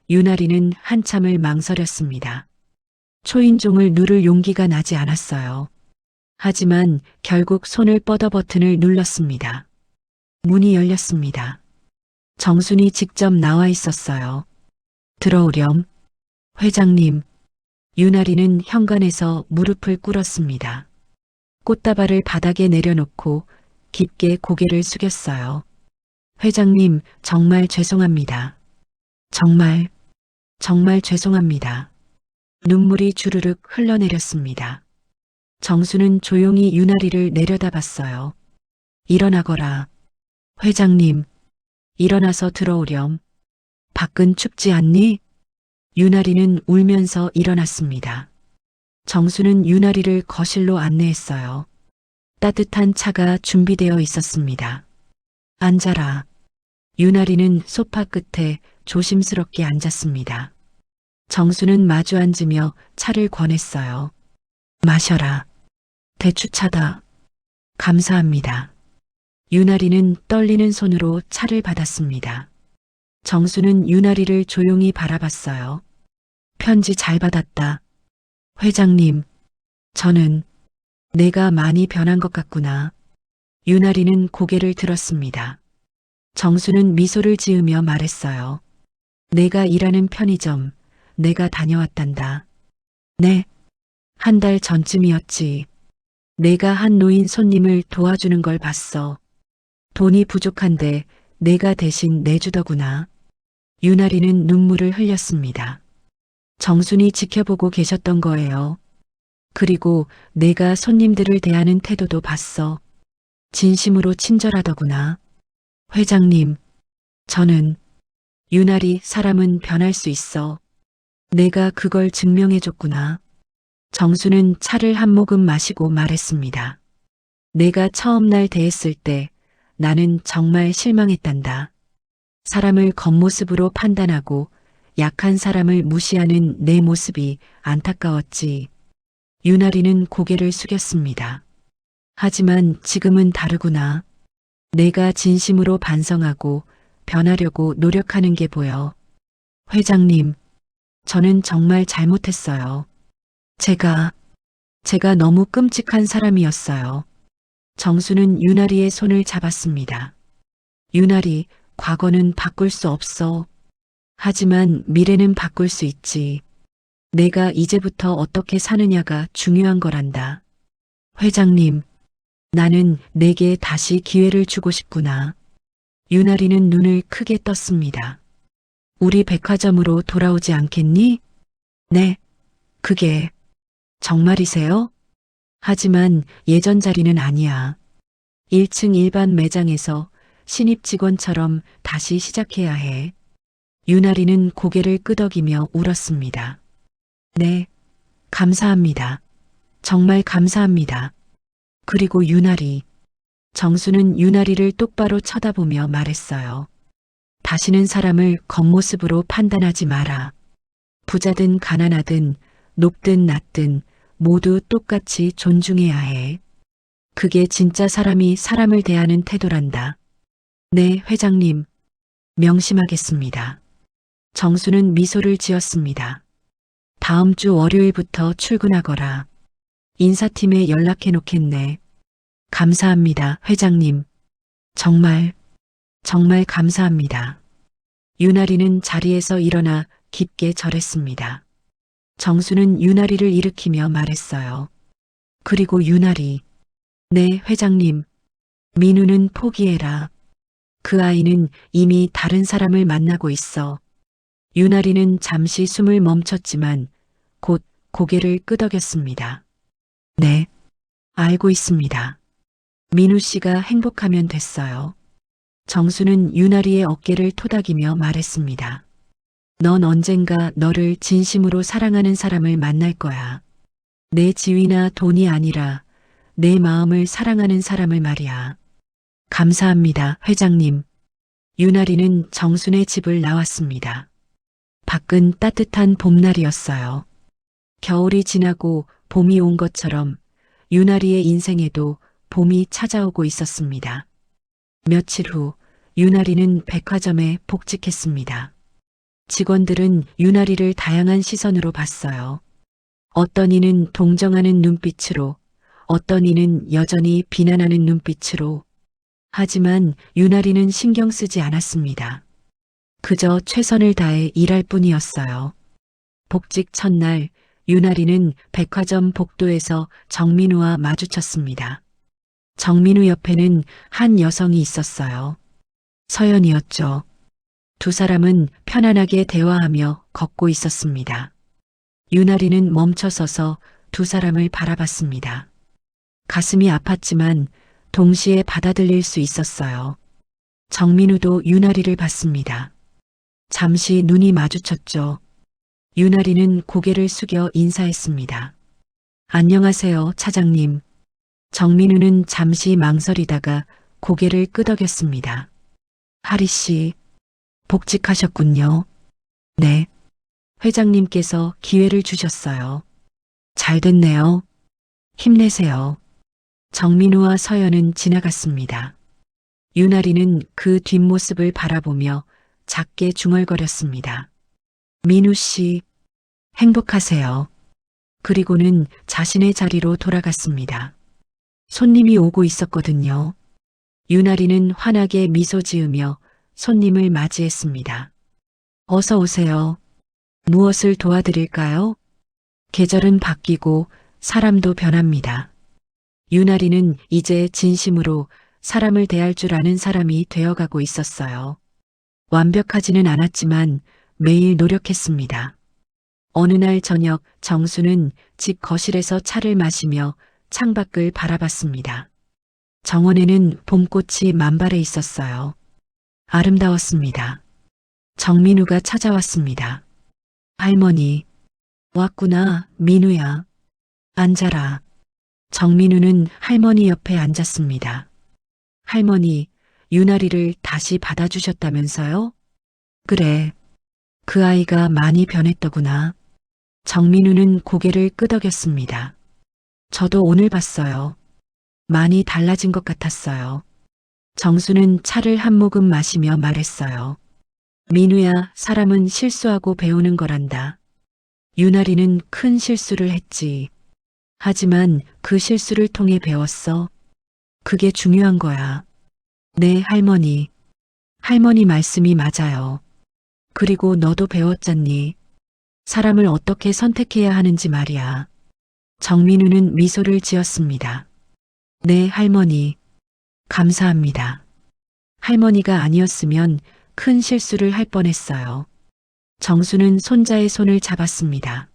유나리는 한참을 망설였습니다. 초인종을 누를 용기가 나지 않았어요. 하지만 결국 손을 뻗어 버튼을 눌렀습니다. 문이 열렸습니다. 정순이 직접 나와 있었어요. 들어오렴. 회장님. 유나리는 현관에서 무릎을 꿇었습니다. 꽃다발을 바닥에 내려놓고 깊게 고개를 숙였어요. 회장님, 정말 죄송합니다. 정말 죄송합니다. 눈물이 주르륵 흘러내렸습니다. 정수는 조용히 유나리를 내려다봤어요. 일어나거라. 회장님, 일어나서 들어오렴. 밖은 춥지 않니? 유나리는 울면서 일어났습니다. 정수는 유나리를 거실로 안내했어요. 따뜻한 차가 준비되어 있었습니다. 앉아라. 유나리는 소파 끝에 조심스럽게 앉았습니다. 정수는 마주 앉으며 차를 권했어요. 마셔라. 대추차다. 감사합니다. 유나리는 떨리는 손으로 차를 받았습니다. 정수는 유나리를 조용히 바라봤어요. 편지 잘 받았다. 회장님, 저는 내가 많이 변한 것 같구나. 유나리는 고개를 들었습니다. 정수는 미소를 지으며 말했어요. 내가 일하는 편의점, 내가 다녀왔단다. 네, 한 달 전쯤이었지. 내가 한 노인 손님을 도와주는 걸 봤어. 돈이 부족한데 내가 대신 내주더구나. 유나리는 눈물을 흘렸습니다. 정순이 지켜보고 계셨던 거예요. 그리고 내가 손님들을 대하는 태도도 봤어. 진심으로 친절하더구나. 회장님, 저는 유나리 사람은 변할 수 있어. 내가 그걸 증명해줬구나. 정수는 차를 한 모금 마시고 말했습니다. 내가 처음 날 대했을 때 나는 정말 실망했단다. 사람을 겉모습으로 판단하고 약한 사람을 무시하는 내 모습이 안타까웠지. 유나리는 고개를 숙였습니다. 하지만 지금은 다르구나. 내가 진심으로 반성하고 변하려고 노력하는 게 보여. 회장님, 저는 정말 잘못했어요. 제가 너무 끔찍한 사람이었어요. 정수는 유나리의 손을 잡았습니다. 유나리, 과거는 바꿀 수 없어. 하지만 미래는 바꿀 수 있지. 내가 이제부터 어떻게 사느냐가 중요한 거란다. 회장님, 나는 내게 다시 기회를 주고 싶구나. 유나리는 눈을 크게 떴습니다. 우리 백화점으로 돌아오지 않겠니? 네, 그게 정말이세요? 하지만 예전 자리는 아니야. 1층 일반 매장에서 신입 직원처럼 다시 시작해야 해. 유나리는 고개를 끄덕이며 울었습니다. 네, 감사합니다. 정말 감사합니다. 그리고 유나리. 정수는 유나리를 똑바로 쳐다보며 말했어요. 다시는 사람을 겉모습으로 판단하지 마라. 부자든 가난하든 높든 낮든 모두 똑같이 존중해야 해. 그게 진짜 사람이 사람을 대하는 태도란다. 네, 회장님. 명심하겠습니다. 정수는 미소를 지었습니다. 다음 주 월요일부터 출근하거라. 인사팀에 연락해 놓겠네. 감사합니다, 회장님. 정말 감사합니다. 유나리는 자리에서 일어나 깊게 절했습니다. 정수는 유나리를 일으키며 말했어요. 그리고 유나리. 네, 회장님. 민우는 포기해라. 그 아이는 이미 다른 사람을 만나고 있어. 유나리는 잠시 숨을 멈췄지만 곧 고개를 끄덕였습니다. 네, 알고 있습니다. 민우 씨가 행복하면 됐어요. 정수는 유나리의 어깨를 토닥이며 말했습니다. 넌 언젠가 너를 진심으로 사랑하는 사람을 만날 거야. 내 지위나 돈이 아니라 내 마음을 사랑하는 사람을 말이야. 감사합니다, 회장님. 유나리는 정순의 집을 나왔습니다. 밖은 따뜻한 봄날이었어요. 겨울이 지나고 봄이 온 것처럼 유나리의 인생에도 봄이 찾아오고 있었습니다. 며칠 후 유나리는 백화점에 복직했습니다. 직원들은 유나리를 다양한 시선으로 봤어요. 어떤 이는 동정하는 눈빛으로, 어떤 이는 여전히 비난하는 눈빛으로. 하지만 유나리는 신경 쓰지 않았습니다. 그저 최선을 다해 일할 뿐이었어요. 복직 첫날 유나리는 백화점 복도에서 정민우와 마주쳤습니다. 정민우 옆에는 한 여성이 있었어요. 서연이었죠. 두 사람은 편안하게 대화하며 걷고 있었습니다. 유나리는 멈춰서서 두 사람을 바라봤습니다. 가슴이 아팠지만 동시에 받아들일 수 있었어요. 정민우도 유나리를 봤습니다. 잠시 눈이 마주쳤죠. 유나리는 고개를 숙여 인사했습니다. 안녕하세요, 차장님. 정민우는 잠시 망설이다가 고개를 끄덕였습니다. 하리 씨, 복직하셨군요. 네. 회장님께서 기회를 주셨어요. 잘 됐네요. 힘내세요. 정민우와 서연은 지나갔습니다. 유나리는 그 뒷모습을 바라보며 작게 중얼거렸습니다. 민우 씨, 행복하세요. 그리고는 자신의 자리로 돌아갔습니다. 손님이 오고 있었거든요. 유나리는 환하게 미소 지으며 손님을 맞이했습니다. 어서 오세요. 무엇을 도와드릴까요? 계절은 바뀌고 사람도 변합니다. 유나리는 이제 진심으로 사람을 대할 줄 아는 사람이 되어가고 있었어요. 완벽하지는 않았지만 매일 노력했습니다. 어느 날 저녁 정수는 집 거실에서 차를 마시며 창밖을 바라봤습니다. 정원에는 봄꽃이 만발해 있었어요. 아름다웠습니다. 정민우가 찾아왔습니다. 할머니, 왔구나, 민우야. 앉아라. 정민우는 할머니 옆에 앉았습니다. 할머니, 유나리를 다시 받아주셨다면서요? 그래. 그 아이가 많이 변했더구나. 정민우는 고개를 끄덕였습니다. 저도 오늘 봤어요. 많이 달라진 것 같았어요. 정수는 차를 한 모금 마시며 말했어요. 민우야, 사람은 실수하고 배우는 거란다. 유나리는 큰 실수를 했지. 하지만 그 실수를 통해 배웠어. 그게 중요한 거야. 네, 할머니. 할머니 말씀이 맞아요. 그리고 너도 배웠잖니. 사람을 어떻게 선택해야 하는지 말이야. 정민우는 미소를 지었습니다. 네, 할머니. 감사합니다. 할머니가 아니었으면 큰 실수를 할 뻔했어요. 정수는 손자의 손을 잡았습니다.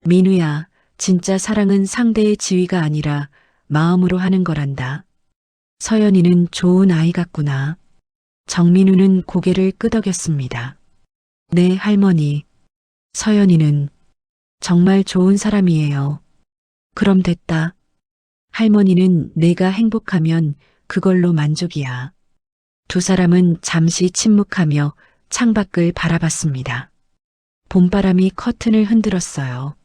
민우야, 진짜 사랑은 상대의 지위가 아니라 마음으로 하는 거란다. 서연이는 좋은 아이 같구나. 정민우는 고개를 끄덕였습니다. 네, 할머니. 서연이는 정말 좋은 사람이에요. 그럼 됐다. 할머니는 내가 행복하면 그걸로 만족이야. 두 사람은 잠시 침묵하며 창밖을 바라봤습니다. 봄바람이 커튼을 흔들었어요.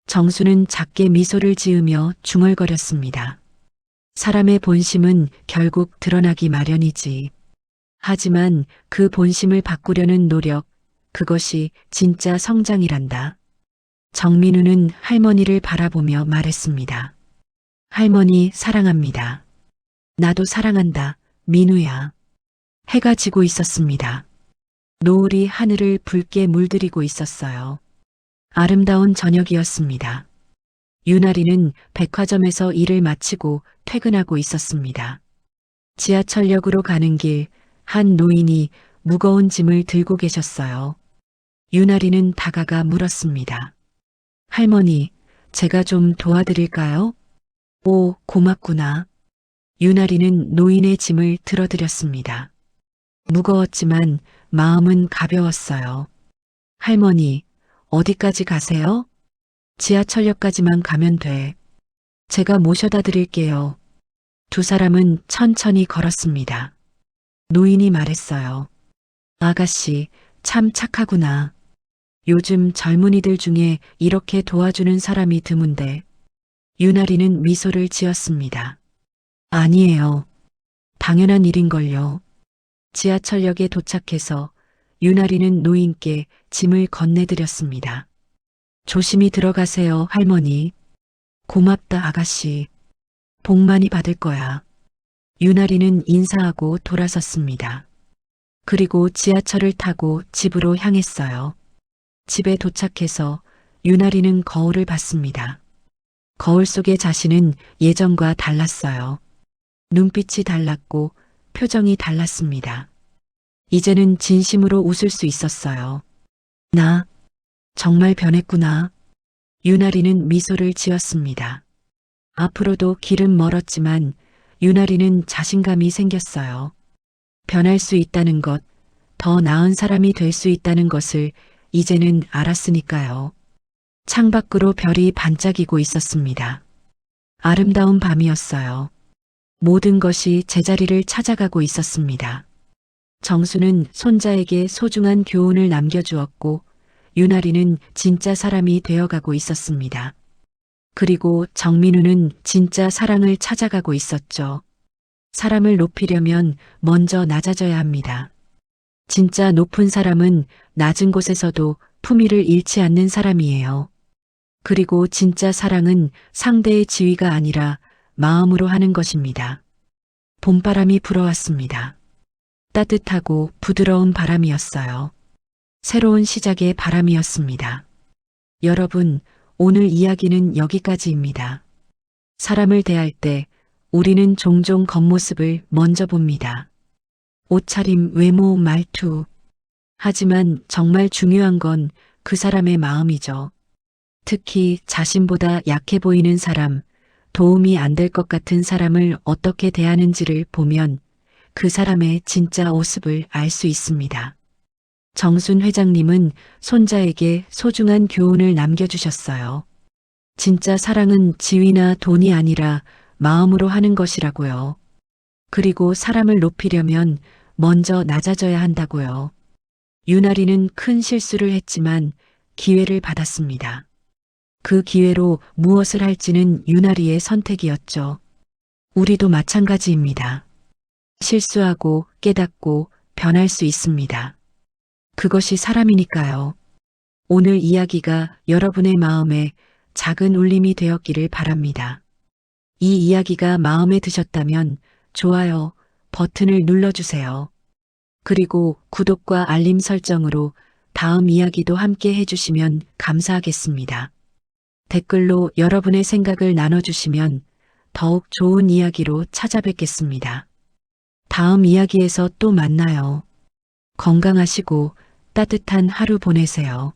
정수는 작게 미소를 지으며 중얼거렸습니다. 사람의 본심은 결국 드러나기 마련이지. 하지만 그 본심을 바꾸려는 노력, 그것이 진짜 성장이란다. 정민우는 할머니를 바라보며 말했습니다. 할머니 사랑합니다. 나도 사랑한다, 민우야. 해가 지고 있었습니다. 노을이 하늘을 붉게 물들이고 있었어요. 아름다운 저녁이었습니다. 유나리는 백화점에서 일을 마치고 퇴근하고 있었습니다. 지하철역으로 가는 길, 한 노인이 무거운 짐을 들고 계셨어요. 유나리는 다가가 물었습니다. 할머니, 제가 좀 도와드릴까요? 오, 고맙구나. 유나리는 노인의 짐을 들어드렸습니다. 무거웠지만 마음은 가벼웠어요. 할머니, 어디까지 가세요? 지하철역까지만 가면 돼. 제가 모셔다 드릴게요. 두 사람은 천천히 걸었습니다. 노인이 말했어요. 아가씨, 참 착하구나. 요즘 젊은이들 중에 이렇게 도와주는 사람이 드문데. 유나리는 미소를 지었습니다. 아니에요. 당연한 일인걸요. 지하철역에 도착해서 유나리는 노인께 짐을 건네드렸습니다. 조심히 들어가세요, 할머니. 고맙다, 아가씨. 복 많이 받을 거야. 유나리는 인사하고 돌아섰습니다. 그리고 지하철을 타고 집으로 향했어요. 집에 도착해서 유나리는 거울을 봤습니다. 거울 속의 자신은 예전과 달랐어요. 눈빛이 달랐고 표정이 달랐습니다. 이제는 진심으로 웃을 수 있었어요. 나 정말 변했구나. 유나리는 미소를 지었습니다. 앞으로도 길은 멀었지만 유나리는 자신감이 생겼어요. 변할 수 있다는 것, 더 나은 사람이 될 수 있다는 것을 이제는 알았으니까요. 창밖으로 별이 반짝이고 있었습니다. 아름다운 밤이었어요. 모든 것이 제자리를 찾아가고 있었습니다. 정수는 손자에게 소중한 교훈을 남겨주었고 유나리는 진짜 사람이 되어가고 있었습니다. 그리고 정민우는 진짜 사랑을 찾아가고 있었죠. 사람을 높이려면 먼저 낮아져야 합니다. 진짜 높은 사람은 낮은 곳에서도 품위를 잃지 않는 사람이에요. 그리고 진짜 사랑은 상대의 지위가 아니라 마음으로 하는 것입니다. 봄바람이 불어왔습니다. 따뜻하고 부드러운 바람이었어요. 새로운 시작의 바람이었습니다. 여러분, 오늘 이야기는 여기까지입니다. 사람을 대할 때 우리는 종종 겉모습을 먼저 봅니다. 옷차림, 외모, 말투. 하지만 정말 중요한 건 그 사람의 마음이죠. 특히 자신보다 약해 보이는 사람, 도움이 안 될 것 같은 사람을 어떻게 대하는지를 보면 그 사람의 진짜 모습을 알 수 있습니다. 정순 회장님은 손자에게 소중한 교훈을 남겨주셨어요. 진짜 사랑은 지위나 돈이 아니라 마음으로 하는 것이라고요. 그리고 사람을 높이려면 먼저 낮아져야 한다고요. 유나리는 큰 실수를 했지만 기회를 받았습니다. 그 기회로 무엇을 할지는 유나리의 선택이었죠. 우리도 마찬가지입니다. 실수하고 깨닫고 변할 수 있습니다. 그것이 사람이니까요. 오늘 이야기가 여러분의 마음에 작은 울림이 되었기를 바랍니다. 이 이야기가 마음에 드셨다면 좋아요 버튼을 눌러주세요. 그리고 구독과 알림 설정으로 다음 이야기도 함께 해주시면 감사하겠습니다. 댓글로 여러분의 생각을 나눠주시면 더욱 좋은 이야기로 찾아뵙겠습니다. 다음 이야기에서 또 만나요. 건강하시고 따뜻한 하루 보내세요.